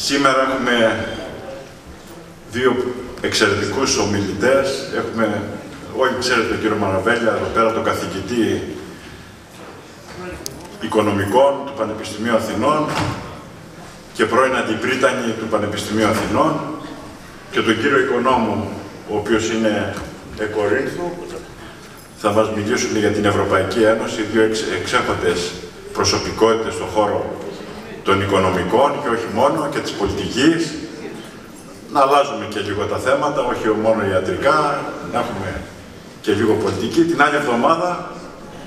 Σήμερα έχουμε δύο εξαιρετικούς ομιλητές. Έχουμε, όλοι ξέρετε, τον κύριο Μαραβέλια, εδώ πέρα τον καθηγητή Οικονομικών του Πανεπιστημίου Αθηνών και πρώην Αντιπρίτανη του Πανεπιστημίου Αθηνών και τον κύριο Οικονόμου, ο οποίος είναι Κορίνθου. Θα μας μιλήσουν για την Ευρωπαϊκή Ένωση, δύο εξέχοντες προσωπικότητες στον χώρο των οικονομικών και όχι μόνο, και της πολιτικής. Να αλλάζουμε και λίγο τα θέματα, όχι μόνο ιατρικά, να έχουμε και λίγο πολιτική. Την άλλη εβδομάδα,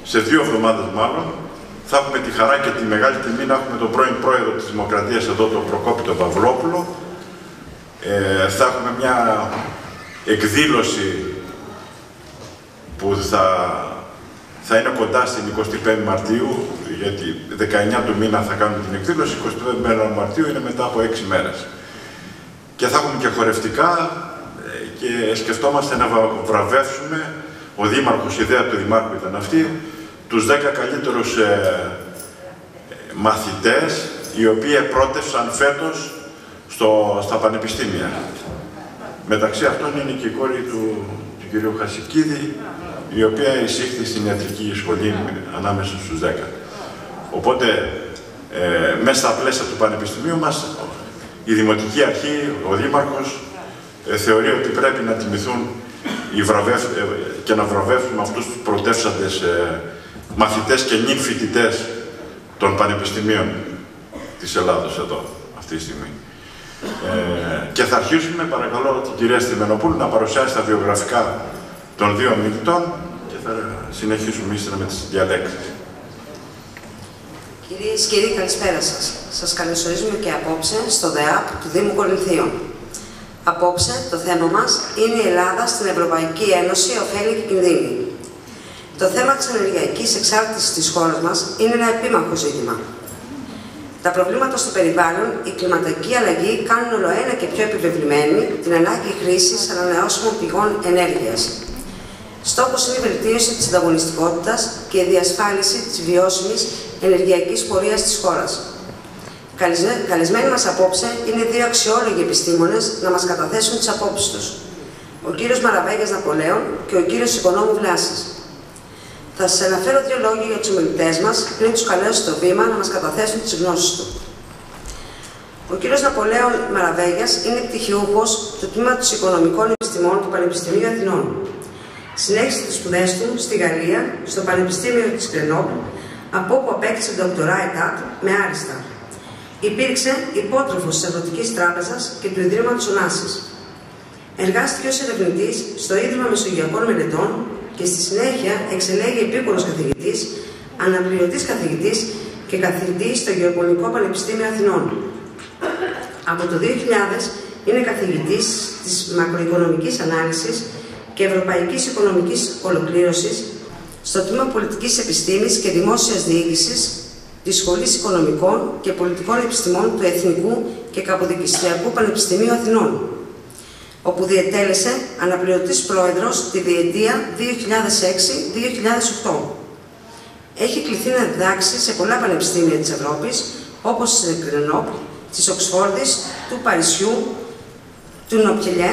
σε 2 εβδομάδες μάλλον, θα έχουμε τη χαρά και τη μεγάλη τιμή να έχουμε τον πρώην πρόεδρο της Δημοκρατίας εδώ, τον Προκόπη τον Παυλόπουλο. Θα έχουμε μια εκδήλωση που θα είναι κοντά στην 25η Μαρτίου, γιατί 19 του μήνα θα κάνουμε την εκδήλωση, 25η Μαρτίου είναι μετά από 6 μέρες. Και θα έχουμε και χορευτικά και σκεφτόμαστε να βραβεύσουμε, ο Δήμαρχος, η ιδέα του Δημάρχου ήταν αυτή, τους 10 καλύτερους μαθητές, οι οποίοι επρότευσαν φέτος στα πανεπιστήμια. Μεταξύ αυτών είναι και η κόρη του κυρίου Χασικίδη, η οποία εισήχθη στην ιατρική σχολή ανάμεσα στους 10. Οπότε, μέσα στα πλαίσια του Πανεπιστημίου μας, η Δημοτική Αρχή, ο Δήμαρχος, θεωρεί ότι πρέπει να τιμηθούν και να βραβεύσουμε αυτούς τους πρωτεύσαντες μαθητές και νυν φοιτητές των πανεπιστημίων της Ελλάδος εδώ, αυτή τη στιγμή. Και θα αρχίσουμε, παρακαλώ, την κυρία Στυμενοπούλου να παρουσιάσει τα βιογραφικά των δύο ομιλητών και θα συνεχίσουμε ύστερα με τις διαλέξεις. Κυρίες και κύριοι, καλησπέρα σας. Σας καλωσορίζουμε και απόψε στο ΔΕΑΠ του Δήμου Κορινθίων. Απόψε το θέμα μας είναι η Ελλάδα στην Ευρωπαϊκή Ένωση, ωφέλη και κινδύνοι. Το θέμα της ενεργειακής εξάρτησης της χώρας μας είναι ένα επίμαχο ζήτημα. Τα προβλήματα στο περιβάλλον, η κλιματική αλλαγή κάνουν ολοένα και πιο επιβεβλημένη την ανάγκη χρήσης ανανεώσιμων πηγών ενέργειας. Στόχος είναι η βελτίωση της ανταγωνιστικότητας και η διασφάλιση της βιώσιμης ενεργειακής πορείας της χώρας. Καλεσμένοι μας απόψε είναι δύο αξιόλογοι επιστήμονες να μας καταθέσουν τις απόψεις τους. Ο κύριος Μαραβέγιας Ναπολέων και ο κύριος Οικονόμου Βλάσης. Θα σας αναφέρω 2 λόγια για τους ομιλητές μας πριν τους καλέσω στο βήμα να μας καταθέσουν τις γνώσεις του. Ο κύριος Ναπολέων Μαραβέγιας είναι πτυχιούχος του Τμήματος Οικονομικών Επιστημών του Πανεπιστημίου Αθηνών. Συνέχισε τις σπουδές του στη Γαλλία, στο Πανεπιστήμιο της Γκρενόμπλ, από όπου απέκτησε ντοκτορά ΕΤΑΤ με άριστα. Υπήρξε υπότροφος της Αγροτικής Τράπεζας και του Ιδρύματος Ωνάσης. Εργάστηκε ως ερευνητής στο Ίδρυμα Μεσογειακών Μελετών και στη συνέχεια εξελέγει επίκουρος καθηγητής, αναπληρωτής καθηγητής και καθηγητής στο Γεωπονικό Πανεπιστήμιο Αθηνών. Από το 2000 είναι καθηγητής της μακροοικονομικής ανάλυσης και ευρωπαϊκής οικονομικής ολοκλήρωσης στο Τμήμα Πολιτικής Επιστήμης και Δημόσιας Διοίκησης της Σχολής Οικονομικών και Πολιτικών Επιστημών του Εθνικού και Καποδικιστριακού Πανεπιστημίου Αθηνών, όπου διετέλεσε αναπληρωτής πρόεδρος τη διετία 2006-2008. Έχει κληθεί να διδάξει σε πολλά πανεπιστήμια της Ευρώπης, όπως της Γκρενόμπλ, της Οξφόρδης, του Παρισιού, του Νοπιελιέ,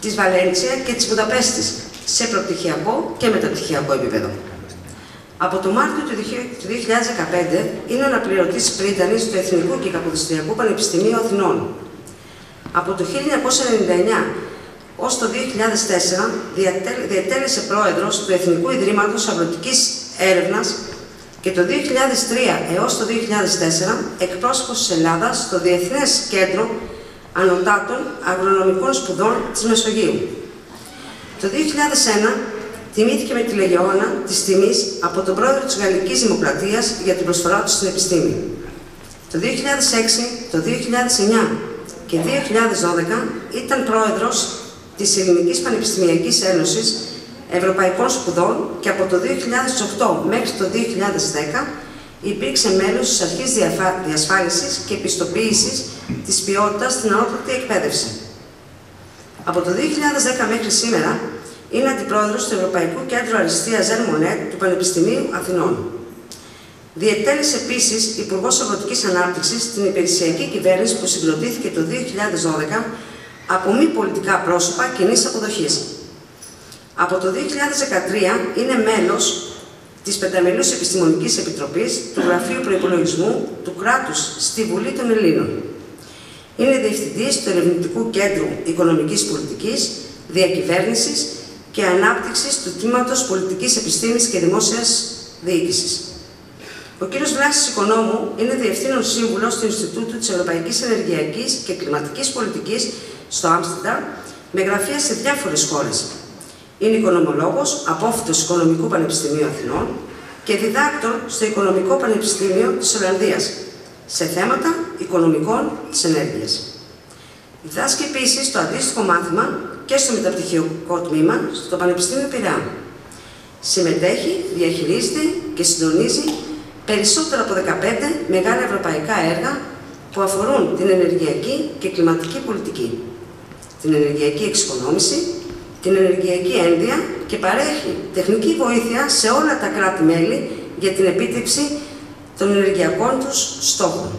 της Βαλέντσια και της Βουδαπέστης, σε προπτυχιακό και μεταπτυχιακό επίπεδο. Από το Μάρτιο του 2015 είναι αναπληρωτής πρίτανης του Εθνικού και Καποδιστριακού Πανεπιστημίου Αθηνών. Από το 1999 ως το 2004 διετέλεσε πρόεδρος του Εθνικού Ιδρύματος Αγροτικής Έρευνας και το 2003 έως το 2004 εκπρόσωπος της Ελλάδας στο Διεθνές Κέντρο Ανωτάτων Αγρονομικών Σπουδών της Μεσογείου. Το 2001 τιμήθηκε με τη Λεγεώνα της Τιμής από τον πρόεδρο της Γαλλικής Δημοκρατίας για την προσφορά του στην επιστήμη. Το 2006, το 2009 και 2012 ήταν πρόεδρος της Ελληνικής Πανεπιστημιακής Ένωσης Ευρωπαϊκών Σπουδών και από το 2008 μέχρι το 2010 υπήρξε μέλος της Αρχής Διασφάλισης και Επιστοποίησης της Ποιότητας στην Ανώτατη Εκπαίδευση. Από το 2010 μέχρι σήμερα είναι αντιπρόεδρος του Ευρωπαϊκού Κέντρου Αριστείας Ζεν Μονέτ του Πανεπιστημίου Αθηνών. Διετέλεσε επίσης Υπουργός Αγροτικής Ανάπτυξης στην υπηρεσιακή κυβέρνηση που συγκροτήθηκε το 2012 από μη πολιτικά πρόσωπα κοινής αποδοχής. Από το 2013 είναι μέλος της Πενταμελούς Επιστημονικής Επιτροπής του Γραφείου Προϋπολογισμού του Κράτους στη Βουλή των Ελλήνων. Είναι διευθυντής του Ερευνητικού Κέντρου Οικονομικής Πολιτικής, Διακυβέρνησης και Ανάπτυξης του Τμήματος Πολιτικής Επιστήμης και Δημόσιας Διοίκησης. Ο κ. Βλάσης Οικονόμου είναι Διευθύνων Σύμβουλος του Ινστιτούτου της Ευρωπαϊκής Ενεργειακής και Κλιματικής Πολιτικής στο Άμστερνταμ, με γραφεία σε διάφορες χώρες. Είναι οικονομολόγος, απόφοιτος Οικονομικού Πανεπιστημίου Αθηνών και διδάκτορ στο Οικονομικό Πανεπιστήμιο της Ολλανδίας σε θέματα οικονομικών της ενέργειας. Διδάσκει επίσης το αντίστοιχο μάθημα και στο μεταπτυχιακό τμήμα στο Πανεπιστήμιο Πειραιά. Συμμετέχει, διαχειρίζεται και συντονίζει περισσότερα από 15 μεγάλα ευρωπαϊκά έργα που αφορούν την ενεργειακή και κλιματική πολιτική, την ενεργειακή εξοικονόμηση, την ενεργειακή ένδυα και παρέχει τεχνική βοήθεια σε όλα τα κράτη-μέλη για την επίτευξη των ενεργειακών τους στόχων.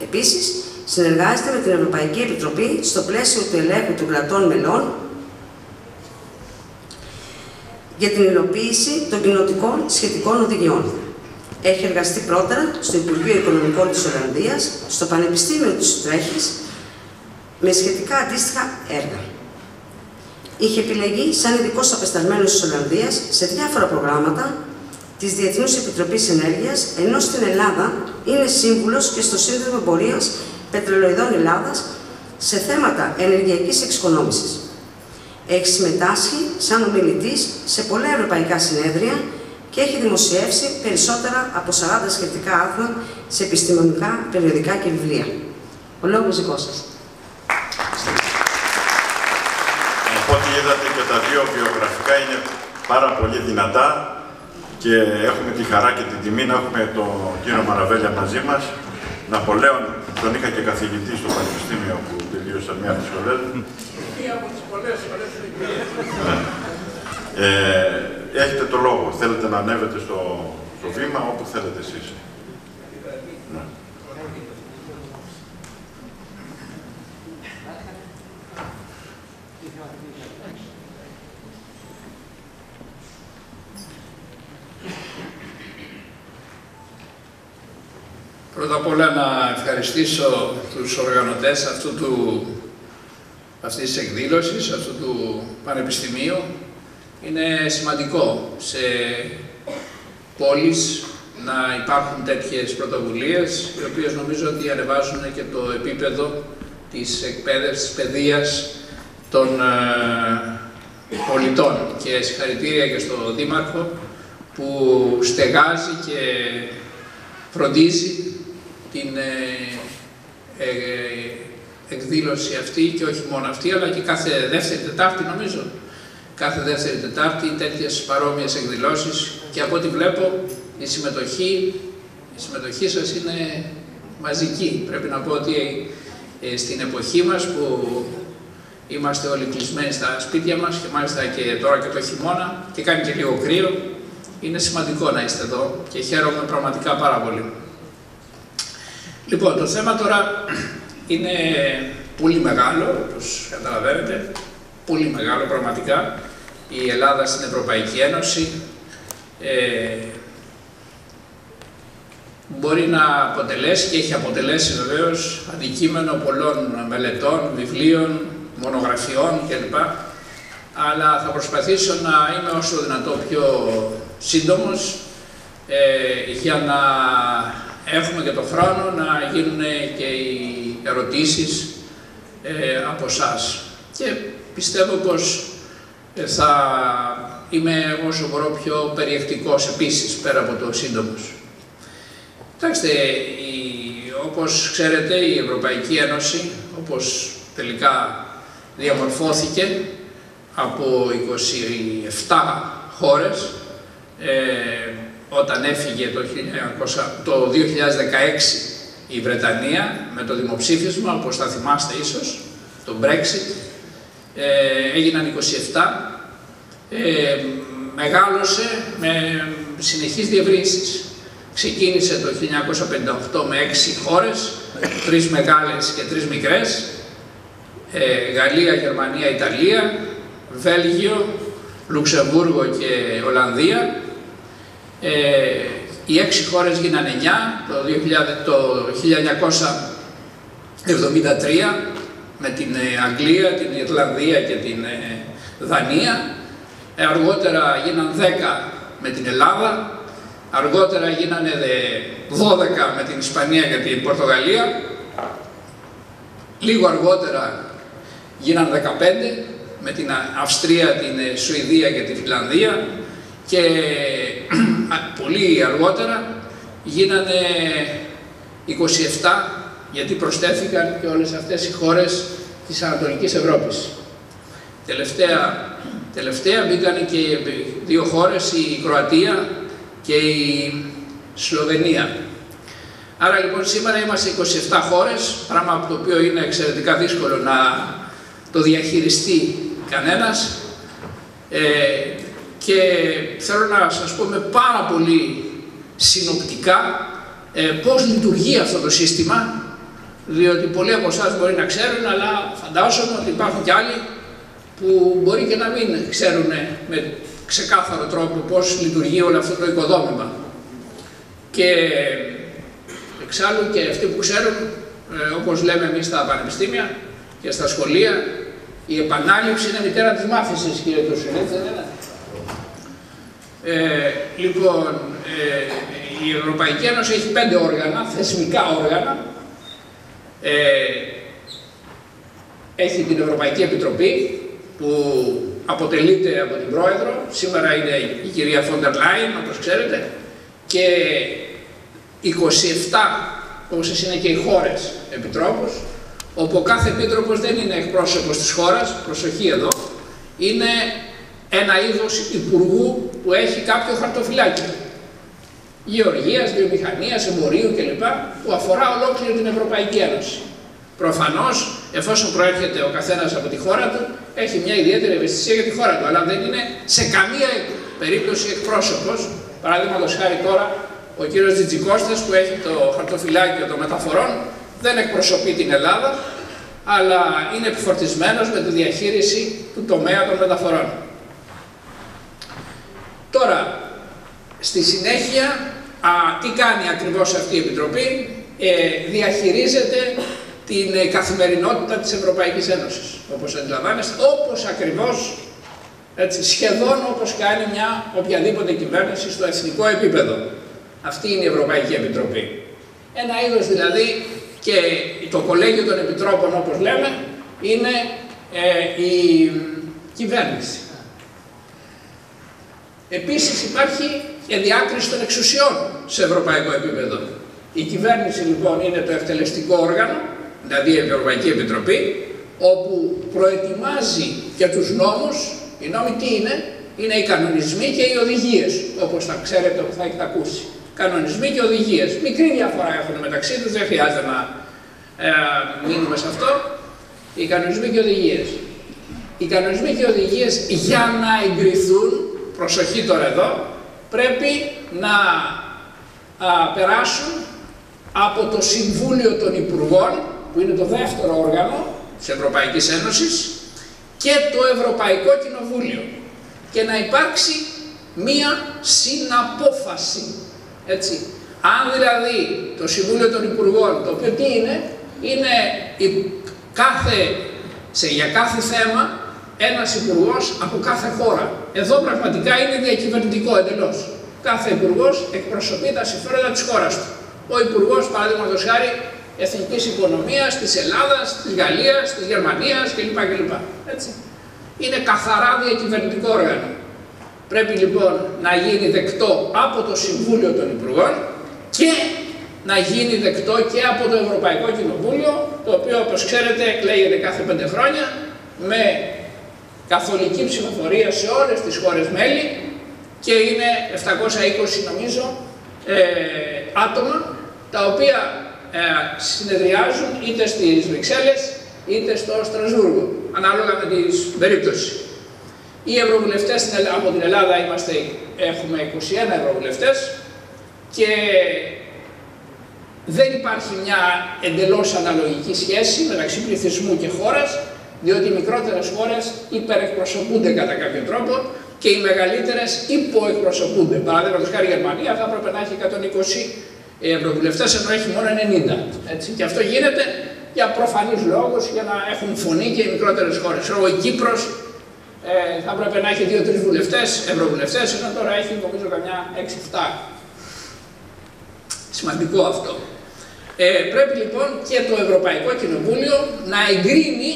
Επίσης, συνεργάζεται με την Ευρωπαϊκή Επιτροπή στο πλαίσιο του ελέγχου των κρατών μελών για την υλοποίηση των κοινοτικών σχετικών οδηγιών. Έχει εργαστεί πρώτερα στο Υπουργείο Οικονομικών της Ολλανδίας, στο Πανεπιστήμιο της Ουτρέχτης, με σχετικά αντίστοιχα έργα. Είχε επιλεγεί σαν ειδικός απεσταλμένος της Ολλανδίας σε διάφορα προγράμματα της Διεθνούς Επιτροπής Ενέργειας, ενώ στην Ελλάδα είναι σύμβουλος και στο Σύνδεσμο Εμπορίας Πετρελοειδών Ελλάδας σε θέματα ενεργειακής εξοικονόμησης. Έχει συμμετάσχει σαν ομιλητής σε πολλά ευρωπαϊκά συνέδρια και έχει δημοσιεύσει περισσότερα από 40 σχετικά άρθρα σε επιστημονικά περιοδικά και βιβλία. Ο λόγος δικός σας. Οπότε είδατε και τα δύο βιογραφικά είναι πάρα πολύ δυνατά και έχουμε τη χαρά και την τιμή να έχουμε τον κύριο Μαραβέλια μαζί μας. Ναπολέον, τον είχα και καθηγητή στο Πανεπιστήμιο που τελείωσα μία από τις σχολές. Μία από τις πολλές σχολές. Έχετε το λόγο. Θέλετε να ανέβετε στο βήμα όπου θέλετε εσείς. Ναι. Πρώτα απ' όλα να ευχαριστήσω τους οργανωτές αυτής της εκδήλωσης, αυτού του πανεπιστημίου. Είναι σημαντικό σε πόλεις να υπάρχουν τέτοιες πρωτοβουλίες, οι οποίες νομίζω ότι ανεβάζουν και το επίπεδο της εκπαίδευσης, της παιδείας των πολιτών. Και συγχαρητήρια και στο Δήμαρχο που στεγάζει και φροντίζει την εκδήλωση αυτή, και όχι μόνο αυτή, αλλά και κάθε δεύτερη Τετάρτη, νομίζω. Κάθε δεύτερη Τετάρτη τέτοιες παρόμοιες εκδηλώσεις, και από ό,τι βλέπω η συμμετοχή σας είναι μαζική. Πρέπει να πω ότι στην εποχή μας που είμαστε όλοι κλεισμένοι στα σπίτια μας, και μάλιστα και τώρα και το χειμώνα και κάνει και λίγο κρύο, είναι σημαντικό να είστε εδώ και χαίρομαι πραγματικά πάρα πολύ. Λοιπόν, το θέμα τώρα είναι πολύ μεγάλο, όπως καταλαβαίνετε, πολύ μεγάλο πραγματικά. Η Ελλάδα στην Ευρωπαϊκή Ένωση μπορεί να αποτελέσει και έχει αποτελέσει βεβαίως αντικείμενο πολλών μελετών, βιβλίων, μονογραφιών κλπ. Αλλά θα προσπαθήσω να είμαι όσο δυνατό πιο σύντομος για να έχουμε και το χρόνο να γίνουν και οι ερωτήσεις από εσάς. Και πιστεύω πως θα είμαι όσο μπορώ πιο περιεκτικός επίσης, πέρα από το σύντομος. Κοιτάξτε, όπως ξέρετε, η Ευρωπαϊκή Ένωση, όπως τελικά διαμορφώθηκε από 27 χώρες, όταν έφυγε το 2016 η Βρετανία με το δημοψήφισμα, όπως θα θυμάστε ίσως, το Brexit, έγιναν 27, μεγάλωσε με συνεχείς διευρύνσεις. Ξεκίνησε το 1958 με 6 χώρες, 3 μεγάλες και 3 μικρές, Γαλλία, Γερμανία, Ιταλία, Βέλγιο, Λουξεμβούργο και Ολλανδία. Οι 6 χώρες γίνανε 9 το 1973 με την Αγγλία, την Ιρλανδία και την Δανία. Αργότερα γίναν 10 με την Ελλάδα. Αργότερα γίνανε 12 με την Ισπανία και την Πορτογαλία. Λίγο αργότερα γίναν 15 με την Αυστρία, την Σουηδία και τη Φιλανδία. Και πολύ αργότερα γίνανε 27, γιατί προσθέθηκαν και όλες αυτές οι χώρες της Ανατολικής Ευρώπης. Τελευταία μπήκαν και 2 χώρες, η Κροατία και η Σλοβενία. Άρα λοιπόν σήμερα είμαστε 27 χώρες, πράγμα από το οποίο είναι εξαιρετικά δύσκολο να το διαχειριστεί κανένας. Και θέλω να σας πούμε πάρα πολύ συνοπτικά πώς λειτουργεί αυτό το σύστημα, διότι πολλοί από εσάς μπορεί να ξέρουν, αλλά φαντάζομαι ότι υπάρχουν κι άλλοι που μπορεί και να μην ξέρουν με ξεκάθαρο τρόπο πώς λειτουργεί όλο αυτό το οικοδόμημα. Και εξάλλου και αυτοί που ξέρουν, όπως λέμε εμείς στα πανεπιστήμια και στα σχολεία, η επανάληψη είναι μητέρα της μάθησης, κύριε Τουρσουλίτ, δεν είναι? Λοιπόν, η Ευρωπαϊκή Ένωση έχει 5 όργανα, θεσμικά όργανα. Έχει την Ευρωπαϊκή Επιτροπή, που αποτελείται από την Πρόεδρο. Σήμερα είναι η κυρία Φόντερ Λάιν, όπως ξέρετε, και 27, όσες είναι και οι χώρες επιτρόπους, όπου ο κάθε επίτροπος δεν είναι εκπρόσωπος της χώρας, προσοχή εδώ, είναι ένα είδος υπουργού που έχει κάποιο χαρτοφυλάκιο γεωργίας, βιομηχανίας, εμπορίου κλπ. Που αφορά ολόκληρη την Ευρωπαϊκή Ένωση. Προφανώς, εφόσον προέρχεται ο καθένας από τη χώρα του, έχει μια ιδιαίτερη ευαισθησία για τη χώρα του, αλλά δεν είναι σε καμία περίπτωση εκπρόσωπος. Παραδείγματος χάρη τώρα, ο κύριος Τζιτζικώστας που έχει το χαρτοφυλάκιο των μεταφορών δεν εκπροσωπεί την Ελλάδα, αλλά είναι επιφορτισμένος με τη διαχείριση του τομέα των μεταφορών. Τώρα, στη συνέχεια, τι κάνει ακριβώς αυτή η Επιτροπή? Διαχειρίζεται την καθημερινότητα της Ευρωπαϊκής Ένωσης, όπως αντιλαμβάνεστε, όπως ακριβώς, έτσι, σχεδόν όπως κάνει μια οποιαδήποτε κυβέρνηση στο εθνικό επίπεδο. Αυτή είναι η Ευρωπαϊκή Επιτροπή. Ένα είδος δηλαδή, και το Κολέγιο των Επιτρόπων, όπως λέμε, είναι η κυβέρνηση. Επίσης υπάρχει και διάκριση των εξουσιών σε ευρωπαϊκό επίπεδο. Η κυβέρνηση λοιπόν είναι το εκτελεστικό όργανο, δηλαδή η Ευρωπαϊκή Επιτροπή, όπου προετοιμάζει και τους νόμους. Οι νόμοι τι είναι? Είναι οι κανονισμοί και οι οδηγίες, όπως θα ξέρετε, θα έχετε ακούσει. Κανονισμοί και οδηγίες. Μικρή διαφορά έχουν μεταξύ τους, δεν χρειάζεται να μείνουμε σε αυτό. Οι κανονισμοί και οδηγίες. Οι κανονισμοί και οδηγίες για να εγκριθούν, προσοχή τώρα εδώ, πρέπει να περάσουν από το Συμβούλιο των Υπουργών, που είναι το δεύτερο όργανο της Ευρωπαϊκής Ένωσης, και το Ευρωπαϊκό Κοινοβούλιο, και να υπάρξει μία συναπόφαση. Έτσι. Αν δηλαδή το Συμβούλιο των Υπουργών, το οποίο τι είναι για κάθε θέμα ένας υπουργός από κάθε χώρα. Εδώ πραγματικά είναι διακυβερνητικό εντελώς. Κάθε υπουργός εκπροσωπεί τα συμφέροντα της χώρας του. Ο υπουργός, παραδείγματος χάρη, εθνικής οικονομίας της Ελλάδας, της Γαλλίας, της Γερμανίας κλπ. Έτσι. Είναι καθαρά διακυβερνητικό όργανο. Πρέπει λοιπόν να γίνει δεκτό από το Συμβούλιο των Υπουργών και να γίνει δεκτό και από το Ευρωπαϊκό Κοινοβούλιο, το οποίο, όπως ξέρετε, εκλέγεται κάθε 5 χρόνια με καθολική ψηφοφορία σε όλες τις χώρες μέλη, και είναι 720 νομίζω άτομα, τα οποία συνεδριάζουν είτε στις Βρυξέλλες είτε στο Στρασβούργο, ανάλογα με την περίπτωση. Οι ευρωβουλευτές από την Ελλάδα έχουμε 21 ευρωβουλευτές, και δεν υπάρχει μια εντελώς αναλογική σχέση μεταξύ πληθυσμού και χώρας, διότι οι μικρότερες χώρες υπερεκπροσωπούνται κατά κάποιο τρόπο και οι μεγαλύτερες υποεκπροσωπούνται. Παραδείγματος χάρη η Γερμανία θα έπρεπε να έχει 120 ευρωβουλευτές, ενώ έχει μόνο 90. Έτσι. Και αυτό γίνεται για προφανείς λόγους, για να έχουν φωνή και οι μικρότερες χώρες. Η Κύπρος θα έπρεπε να έχει 2-3 ευρωβουλευτές, ενώ τώρα έχει νομίζω καμιά 6-7. Σημαντικό αυτό. Πρέπει λοιπόν και το Ευρωπαϊκό Κοινοβούλιο να εγκρίνει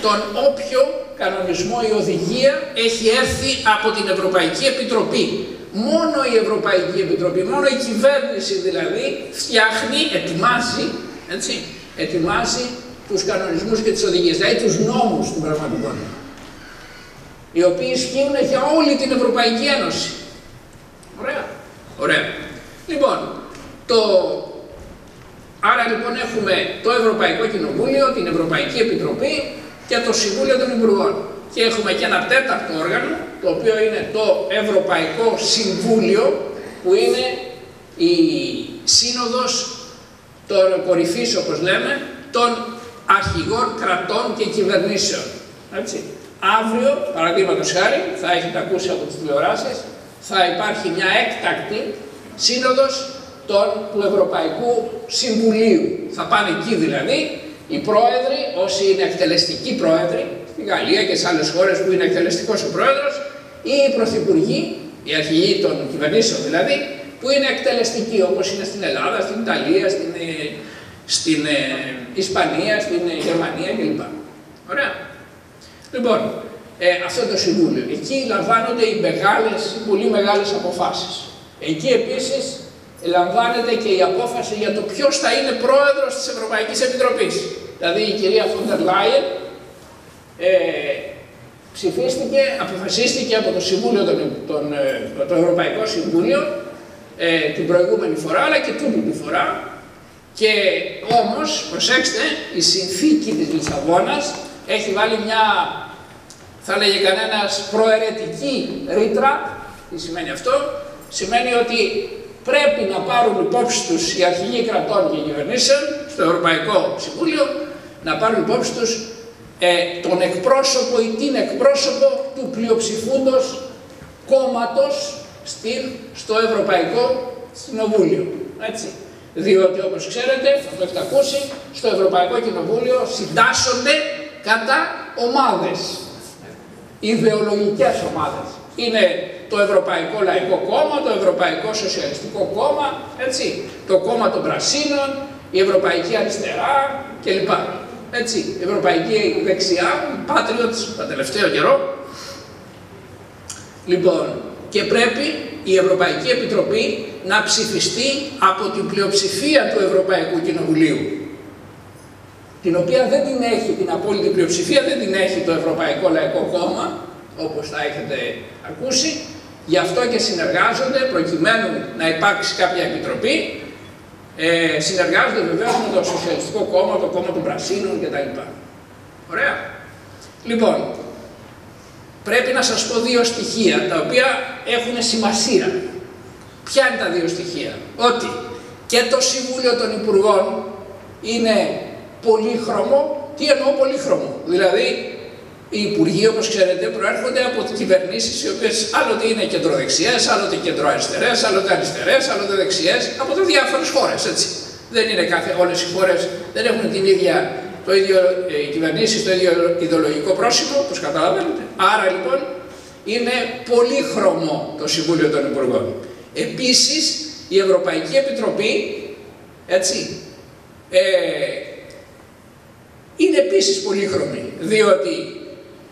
τον όποιο κανονισμό ή οδηγία έχει έρθει από την Ευρωπαϊκή Επιτροπή. Μόνο η Ευρωπαϊκή Επιτροπή, μόνο η κυβέρνηση δηλαδή φτιάχνει, ετοιμάζει τους κανονισμούς και τις οδηγίες, δηλαδή τους νόμους στην πραγματικότητα, οι οποίοι ισχύουν για όλη την Ευρωπαϊκή Ένωση. Ωραία. Ωραία. Λοιπόν, άρα λοιπόν έχουμε το Ευρωπαϊκό Κοινοβούλιο, την Ευρωπαϊκή Επιτροπή και το Συμβούλιο των Υπουργών. Και έχουμε και ένα τέταρτο όργανο, το οποίο είναι το Ευρωπαϊκό Συμβούλιο, που είναι η σύνοδος των κορυφής, όπως λέμε, των αρχηγών κρατών και κυβερνήσεων. Έτσι. Αύριο, παραδείγματος χάρη, θα έχετε ακούσει από τις τηλεοράσεις, θα υπάρχει μια έκτακτη σύνοδος του Ευρωπαϊκού Συμβουλίου. Θα πάνε εκεί δηλαδή οι πρόεδροι, όσοι είναι εκτελεστικοί πρόεδροι, στη Γαλλία και σε άλλες χώρες που είναι εκτελεστικός ο πρόεδρος, ή οι πρωθυπουργοί, οι αρχηγοί των κυβερνήσεων δηλαδή, που είναι εκτελεστικοί, όπως είναι στην Ελλάδα, στην Ιταλία, στην Ισπανία, στην Γερμανία κλπ. Ωραία. Λοιπόν, αυτό το Συμβούλιο. Εκεί λαμβάνονται οι πολύ μεγάλες αποφάσεις. Εκεί επίσης λαμβάνεται και η απόφαση για το ποιος θα είναι πρόεδρος της Ευρωπαϊκής Επιτροπής. Δηλαδή η κυρία Φόντερ Λάιεν αποφασίστηκε από το Συμβούλιο, το Ευρωπαϊκό Συμβούλιο την προηγούμενη φορά, αλλά και τούτη τη φορά. Και όμως, προσέξτε, η συνθήκη της Λισαβόνας έχει βάλει μια, θα λέγε κανένας, προαιρετική ρήτρα. Τι σημαίνει αυτό? Σημαίνει ότι πρέπει να πάρουν υπόψη τους οι αρχηγοί κρατών και κυβερνήσεων στο Ευρωπαϊκό Συμβούλιο, να πάρουν υπόψη τους τον εκπρόσωπο ή την εκπρόσωπο του πλειοψηφούντος κόμματος στο Ευρωπαϊκό Κοινοβούλιο. Έτσι. Διότι, όπως ξέρετε, θα το έχετε ακούσει, στο Ευρωπαϊκό Κοινοβούλιο συντάσσονται κατά ομάδες, ιδεολογικές ομάδες. Είναι το Ευρωπαϊκό Λαϊκό Κόμμα, το Ευρωπαϊκό Σοσιαλιστικό Κόμμα, έτσι, το Κόμμα των Πρασίνων, η Ευρωπαϊκή Αριστερά κλπ. Έτσι, η Ευρωπαϊκή Δεξιά, οι Patriots, τα τελευταίο καιρό. Λοιπόν, και πρέπει η Ευρωπαϊκή Επιτροπή να ψηφιστεί από την πλειοψηφία του Ευρωπαϊκού Κοινοβουλίου, την οποία δεν την έχει, την απόλυτη πλειοψηφία δεν την έχει το Ευρωπαϊκό Λαϊκό Κόμμα, όπως θα έχετε ακούσει. Γι' αυτό και συνεργάζονται, προκειμένου να υπάρξει κάποια επιτροπή, συνεργάζονται βεβαίως με το Σοσιαλιστικό Κόμμα, το Κόμμα των Πρασίνων κτλ. Ωραία. Λοιπόν, πρέπει να σας πω δύο στοιχεία, τα οποία έχουν σημασία. Ποια είναι τα δύο στοιχεία? Ότι και το Συμβούλιο των Υπουργών είναι πολύχρωμο. Τι εννοώ πολύχρωμο? Δηλαδή, οι υπουργοί, όπως ξέρετε, προέρχονται από κυβερνήσεις οι οποίες άλλοτε είναι κεντροδεξιές, άλλοτε κεντροαριστερές, άλλοτε αριστερές, άλλοτε δεξιές, από διάφορες χώρες, έτσι. Δεν είναι όλες οι χώρες, δεν έχουν οι κυβερνήσεις το ίδιο ιδεολογικό πρόσημο, όπως καταλαβαίνετε. Άρα λοιπόν είναι πολύχρωμο το Συμβούλιο των Υπουργών. Επίσης, η Ευρωπαϊκή Επιτροπή, έτσι, είναι επίσης πολύχρωμη, διότι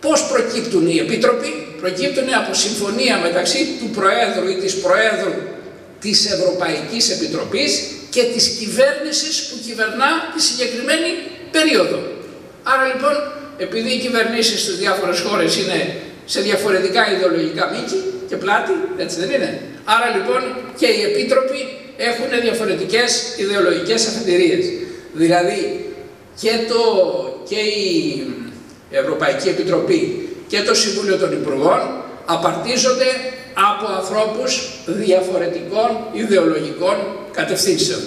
πώς προκύπτουν οι επίτροποι? Προκύπτουν από συμφωνία μεταξύ του Προέδρου ή της Προέδρου της Ευρωπαϊκής Επιτροπής και της κυβέρνησης που κυβερνά τη συγκεκριμένη περίοδο. Άρα λοιπόν, επειδή οι κυβερνήσεις στις διάφορες χώρες είναι σε διαφορετικά ιδεολογικά μήκη και πλάτη, έτσι δεν είναι? Άρα λοιπόν και οι επίτροποι έχουν διαφορετικές ιδεολογικές αφετηρίες. Δηλαδή και η Ευρωπαϊκή Επιτροπή και το Συμβούλιο των Υπουργών απαρτίζονται από ανθρώπους διαφορετικών ιδεολογικών κατευθύνσεων.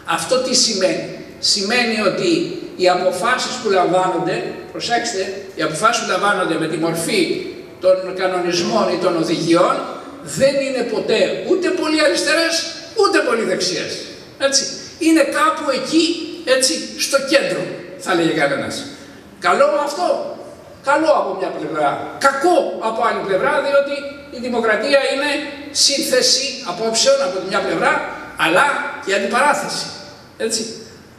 Αυτό τι σημαίνει? Σημαίνει ότι οι αποφάσεις που λαμβάνονται, προσέξτε, οι αποφάσεις που λαμβάνονται με τη μορφή των κανονισμών ή των οδηγιών δεν είναι ποτέ ούτε πολύ αριστερές, ούτε πολύ δεξιές. Έτσι. Είναι κάπου εκεί, έτσι, στο κέντρο, θα λέγε κανένας. Καλό αυτό. Καλό από μια πλευρά. Κακό από άλλη πλευρά, διότι η δημοκρατία είναι σύνθεση απόψεων από τη μια πλευρά, αλλά και αντιπαράθεση. Έτσι.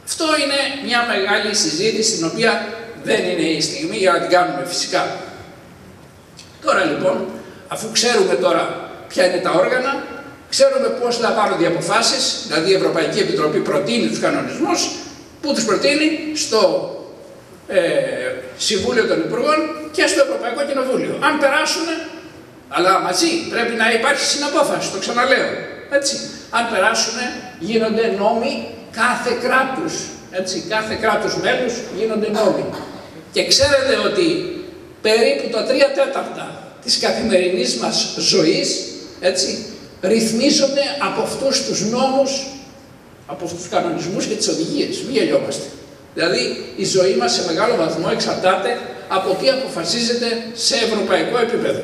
Αυτό είναι μια μεγάλη συζήτηση, την οποία δεν είναι η στιγμή για να την κάνουμε φυσικά. Τώρα λοιπόν, αφού ξέρουμε τώρα ποια είναι τα όργανα, ξέρουμε πώς λαμβάνονται οι αποφάσεις, δηλαδή η Ευρωπαϊκή Επιτροπή προτείνει τους κανονισμούς, που τους προτείνει στο Συμβούλιο των Υπουργών και στο Ευρωπαϊκό Κοινοβούλιο. Αν περάσουν, αλλά μαζί πρέπει να υπάρχει συναπόφαση, το ξαναλέω. Έτσι. Αν περάσουν, γίνονται νόμοι κάθε κράτους. Έτσι. Κάθε κράτους μέλους γίνονται νόμοι. Και ξέρετε ότι περίπου το 3/4 της καθημερινής μας ζωής, έτσι, ρυθμίζονται από αυτούς τους νόμους, από αυτούς τους κανονισμούς και τις οδηγίες. Μην γελιόμαστε. Δηλαδή η ζωή μας σε μεγάλο βαθμό εξαρτάται από τι αποφασίζεται σε ευρωπαϊκό επίπεδο.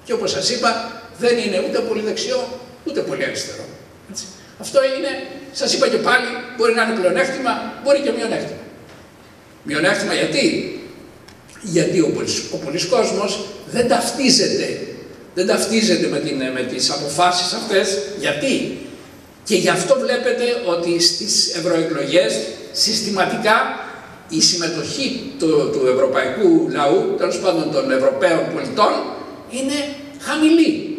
Και όπως σας είπα, δεν είναι ούτε πολύ δεξιό, ούτε πολύ αριστερό. Έτσι. Αυτό είναι, σας είπα και πάλι, μπορεί να είναι πλεονέκτημα, μπορεί και μειονέκτημα. Μειονέκτημα γιατί? Γιατί ο πολύς κόσμος δεν ταυτίζεται με τις αποφάσεις αυτές. Γιατί? Και γι' αυτό βλέπετε ότι στις ευρωεκλογές συστηματικά η συμμετοχή του ευρωπαϊκού λαού, τέλος πάντων των Ευρωπαίων πολιτών, είναι χαμηλή.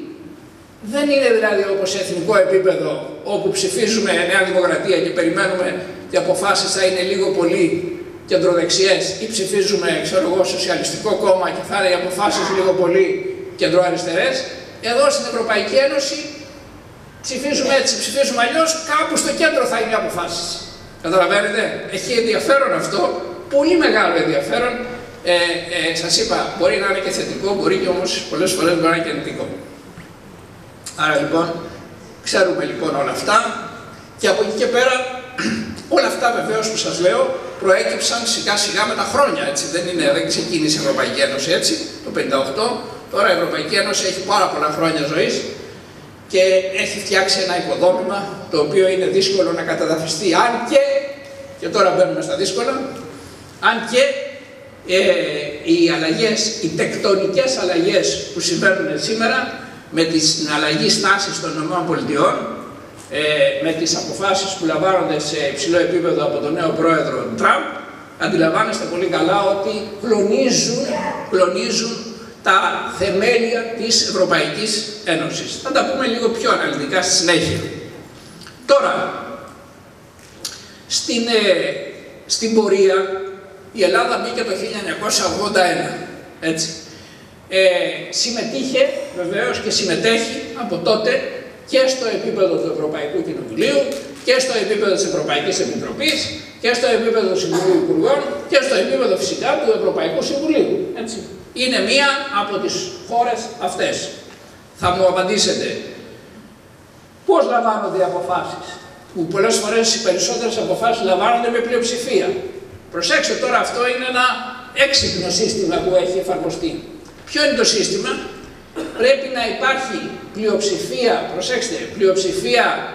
Δεν είναι δηλαδή όπως σε εθνικό επίπεδο, όπου ψηφίζουμε Νέα Δημοκρατία και περιμένουμε ότι οι αποφάσεις θα είναι λίγο πολύ κεντροδεξιές, ή ψηφίζουμε, ξέρω εγώ, Σοσιαλιστικό Κόμμα και θα είναι οι αποφάσεις λίγο πολύ κεντροαριστερές. Εδώ στην Ευρωπαϊκή Ένωση ψηφίζουμε έτσι, ψηφίζουμε αλλιώς, κάπου στο κέντρο θα είναι οι αποφάσεις. Καταλαβαίνετε, έχει ενδιαφέρον αυτό, πολύ μεγάλο ενδιαφέρον. Σας είπα, μπορεί να είναι και θετικό, μπορεί και όμως πολλές φορές μπορεί να είναι και αρνητικό. Άρα λοιπόν, ξέρουμε λοιπόν όλα αυτά και από εκεί και πέρα, όλα αυτά βεβαίως που σας λέω, προέκυψαν σιγά σιγά με τα χρόνια, έτσι. Δεν ξεκίνησε η Ευρωπαϊκή Ένωση έτσι, το 1958, τώρα η Ευρωπαϊκή Ένωση έχει πάρα πολλά χρόνια ζωής και έχει φτιάξει ένα οικοδόμημα το οποίο είναι δύσκολο να καταδαφιστεί, αν και τώρα μπαίνουμε στα δύσκολα, αν και οι αλλαγές, οι τεκτονικές αλλαγές που συμβαίνουν σήμερα με την αλλαγή στάσης των ΗΠΑ, με τις αποφάσεις που λαμβάνονται σε υψηλό επίπεδο από τον νέο πρόεδρο Τραμπ, αντιλαμβάνεστε πολύ καλά ότι κλονίζουν τα θεμέλια της Ευρωπαϊκής Ένωσης. Θα τα πούμε λίγο πιο αναλυτικά στη συνέχεια. Τώρα, στην πορεία η Ελλάδα μπήκε το 1981, έτσι. Συμμετείχε βεβαίως και συμμετέχει από τότε και στο επίπεδο του Ευρωπαϊκού Κοινοβουλίου και στο επίπεδο της Ευρωπαϊκής Επιτροπής και στο επίπεδο του Συμβουλίου Υπουργών και στο επίπεδο φυσικά του Ευρωπαϊκού Συμβουλίου. Έτσι. Είναι μία από τις χώρες αυτές. Θα μου απαντήσετε, πώς λαμβάνονται οι αποφάσεις? Που πολλές φορές οι περισσότερες αποφάσεις λαμβάνονται με πλειοψηφία. Προσέξτε τώρα, αυτό είναι ένα έξυπνο σύστημα που έχει εφαρμοστεί. Ποιο είναι το σύστημα? Πρέπει να υπάρχει πλειοψηφία, προσέξτε, πλειοψηφία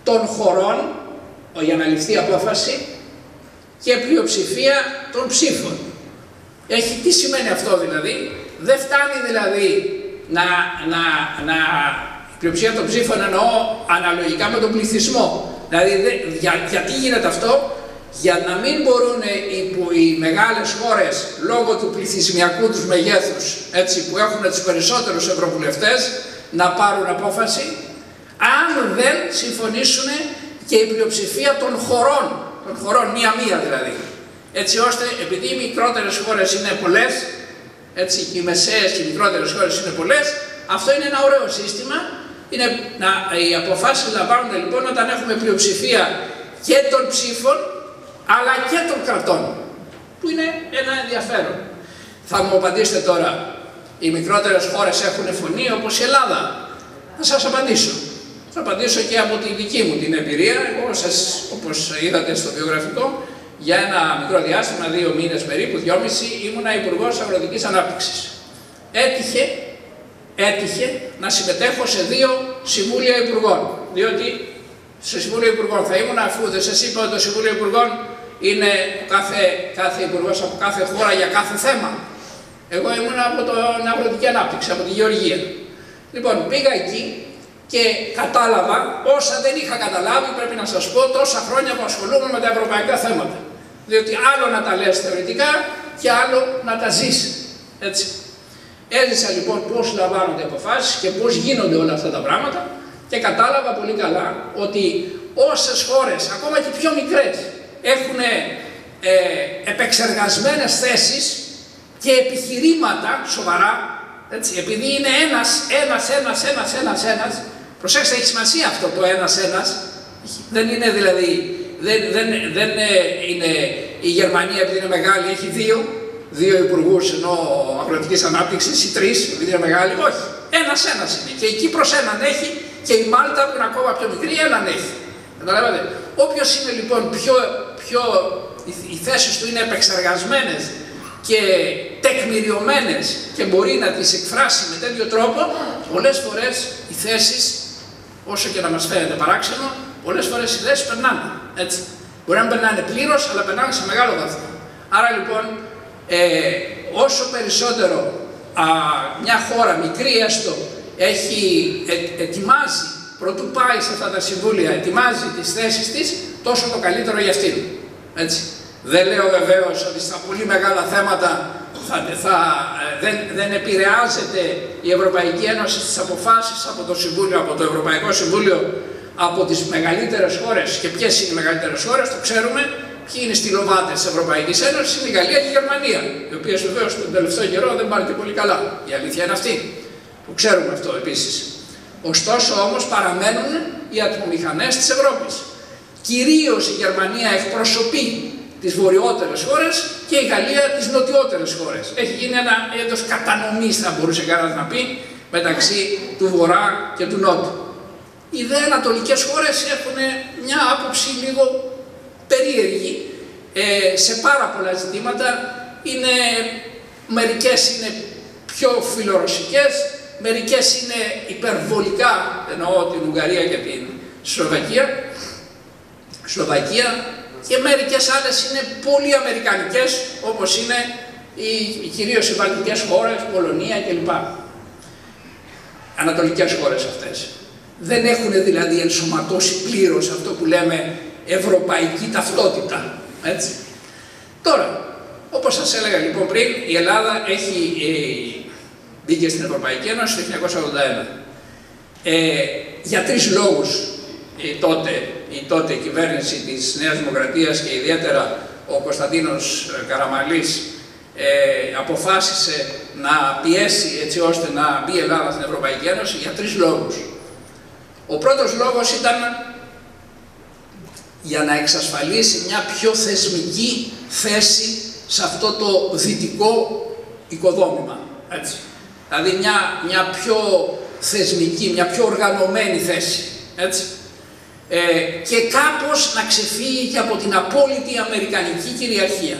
των χωρών για να ληφθεί απόφαση και πλειοψηφία των ψήφων. Τι σημαίνει αυτό δηλαδή? Δεν φτάνει δηλαδή η πλειοψηφία των ψήφων εννοώ αναλογικά με τον πληθυσμό. Δηλαδή γιατί γίνεται αυτό? Για να μην μπορούν οι μεγάλες χώρες λόγω του πληθυσμιακού τους μεγέθους, έτσι, που έχουν τους περισσότερους ευρωβουλευτές, να πάρουν απόφαση αν δεν συμφωνήσουν και η πλειοψηφία των χωρών μία-μία δηλαδή. Έτσι ώστε, επειδή οι μικρότερες χώρες είναι πολλές, έτσι, και οι μεσαίες και οι μικρότερες χώρες είναι πολλές, αυτό είναι ένα ωραίο σύστημα. Οι αποφάσεις λαμβάνονται λοιπόν όταν έχουμε πλειοψηφία και των ψήφων αλλά και των κρατών, που είναι ένα ενδιαφέρον. Θα μου απαντήσετε τώρα, οι μικρότερες χώρες έχουν φωνή όπως η Ελλάδα? Θα σας απαντήσω. Θα απαντήσω και από τη δική μου την εμπειρία. Εγώ, όπως είδατε στο βιογραφικό, για ένα μικρό διάστημα, 2 μήνες περίπου, 2,5, ήμουνα Υπουργός Αγροτικής Ανάπτυξης. Έτυχε να συμμετέχω σε 2 Συμβούλια Υπουργών. Διότι στο Συμβούλιο Υπουργών θα ήμουν, αφού δεν σας είπα ότι το Συμβούλιο Υπουργών είναι κάθε υπουργός από κάθε χώρα για κάθε θέμα. Εγώ ήμουν από την Αγροτική Ανάπτυξη, από τη Γεωργία. Λοιπόν, πήγα εκεί και κατάλαβα όσα δεν είχα καταλάβει, πρέπει να σας πω, τόσα χρόνια που ασχολούμαι με τα ευρωπαϊκά θέματα. Διότι άλλο να τα λες θεωρητικά και άλλο να τα ζεις. Έτσι. Έζησα λοιπόν πώς λαμβάνονται αποφάσεις και πώς γίνονται όλα αυτά τα πράγματα και κατάλαβα πολύ καλά ότι όσες χώρες, ακόμα και πιο μικρές, έχουν επεξεργασμένες θέσεις και επιχειρήματα σοβαρά, έτσι, επειδή είναι ένας, προσέξτε, έχει σημασία αυτό το ένας, δεν είναι δηλαδή, δεν είναι η Γερμανία επειδή είναι μεγάλη, έχει 2 υπουργούς ενώ αγροτικής ανάπτυξης ή 3, επειδή είναι μεγάλη, όχι, ένας είναι και η Κύπρος έναν έχει και η Μάλτα που είναι ακόμα πιο μικρή έναν έχει. Καταλάβατε, όποιος είναι λοιπόν οι θέσεις του είναι επεξεργασμένες και τεκμηριωμένες και μπορεί να τις εκφράσει με τέτοιο τρόπο, πολλές φορές οι θέσεις, όσο και να μας φαίνεται παράξενο, πολλές φορές οι θέσεις περνάνε, έτσι. Μπορεί να μην περνάνε πλήρως, αλλά περνάνε σε μεγάλο βαθμό. Άρα λοιπόν, όσο περισσότερο μια χώρα, μικρή έστω, ετοιμάζει, προτού πάει σε αυτά τα συμβούλια, ετοιμάζει τις θέσεις της, τόσο το καλύτερο για αυτήν. Έτσι. Δεν λέω βεβαίως ότι στα πολύ μεγάλα θέματα δεν επηρεάζεται η Ευρωπαϊκή Ένωση στις αποφάσεις από το Συμβούλιο, από το Ευρωπαϊκό Συμβούλιο, από τις μεγαλύτερες χώρες. Και ποιες είναι οι μεγαλύτερες χώρες, το ξέρουμε. Ποιοι είναι οι στυλοβάτες της Ευρωπαϊκής Ένωσης, είναι η Γαλλία και η Γερμανία, οι οποίες βεβαίως τον τελευταίο καιρό δεν πάνε και πολύ καλά. Η αλήθεια είναι αυτή. Το ξέρουμε αυτό επίσης. Ωστόσο όμως παραμένουν οι ατμομηχανές της Ευρώπης. Κυρίως η Γερμανία εκπροσωπεί τις βορειότερες χώρες και η Γαλλία τις νοτιότερες χώρες. Έχει γίνει ένα είδος κατανομής, θα μπορούσε κανένας να πει, μεταξύ του Βορρά και του Νότου. Οι δε ανατολικές χώρες έχουν μια άποψη λίγο περίεργη σε πάρα πολλά ζητήματα. Μερικές είναι πιο φιλορωσικές, μερικές είναι υπερβολικά, εννοώ την Ουγγαρία και την Σλοβακία, και μερικές άλλες είναι πολύ αμερικανικές, όπως είναι κυρίως οι βαλτικές χώρες, Πολωνία κλπ. Ανατολικές χώρες αυτές. Δεν έχουν δηλαδή ενσωματώσει πλήρως αυτό που λέμε ευρωπαϊκή ταυτότητα. Έτσι. Τώρα, όπως σας έλεγα λοιπόν πριν, η Ελλάδα μπήκε στην Ευρωπαϊκή Ένωση το 1981. Για 3 λόγους η τότε κυβέρνηση της Νέας Δημοκρατίας και ιδιαίτερα ο Κωνσταντίνος Καραμανλής αποφάσισε να πιέσει έτσι ώστε να μπει η Ελλάδα στην Ευρωπαϊκή Ένωση για 3 λόγους. Ο πρώτος λόγος ήταν για να εξασφαλίσει μια πιο θεσμική θέση σε αυτό το δυτικό οικοδόμημα. Έτσι. Δηλαδή μια πιο θεσμική, μια πιο οργανωμένη θέση. Έτσι. Και κάπως να ξεφύγει και από την απόλυτη αμερικανική κυριαρχία.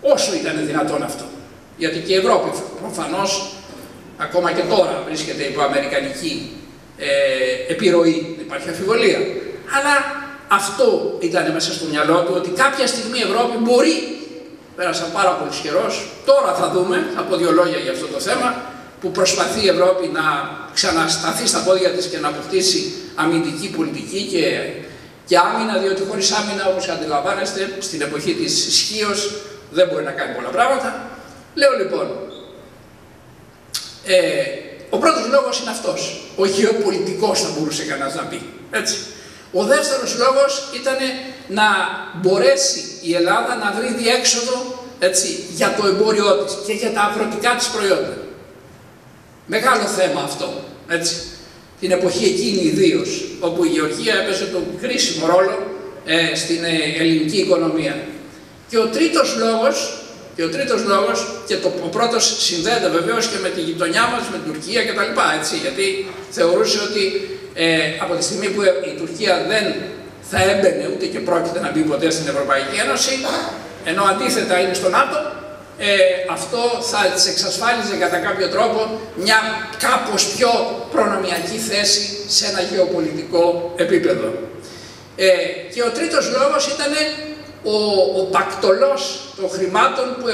Όσο ήταν δυνατόν αυτό. Γιατί και η Ευρώπη προφανώς ακόμα και τώρα βρίσκεται υπό αμερικανική επιρροή, δεν υπάρχει αμφιβολία. Αλλά αυτό ήταν μέσα στο μυαλό του, ότι κάποια στιγμή η Ευρώπη μπορεί, πέρασαν πάρα πολύ καιρός, τώρα θα δούμε, θα πω 2 λόγια για αυτό το θέμα, που προσπαθεί η Ευρώπη να ξανασταθεί στα πόδια της και να αποκτήσει αμυντική πολιτική και άμυνα, διότι χωρίς άμυνα, όπως αντιλαμβάνεστε, στην εποχή της ισχύως δεν μπορεί να κάνει πολλά πράγματα. Λέω λοιπόν, ο πρώτος λόγος είναι αυτός, ο γεωπολιτικός θα μπορούσε κανένας να πει. Έτσι. Ο δεύτερος λόγος ήταν να μπορέσει η Ελλάδα να βρει διέξοδο, έτσι, για το εμπόριό της και για τα αγροτικά της προϊόντα. Μεγάλο θέμα αυτό, έτσι. Την εποχή εκείνη ιδίως, όπου η γεωργία έπαιζε τον κρίσιμο ρόλο στην ελληνική οικονομία. Και ο τρίτος λόγος, Και ο τρίτος λόγος, και ο πρώτος συνδέεται βεβαίως και με τη γειτονιά μας, με την Τουρκία κτλ. Γιατί θεωρούσε ότι από τη στιγμή που η Τουρκία δεν θα έμπαινε ούτε και πρόκειται να μπει ποτέ στην Ευρωπαϊκή Ένωση, ενώ αντίθετα είναι στο ΝΑΤΟ, αυτό θα της εξασφάλιζε κατά κάποιο τρόπο μια κάπως πιο προνομιακή θέση σε ένα γεωπολιτικό επίπεδο. Και ο τρίτος λόγος ήταν ο πακτολός των χρημάτων που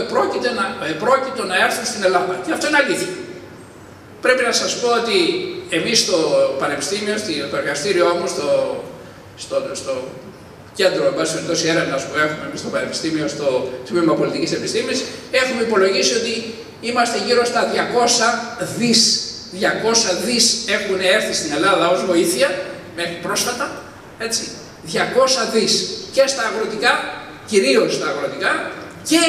επρόκειτο να έρθουν στην Ελλάδα. Και αυτό είναι αλήθεια. Πρέπει να σας πω ότι εμείς στο Πανεπιστήμιο, στο εργαστήριό μου, στο κέντρο έρευνας που έχουμε εμείς στο Πανεπιστήμιο, στο Τμήμα Πολιτικής Επιστήμης, έχουμε υπολογίσει ότι είμαστε γύρω στα 200 δις. 200 δις έχουν έρθει στην Ελλάδα ως βοήθεια, μέχρι πρόσφατα, έτσι. 200 δις και στα αγροτικά, κυρίως στα αγροτικά, και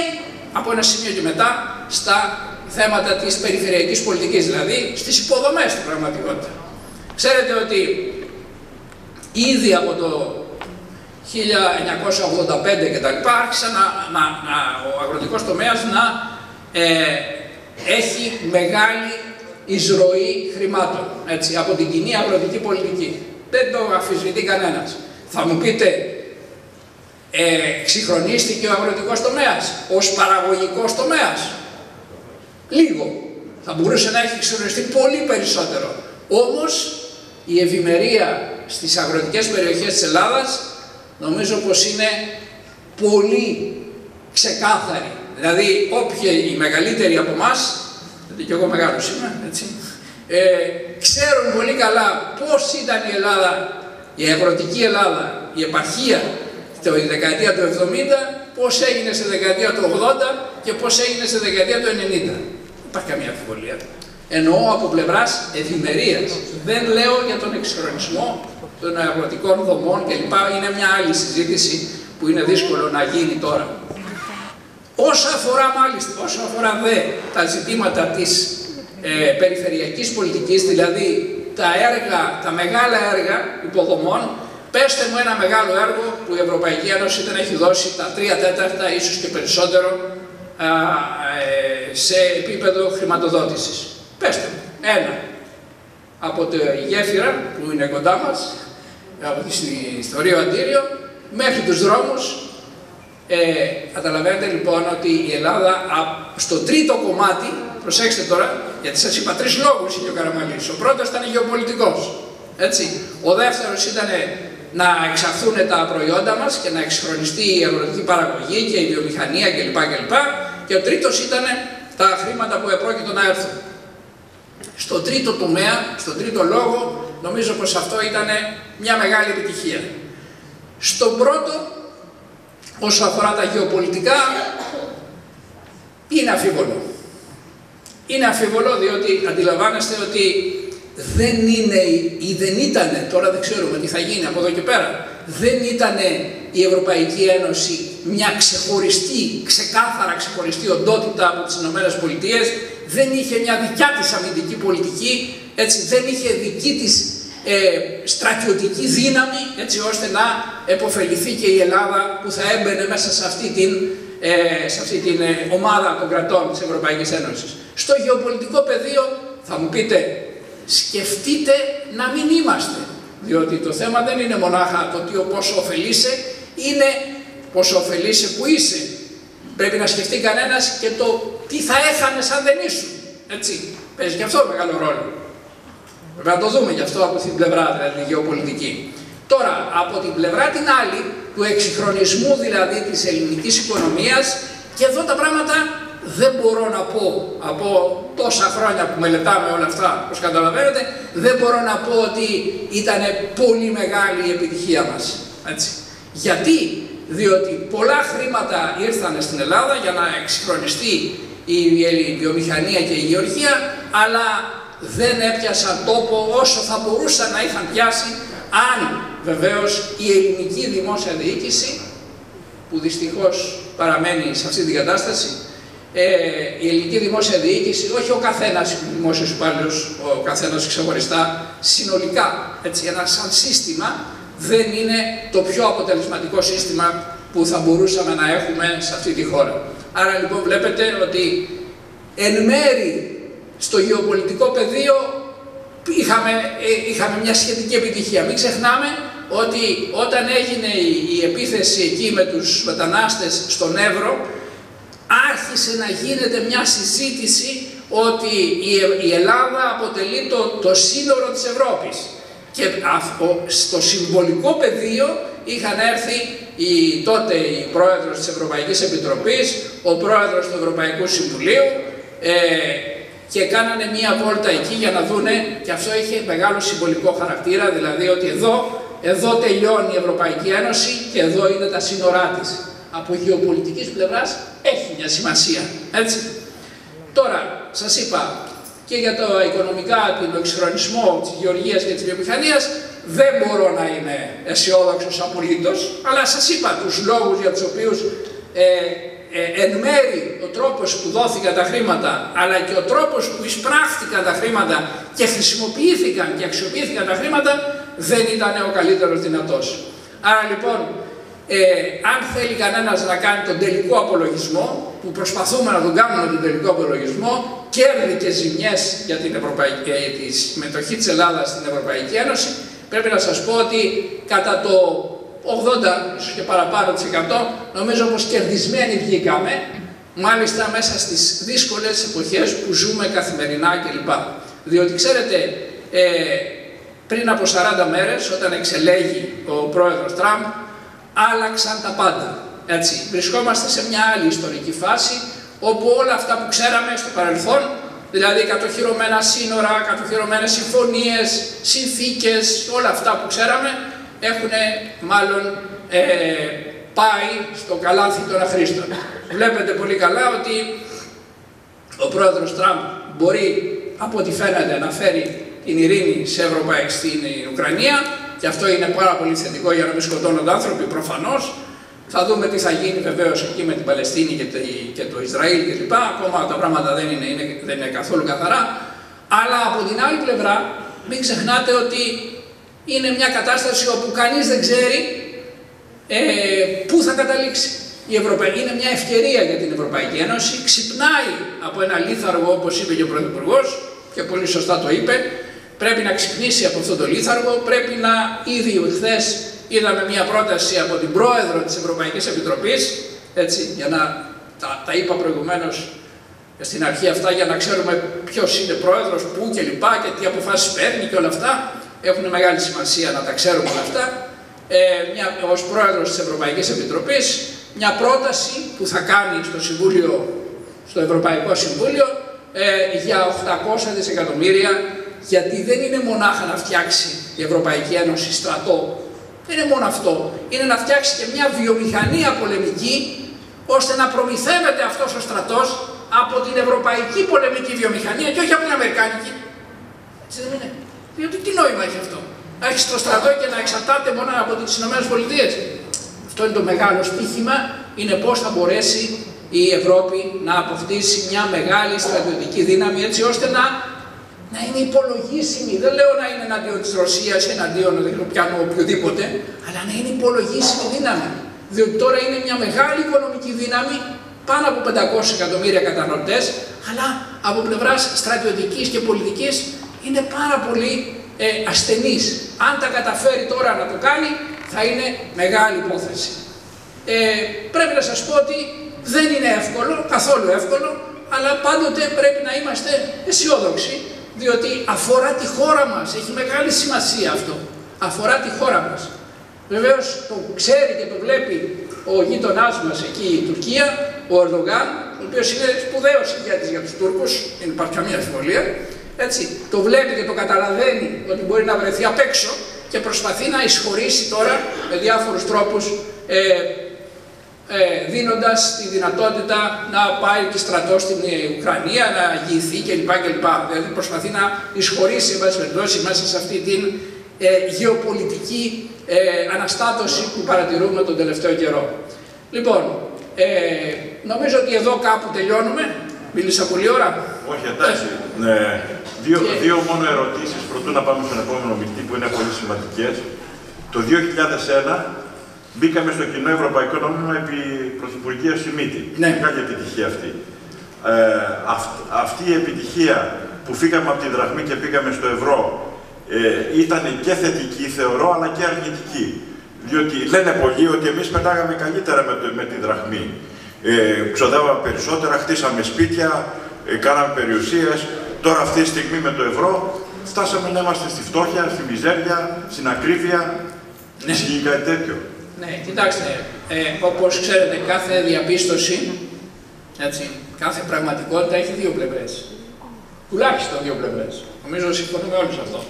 από ένα σημείο και μετά στα θέματα της περιφερειακής πολιτικής, δηλαδή στις υποδομές στην πραγματικότητα. Ξέρετε ότι ήδη από το 1985 και τα λοιπά άρχισε ο αγροτικός τομέας να έχει μεγάλη εισρωή χρημάτων, έτσι, από την κοινή αγροτική πολιτική. Δεν το αμφισβητεί κανένας. Θα μου πείτε, εξυγχρονίστηκε ο αγροτικός τομέας ως παραγωγικός τομέας? Λίγο. Θα μπορούσε να έχει εξυγχρονιστεί πολύ περισσότερο. Όμως η ευημερία στις αγροτικές περιοχές της Ελλάδας νομίζω πως είναι πολύ ξεκάθαρη. Δηλαδή, όποιοι οι μεγαλύτεροι από εμάς, γιατί και εγώ μεγάλος είμαι, έτσι, ξέρουν πολύ καλά πώς ήταν η Ελλάδα, η αγροτική Ελλάδα, η επαρχία, τη δεκαετία του 70, πώς έγινε στη δεκαετία του 80 και πώς έγινε στη δεκαετία του 90. Δεν υπάρχει καμία αμφιβολία. Εννοώ από πλευράς ευημερίας. Δεν λέω για τον εξυγχρονισμό των αγροτικών δομών κλπ. Είναι μια άλλη συζήτηση που είναι δύσκολο να γίνει τώρα. Όσο αφορά δε τα ζητήματα της περιφερειακής πολιτικής, δηλαδή τα μεγάλα έργα υποδομών, πέστε μου ένα μεγάλο έργο που η Ευρωπαϊκή Ένωση δεν έχει δώσει τα 3/4, ίσως και περισσότερο, σε επίπεδο χρηματοδότησης. Πέστε μου, ένα. Από τη γέφυρα που είναι κοντά μας, από στο Ρίο Αντίριο, μέχρι τους δρόμους. Καταλαβαίνετε λοιπόν ότι η Ελλάδα στο τρίτο κομμάτι, προσέξτε τώρα, γιατί σας είπα 3 λόγους είχε ο Καραμανλής. Ο πρώτος ήταν γεωπολιτικός, έτσι. Ο δεύτερος ήταν να εξαχθούν τα προϊόντα μας και να εξυγχρονιστεί η αγροτική παραγωγή και η βιομηχανία κλπ. Και ο τρίτος ήταν τα χρήματα που επρόκειτο να έρθουν. Στο τρίτο τομέα, στον τρίτο λόγο, νομίζω πως αυτό ήταν μια μεγάλη επιτυχία. Στον πρώτο, όσο αφορά τα γεωπολιτικά, είναι αμφίβολο. Είναι αμφίβολο διότι αντιλαμβάνεστε ότι δεν ήταν, τώρα δεν ξέρουμε τι θα γίνει από εδώ και πέρα, δεν ήταν η Ευρωπαϊκή Ένωση μια ξεκάθαρα ξεχωριστή οντότητα από τις ΗΠΑ, δεν είχε μια δικιά της αμυντική πολιτική, έτσι, δεν είχε δική της στρατιωτική δύναμη, έτσι ώστε να επωφεληθεί και η Ελλάδα που θα έμπαινε μέσα σε αυτή την ομάδα των κρατών της Ευρωπαϊκής Ένωσης. Στο γεωπολιτικό πεδίο θα μου πείτε, σκεφτείτε να μην είμαστε, διότι το θέμα δεν είναι μονάχα το πόσο ωφελείσαι, είναι πόσο ωφελείσαι που είσαι. Πρέπει να σκεφτεί κανένας και το τι θα έχανες αν δεν ήσουν, έτσι. Παίζει και αυτό μεγάλο ρόλο. Πρέπει να το δούμε γι' αυτό από την πλευρά, δηλαδή γεωπολιτική. Τώρα, από την πλευρά την άλλη, του εξυγχρονισμού δηλαδή της ελληνικής οικονομίας, και εδώ τα πράγματα δεν μπορώ να πω, από τόσα χρόνια που μελετάμε όλα αυτά, όπως καταλαβαίνετε, δεν μπορώ να πω ότι ήταν πολύ μεγάλη η επιτυχία μας. Έτσι. Γιατί? Διότι πολλά χρήματα ήρθαν στην Ελλάδα για να εξυγχρονιστεί η βιομηχανία και η γεωργία, αλλά δεν έπιασαν τόπο όσο θα μπορούσαν να είχαν πιάσει αν βεβαίως η ελληνική δημόσια διοίκηση, που δυστυχώς παραμένει σε αυτή την κατάσταση, η ελληνική δημόσια διοίκηση, όχι ο καθένας δημόσιος υπάλληλος, ο καθένας ξεχωριστά, συνολικά, έτσι, ένα σαν σύστημα, δεν είναι το πιο αποτελεσματικό σύστημα που θα μπορούσαμε να έχουμε σε αυτή τη χώρα. Άρα λοιπόν βλέπετε ότι εν μέρη στο γεωπολιτικό πεδίο είχαμε μια σχετική επιτυχία. Μην ξεχνάμε ότι όταν έγινε η επίθεση εκεί με τους μετανάστες στον Εύρο, άρχισε να γίνεται μια συζήτηση ότι η Ελλάδα αποτελεί το σύνορο της Ευρώπης. Και στο συμβολικό πεδίο είχαν έρθει τότε η πρόεδρος της Ευρωπαϊκής Επιτροπής, ο πρόεδρος του Ευρωπαϊκού Συμβουλίου και κάνανε μία βόλτα εκεί για να δούνε, και αυτό είχε μεγάλο συμβολικό χαρακτήρα, δηλαδή ότι εδώ τελειώνει η Ευρωπαϊκή Ένωση και εδώ είναι τα σύνορά της. Από γεωπολιτικής πλευράς έχει μια σημασία, έτσι. Τώρα, σας είπα, και για το οικονομικά, τον εξυγχρονισμό της γεωργίας και της βιομηχανίας, δεν μπορώ να είμαι αισιόδοξος απολύτως, αλλά σας είπα τους λόγους για τους οποίους εν μέρη ο τρόπος που δόθηκαν τα χρήματα, αλλά και ο τρόπος που εισπράχθηκαν τα χρήματα και χρησιμοποιήθηκαν και αξιοποιήθηκαν τα χρήματα, δεν ήταν ο καλύτερος δυνατός. Άρα λοιπόν, αν θέλει κανένας να κάνει τον τελικό απολογισμό, που προσπαθούμε να τον κάνουμε τον τελικό απολογισμό, κέρδη και ζημιές για τη συμμετοχή της Ελλάδας στην Ευρωπαϊκή Ένωση, πρέπει να σας πω ότι κατά το 80 ίσως και παραπάνω της 100, νομίζω πως κερδισμένοι βγήκαμε, μάλιστα μέσα στις δύσκολες εποχές που ζούμε καθημερινά κλπ. Διότι ξέρετε, πριν από 40 μέρες, όταν εξελέγει ο πρόεδρος Τραμπ, άλλαξαν τα πάντα. Έτσι, βρισκόμαστε σε μια άλλη ιστορική φάση, όπου όλα αυτά που ξέραμε στο παρελθόν, δηλαδή κατοχυρωμένα σύνορα, κατοχυρωμένες συμφωνίες, συνθήκες, όλα αυτά που ξέραμε, έχουν μάλλον πάει στο καλάθι των αχρήστων. Βλέπετε πολύ καλά ότι ο πρόεδρος Τραμπ μπορεί, από ό,τι φαίνεται, να φέρει την ειρήνη στην Ουκρανία, και αυτό είναι πάρα πολύ θετικό για να μην σκοτώνονται άνθρωποι, προφανώς. Θα δούμε τι θα γίνει βεβαίως εκεί με την Παλαιστίνη και το Ισραήλ κλπ. Ακόμα τα πράγματα δεν είναι καθόλου καθαρά. Αλλά από την άλλη πλευρά, μην ξεχνάτε ότι είναι μια κατάσταση όπου κανείς δεν ξέρει πού θα καταλήξει. Είναι μια ευκαιρία για την Ευρωπαϊκή Ένωση, ξυπνάει από ένα λίθαργο, όπως είπε και ο Πρωθυπουργός, και πολύ σωστά το είπε. Πρέπει να ξυπνήσει από αυτό το λίθαργο, πρέπει να ήδη χθες είδαμε μια πρόταση από την πρόεδρο της Ευρωπαϊκής Επιτροπής, έτσι, για να τα είπα προηγουμένως στην αρχή αυτά, για να ξέρουμε ποιος είναι πρόεδρος, πού και λοιπά και τι αποφάσεις παίρνει και όλα αυτά. Έχουν μεγάλη σημασία να τα ξέρουμε όλα αυτά. Ως πρόεδρος της Ευρωπαϊκής Επιτροπής, μια πρόταση που θα κάνει στο Ευρωπαϊκό Συμβούλιο για 800 δισεκατομμύρια, γιατί δεν είναι μονάχα να φτιάξει η Ευρωπαϊκή Ένωση στρατό, δεν είναι μόνο αυτό, είναι να φτιάξει και μια βιομηχανία πολεμική, ώστε να προμηθεύεται αυτός ο στρατός από την ευρωπαϊκή πολεμική βιομηχανία και όχι από την αμερικάνικη. Έτσι δεν είναι? Διότι τι νόημα έχει αυτό? Να έχει το στρατό και να εξαρτάται μόνο από τις ΗΠΑ. Αυτό είναι το μεγάλο στοίχημα, είναι πώς θα μπορέσει η Ευρώπη να αποκτήσει μια μεγάλη στρατιωτική δύναμη, έτσι ώστε να είναι υπολογίσιμη. Δεν λέω να είναι εναντίον της Ρωσίας ή εναντίον οποιοδήποτε, αλλά να είναι υπολογίσιμη δύναμη. Διότι τώρα είναι μια μεγάλη οικονομική δύναμη, πάνω από 500 εκατομμύρια καταναλωτές, αλλά από πλευράς στρατιωτικής και πολιτικής είναι πάρα πολύ ασθενής. Αν τα καταφέρει τώρα να το κάνει, θα είναι μεγάλη υπόθεση. Πρέπει να σας πω ότι δεν είναι εύκολο, καθόλου εύκολο, αλλά πάντοτε πρέπει να είμαστε αισιόδοξοι, διότι αφορά τη χώρα μας, έχει μεγάλη σημασία αυτό. Αφορά τη χώρα μας. Βεβαίως το ξέρει και το βλέπει ο γείτονάς μας εκεί, η Τουρκία, ο Ερντογάν, ο οποίος είναι σπουδαίος ηγέτης για τους Τούρκους, δεν υπάρχει καμία αμφιβολία. Έτσι, το βλέπει και το καταλαβαίνει ότι μπορεί να βρεθεί απ' έξω και προσπαθεί να εισχωρήσει τώρα με διάφορους τρόπους, δίνοντας τη δυνατότητα να πάει και στρατό στην Ουκρανία, να αγγιηθεί κλπ. Δηλαδή προσπαθεί να εισχωρήσει μέσα σε αυτή την γεωπολιτική αναστάτωση που παρατηρούμε τον τελευταίο καιρό. Λοιπόν, νομίζω ότι εδώ κάπου τελειώνουμε. Μίλησα πολλή ώρα. Όχι, εντάξει. Δύο μόνο ερωτήσεις προτού να πάμε στον επόμενο μιλητή που είναι πολύ σημαντικές. Το 2001 μπήκαμε στο κοινό ευρωπαϊκό νόμισμα επί Πρωθυπουργείας Σιμίτη. Ναι. Μεγάλη επιτυχία αυτή. Αυτή η επιτυχία που φύγαμε από τη δραχμή και πήγαμε στο ευρώ ήταν και θετική, θεωρώ, αλλά και αρνητική. Διότι λένε πολλοί ότι εμείς πετάγαμε καλύτερα με τη δραχμή. Ξοδεύαμε περισσότερα, χτίσαμε σπίτια, κάναμε περιουσίες. Τώρα αυτή τη στιγμή με το ευρώ φτάσαμε να είμαστε στη φτώχεια, στη μιζέρια, στην ακρίβεια. Ναι. Ισχύει κάτι τέτοιο? Ναι, κοιτάξτε, όπως ξέρετε, κάθε διαπίστωση, έτσι, κάθε πραγματικότητα έχει δύο πλευρές. Τουλάχιστον δύο πλευρές. Νομίζω συμφωνούμε όλοι σε αυτό.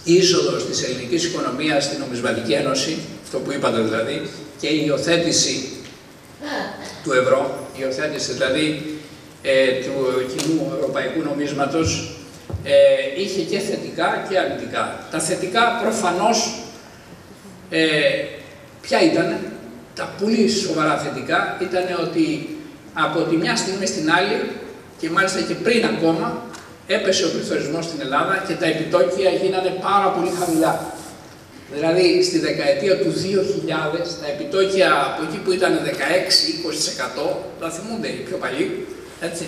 Η είσοδος της ελληνικής οικονομίας στην Νομισματική Ένωση, αυτό που είπατε δηλαδή, και η υιοθέτηση του ευρώ, η υιοθέτηση δηλαδή του κοινού ευρωπαϊκού νομίσματος, είχε και θετικά και αρνητικά. Τα θετικά προφανώς ποια ήταν? Τα πολύ σοβαρά θετικά ήταν ότι από τη μια στιγμή στην άλλη, και μάλιστα και πριν ακόμα, έπεσε ο πληθωρισμός στην Ελλάδα και τα επιτόκια γίνανε πάρα πολύ χαμηλά. Δηλαδή στη δεκαετία του 2000 τα επιτόκια από εκεί που ήταν 16-20%, τα θυμούνται οι πιο παλιοί, έτσι,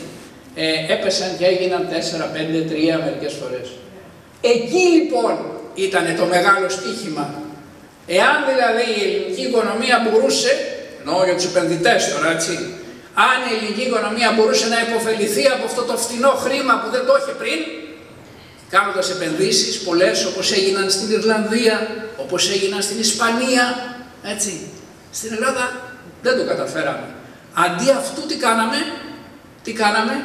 έπεσαν και έγιναν 4-5-3 μερικές φορές. Εκεί λοιπόν ήταν το μεγάλο στοίχημα. Εάν δηλαδή η ελληνική οικονομία μπορούσε, εννοώ για τους επενδυτές τώρα, έτσι, αν η ελληνική οικονομία μπορούσε να υποφεληθεί από αυτό το φθηνό χρήμα που δεν το είχε πριν, κάνοντας επενδύσεις πολλές όπως έγιναν στην Ιρλανδία, όπως έγιναν στην Ισπανία, έτσι, στην Ελλάδα δεν το καταφέραμε. Αντί αυτού τι κάναμε,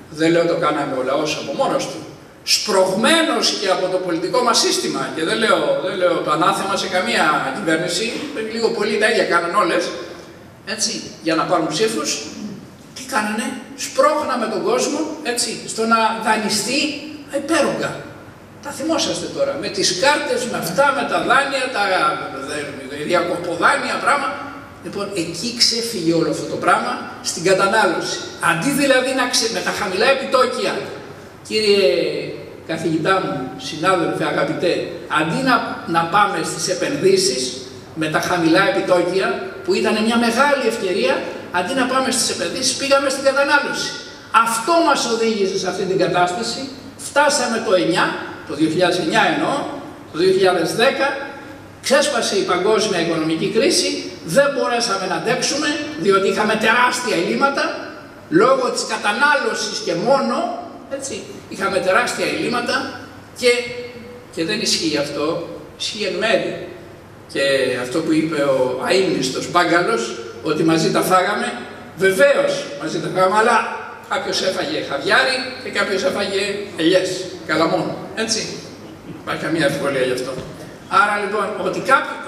δεν λέω το κάναμε ο λαός από μόνος του, σπρωγμένος και από το πολιτικό μας σύστημα, και δεν λέω το ανάθεμα σε καμία κυβέρνηση, λίγο πολύ τα ίδια κάναν όλες, έτσι, για να πάρουν ψήφους. Τι κάνανε? Σπρώχναμε τον κόσμο, έτσι, στο να δανειστεί υπέρογκα. Τα θυμόσαστε τώρα, με τις κάρτες, με αυτά, με τα δάνεια, τα διακοποδάνεια, πράγμα. Λοιπόν, εκεί ξέφυγε όλο αυτό το πράγμα στην κατανάλωση. Αντί δηλαδή με τα χαμηλά επιτόκια, κύριε καθηγητά μου, συνάδελφε, αγαπητέ, αντί να πάμε στις επενδύσεις με τα χαμηλά επιτόκια, που ήταν μια μεγάλη ευκαιρία, αντί να πάμε στις επενδύσεις, πήγαμε στην κατανάλωση. Αυτό μας οδήγησε σε αυτή την κατάσταση. Φτάσαμε το 9, το 2009 εννοώ, το 2010, ξέσπασε η παγκόσμια οικονομική κρίση, δεν μπορέσαμε να αντέξουμε, διότι είχαμε τεράστια ελλείμματα, λόγω της κατανάλωσης και μόνο, έτσι, είχαμε τεράστια ελλείμματα και δεν ισχύει αυτό, ισχύει εν μέρει. Και αυτό που είπε ο αείμνηστος Μπάγκαλος, ότι μαζί τα φάγαμε, βεβαίως μαζί τα φάγαμε, αλλά κάποιος έφαγε χαβιάρι και κάποιος έφαγε ελιές, καλαμόνο, έτσι. Υπάρχει καμία αμφιβολία γι' αυτό. Άρα λοιπόν,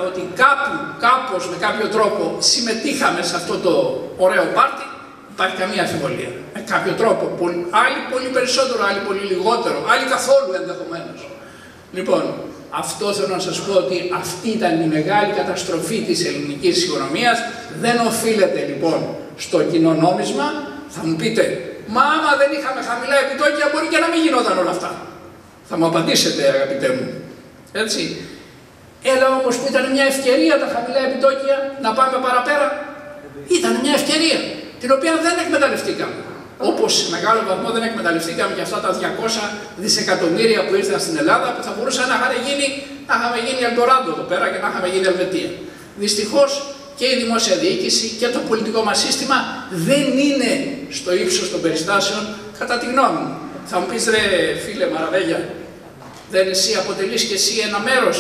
ότι κάπως, με κάποιο τρόπο συμμετείχαμε σε αυτό το ωραίο πάρτι, υπάρχει καμία αμφιβολία. Με κάποιο τρόπο, άλλοι πολύ περισσότερο, άλλοι πολύ λιγότερο, άλλοι καθόλου ενδεχομένως. Λοιπόν, αυτό θέλω να σας πω, ότι αυτή ήταν η μεγάλη καταστροφή της ελληνικής οικονομίας. Δεν οφείλεται λοιπόν στο κοινό νόμισμα. Θα μου πείτε, μα άμα δεν είχαμε χαμηλά επιτόκια μπορεί και να μην γινόταν όλα αυτά. Θα μου απαντήσετε, αγαπητέ μου. Έτσι. Έλα όμως που ήταν μια ευκαιρία τα χαμηλά επιτόκια να πάμε παραπέρα. Ήταν μια ευκαιρία την οποία δεν εκμεταλλευτήκαμε. Όπως σε μεγάλο βαθμό δεν εκμεταλλευτήκαμε και αυτά τα 200 δισεκατομμύρια που ήρθαν στην Ελλάδα, που θα μπορούσαν να είχαμε γίνει Ελντοράντο εδώ πέρα και να είχαμε γίνει Ελβετία. Δυστυχώς και η δημόσια διοίκηση και το πολιτικό μας σύστημα δεν είναι στο ύψος των περιστάσεων, κατά τη γνώμη μου. Θα μου πεις, ρε φίλε Μαραβέγια, δεν εσύ αποτελείς και εσύ ένα μέρος,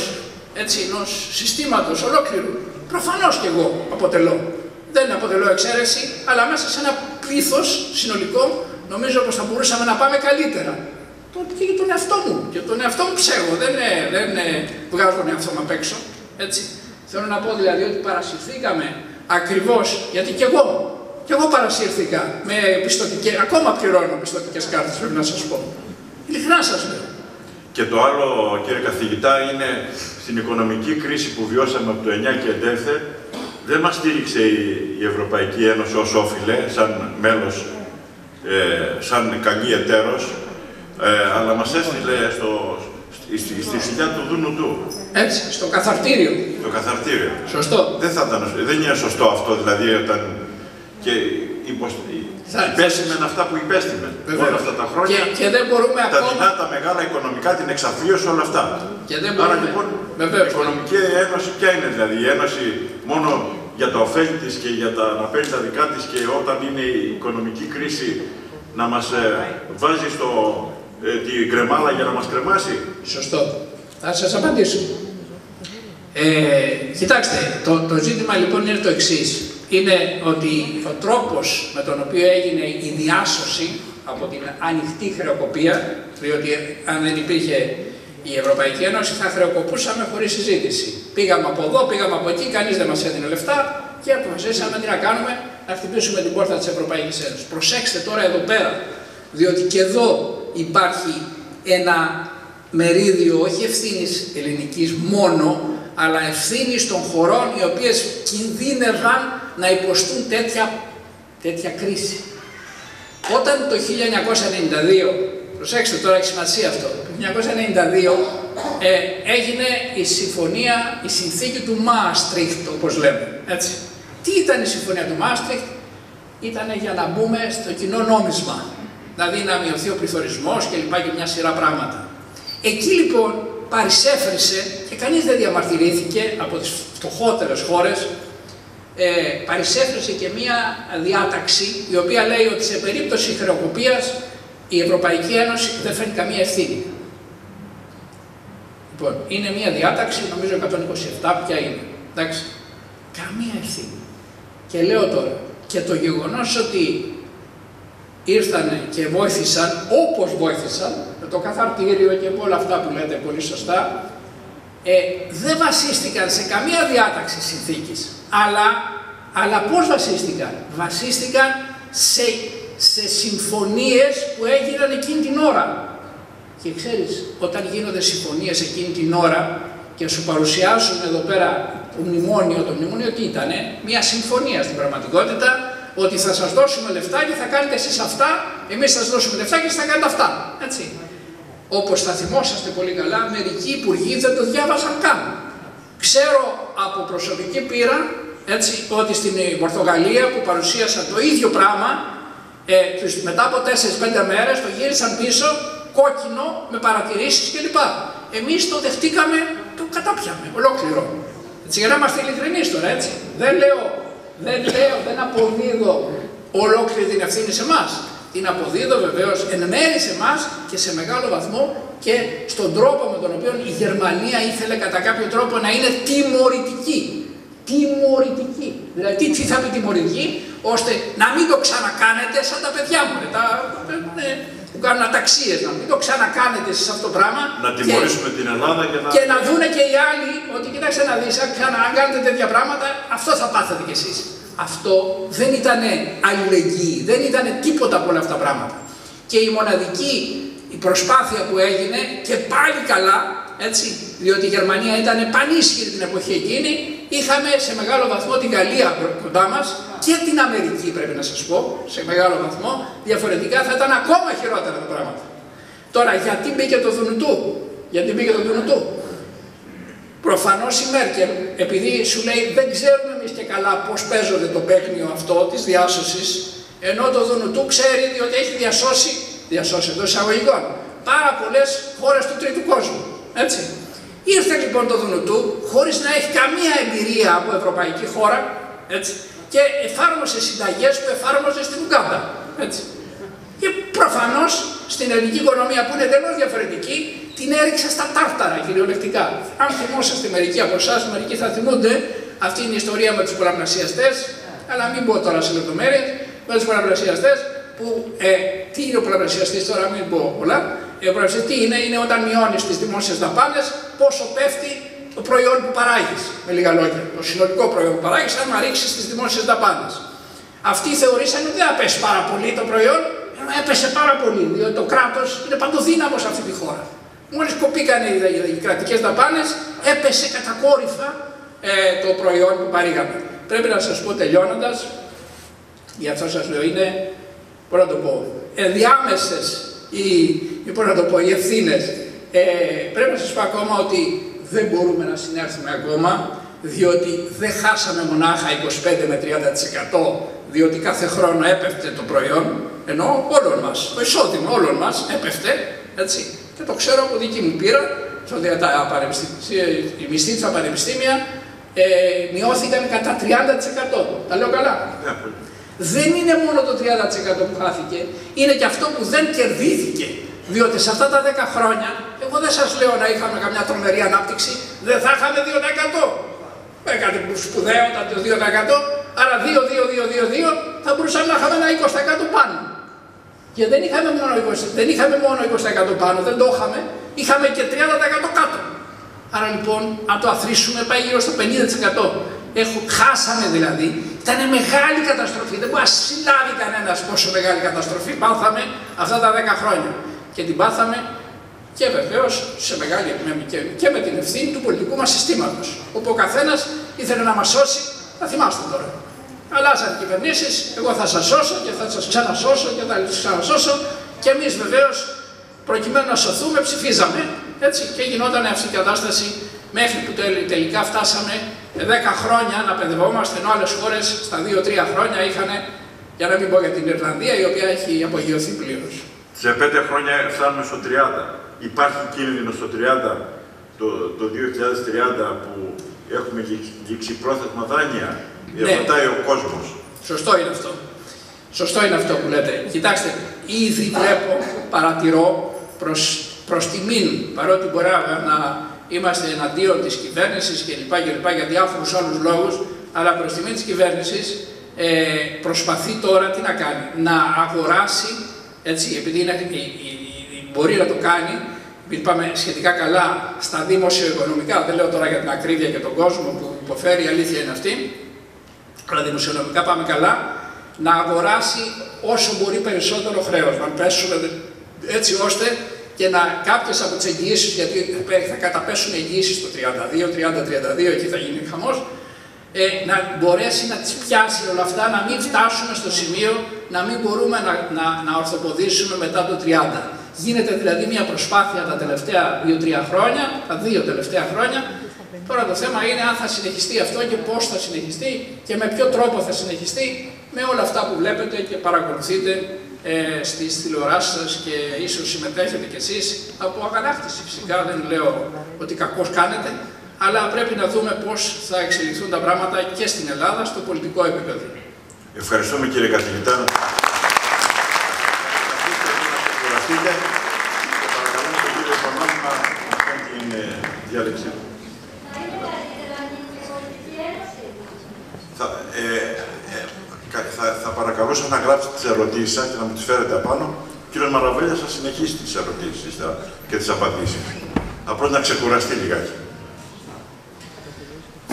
έτσι, ενός συστήματος ολόκληρου? Προφανώς και εγώ αποτελώ. Δεν αποτελώ εξαίρεση, αλλά μέσα σε ένα πλήθος συνολικό νομίζω πως θα μπορούσαμε να πάμε καλύτερα. Και για τον εαυτό μου. Και τον εαυτό μου ψέγω. Δεν βγάζω τον εαυτό μου απ' έξω. Έτσι. Θέλω να πω δηλαδή ότι παρασυρθήκαμε ακριβώς, γιατί και εγώ παρασύρθηκα με πιστωτικές, ακόμα πληρώνω πιστωτικές κάρτες, πρέπει να σας πω. Ειλικρινά σας λέω. Και το άλλο, κύριε καθηγητά, είναι στην οικονομική κρίση που βιώσαμε από το 9 και εντεύθε, δεν μας στήριξε η Ευρωπαϊκή Ένωση ως όφιλε, σαν μέλος, σαν καλή εταίρος, αλλά μας έστειλε στη δουλειά του Δούνου του. Έτσι, στο καθαρτήριο. Το καθαρτήριο. Σωστό. Δεν είναι σωστό αυτό, δηλαδή, όταν και υπέστημεν αυτά που υπέστημεν όλα αυτά τα χρόνια. Και δεν μπορούμε τα ακόμα... δεινά, τα μεγάλα οικονομικά, την εξαθλίωση, όλα αυτά. Και δεν μπορούμε... Άρα λοιπόν, η Οικονομική Ένωση ποια είναι, δηλαδή, η Ένωση μόνο για το ωφέλη της και για να παίρνει τα δικά της, και όταν είναι η οικονομική κρίση να μας βάζει τη γκρεμάλα για να μας κρεμάσει. Σωστό. Θα σας απαντήσω. Κοιτάξτε, το ζήτημα λοιπόν είναι το εξής. Είναι ότι ο τρόπος με τον οποίο έγινε η διάσωση από την ανοιχτή χρεοκοπία, διότι αν δεν υπήρχε η Ευρωπαϊκή Ένωση θα χρεοκοπούσαμε χωρίς συζήτηση. Πήγαμε από εδώ, πήγαμε από εκεί, κανείς δεν μας έδινε λεφτά και αποφασίσαμε τι να κάνουμε, να χτυπήσουμε την πόρτα της Ευρωπαϊκής Ένωσης. Προσέξτε τώρα εδώ πέρα, διότι και εδώ υπάρχει ένα μερίδιο όχι ευθύνης ελληνικής μόνο, αλλά ευθύνης των χωρών οι οποίες κινδύνευαν να υποστούν τέτοια κρίση. Όταν το 1992, προσέξτε τώρα, έχει σημασία αυτό, το 1992 έγινε η συνθήκη του Μάστριχτ, όπως λέμε, έτσι. Τι ήταν η συμφωνία του Μάστριχτ? Ήταν για να μπούμε στο κοινό νόμισμα, δηλαδή να μειωθεί ο πληθωρισμός και λοιπά και μια σειρά πράγματα. Εκεί λοιπόν παρισέφρισε, και κανείς δεν διαμαρτυρήθηκε από τις φτωχότερες χώρες, παρισέφρισε και μία διάταξη η οποία λέει ότι σε περίπτωση χρεοκοπίας η Ευρωπαϊκή Ένωση δεν φέρνει καμία ευθύνη. Λοιπόν, είναι μία διάταξη, νομίζω 127, ποια είναι, εντάξει, καμία ευθύνη. Και λέω τώρα, και το γεγονός ότι ήρθανε και βοήθησαν όπως βοήθησαν, με το καθαρτήριο και με όλα αυτά που λέτε πολύ σωστά, δεν βασίστηκαν σε καμία διάταξη συνθήκης. Αλλά πώς βασίστηκαν? Βασίστηκαν σε συμφωνίες που έγιναν εκείνη την ώρα. Και ξέρεις, όταν γίνονται συμφωνίες εκείνη την ώρα και σου παρουσιάζουν εδώ πέρα το μνημόνιο τι ήτανε? Μια συμφωνία στην πραγματικότητα, ότι θα σας δώσουμε λεφτά και θα κάνετε εσείς αυτά, εμείς θα σας δώσουμε λεφτά και εσείς θα κάνετε αυτά. Έτσι. Όπως θα θυμόσαστε πολύ καλά, μερικοί υπουργοί δεν το διάβασαν καν. Ξέρω από προσωπική πείρα, έτσι, ότι στην Πορτογαλία που παρουσίασαν το ίδιο πράγμα, μετά από 4-5 μέρες το γύρισαν πίσω, κόκκινο, με παρατηρήσεις κλπ. Εμείς το δεχτήκαμε, το κατάπιαμε, ολόκληρο. Έτσι, για να είμαστε ειλικρινείς τώρα, έτσι. Δεν αποδίδω ολόκληρη την ευθύνη σε εμάς. Την αποδίδω βεβαίως εν μέρει σε εμάς και σε μεγάλο βαθμό και στον τρόπο με τον οποίο η Γερμανία ήθελε κατά κάποιο τρόπο να είναι τιμωρητική. Τιμωρητική. Δηλαδή τι θα πει τιμωρητική? Ώστε να μην το ξανακάνετε σαν τα παιδιά μου, που κάνουν αταξίες, να μην το ξανακάνετε εσείς αυτό το πράγμα. Να τιμωρήσουμε την Ελλάδα και να δούνε και οι άλλοι ότι κοιτάξτε να δεις, αν κάνετε τέτοια πράγματα, αυτό θα πάθετε κι εσείς. Αυτό δεν ήταν αλληλεγγύη, δεν ήταν τίποτα από όλα αυτά τα πράγματα. Και η μοναδική προσπάθεια που έγινε, και πάλι καλά, έτσι, διότι η Γερμανία ήταν πανίσχυρη την εποχή εκείνη, είχαμε σε μεγάλο βαθμό την Γαλλία κοντά μας και την Αμερική, πρέπει να σας πω, σε μεγάλο βαθμό, διαφορετικά θα ήταν ακόμα χειρότερα τα πράγματα. Τώρα, γιατί μπήκε το Δουνουτού? Προφανώς η Μέρκελ, επειδή σου λέει δεν ξέρουμε εμείς και καλά πώς παίζονται το παίκνιο αυτό της διάσωσης, ενώ το Δουνουτού ξέρει διότι έχει διασώσει εντός εισαγωγικών πάρα πολλές χώρες του τρίτου κόσμου. Έτσι. Ήρθε λοιπόν το Δουνουτού χωρίς να έχει καμία εμπειρία από ευρωπαϊκή χώρα, έτσι, και εφάρμοσε συνταγές που εφάρμοσε στην Ουγκάντα. Έτσι. Και προφανώς στην ελληνική οικονομία που είναι εντελώς διαφορετική, την έριξε στα τάρταρα κυριολεκτικά. Αν θυμόσαστε μερικοί από εσάς, μερικοί θα θυμούνται, αυτή είναι η ιστορία με τους πολλαπλασιαστές, αλλά μην πω τώρα σε λεπτομέρειες, με τους πολλαπλασιαστές, που τι είναι ο πολλαπλασιαστής τώρα, μην πω πολλά. Τι είναι όταν μειώνεις τις δημόσιες δαπάνες, πόσο πέφτει το προϊόν που παράγεις. Με λίγα λόγια, το συνολικό προϊόν που παράγεις, αν ρίξεις τις δημόσιες δαπάνες. Αυτοί θεωρήσαν ότι δεν θα πέσει πάρα πολύ το προϊόν, έπεσε πάρα πολύ, διότι το κράτος είναι παντοδύναμο σε αυτή τη χώρα. Μόλις κοπήκανε οι κρατικές δαπάνες, έπεσε κατακόρυφα το προϊόν που παρήγαμε. Πρέπει να σας πω τελειώνοντας, γι' αυτό σας λέω, είναι, ενδιάμεσες οι ευθύνες Πρέπει να σας πω ακόμα ότι δεν μπορούμε να συνέρθουμε ακόμα, διότι δεν χάσαμε μονάχα 25 με 30%, διότι κάθε χρόνο έπεφτε το προϊόν, ενώ όλων μας, το εισόδημα όλων μας έπεφτε, έτσι. Και το ξέρω από δική μου πείρα, οι μισθοί στα πανεπιστήμια μειώθηκαν κατά 30%. Τα λέω καλά. Δεν είναι μόνο το 30% που χάθηκε, είναι και αυτό που δεν κερδίθηκε. Διότι σε αυτά τα 10 χρόνια, εγώ δεν σας λέω να είχαμε καμιά τρομερή ανάπτυξη, δεν θα είχαμε 2%. Με κάτι σπουδαίο, το 2%, άρα 2 θα μπορούσαμε να είχαμε ένα 20% πάνω. Και δεν είχαμε μόνο 20% πάνω, δεν το είχαμε, είχαμε και 30% κάτω. Άρα λοιπόν, αν το αθροίσουμε, πάει γύρω στο 50%. Χάσαμε δηλαδή, ήταν μεγάλη καταστροφή, δεν μπορεί να συλλάβει κανένας πόσο μεγάλη καταστροφή πάθαμε αυτά τα 10 χρόνια. Και την πάθαμε και βεβαίως και με την ευθύνη του πολιτικού μας συστήματος, όπου ο καθένας ήθελε να μας σώσει, θα θυμάστε τώρα. Αλλάζαν κυβερνήσεις, εγώ θα σας σώσω και θα σας ξανασώσω και θα σας ξανασώσω και εμείς βεβαίως προκειμένου να σωθούμε ψηφίζαμε, έτσι, και γινόταν αυτή η κατάσταση μέχρι που τελικά φτάσαμε 10 χρόνια να παιδευόμαστε, ενώ άλλες χώρες στα 2-3 χρόνια είχαν, για να μην πω για την Ιρλανδία, η οποία έχει απογειωθεί πλήρως. Σε 5 χρόνια φτάνουμε στο 30. Υπάρχει κίνδυνο στο 30, το 2030, που έχουμε ληξιπρόθεσμα δάνεια. Ρωτάει ο κόσμος. Σωστό είναι αυτό. Σωστό είναι αυτό που λέτε. Κοιτάξτε, ήδη βλέπω, παρατηρώ προς τιμήν, παρότι μπορεί να είμαστε εναντίον της κυβέρνησης κλπ. Για διάφορους άλλους λόγους, αλλά προς τιμήν της κυβέρνησης προσπαθεί τώρα τι να κάνει, να αγοράσει, έτσι, επειδή μπορεί να το κάνει, επειδή πάμε σχετικά καλά στα δημοσιοοικονομικά, δεν λέω τώρα για την ακρίβεια και τον κόσμο που υποφέρει, η αλήθεια είναι αυτή, αλλά δημοσιονομικά πάμε καλά, να αγοράσει όσο μπορεί περισσότερο χρέος, να πέσουμε έτσι ώστε και κάποιες από τις εγγυήσεις, γιατί θα καταπέσουν εγγυήσεις το 32, εκεί θα γίνει χαμός, να μπορέσει να τις πιάσει όλα αυτά, να μην φτάσουμε στο σημείο να μην μπορούμε να ορθοποδήσουμε μετά το 30. Γίνεται δηλαδή μια προσπάθεια τα τελευταία 2-3 χρόνια, τα 2 τελευταία χρόνια. Τώρα το θέμα είναι αν θα συνεχιστεί αυτό και πώς θα συνεχιστεί και με ποιο τρόπο θα συνεχιστεί, με όλα αυτά που βλέπετε και παρακολουθείτε στις τηλεοράσεις σας και ίσως συμμετέχετε κι εσείς από αγανάκτηση. Φυσικά δεν λέω ότι κακώς κάνετε, αλλά πρέπει να δούμε πώς θα εξελιχθούν τα πράγματα και στην Ελλάδα στο πολιτικό επίπεδο. Ευχαριστούμε κύριε καθηγητά. Και παρακαλώ τον κύριο Οικονόμου να κάνει την διάλεξη. Θα παρακαλούσα να γράψετε τις ερωτήσεις σας και να μου τις φέρετε απάνω. Ο κύριος Μαραβέλιας θα συνεχίσει τις ερωτήσεις και τις απαντήσεις. Απλώς να ξεκουραστεί λιγάκι.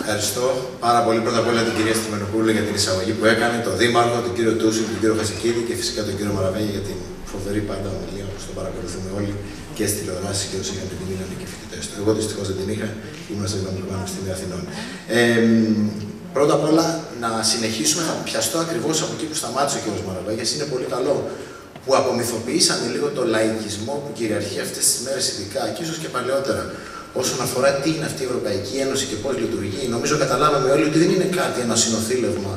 Ευχαριστώ πάρα πολύ πρώτα απ' όλα την κυρία Στυμενοπούλου για την εισαγωγή που έκανε, τον Δήμαρχο, τον κύριο Τούσου, τον κύριο Χασικίδη και φυσικά τον κύριο Μαραβέλια για την φοβερή πάντα ομιλία, όπως το παρακολουθούμε όλοι και στις τηλεοράσεις και όσοι είχαν την τιμή να είναι και φοιτητές του. Εγώ δυστυχώς δεν την είχα, ήμουν στο Δημοτικό Πανεπιστήμιο Αθηνών. Πρώτα απ' όλα να συνεχίσουμε να πιαστώ ακριβώς από εκεί που σταμάτησε ο κύριος Μαραβέλιας. Είναι πολύ καλό που απομυθοποιήσαμε λίγο το λαϊκισμό που κυριαρχεί αυτές τις μέρες, ειδικά και ίσως και παλαιότερα, όσον αφορά τι είναι αυτή η Ευρωπαϊκή Ένωση και πώς λειτουργεί. Νομίζω καταλάβαμε όλοι ότι δεν είναι κάτι, ένα συνοθήλευμα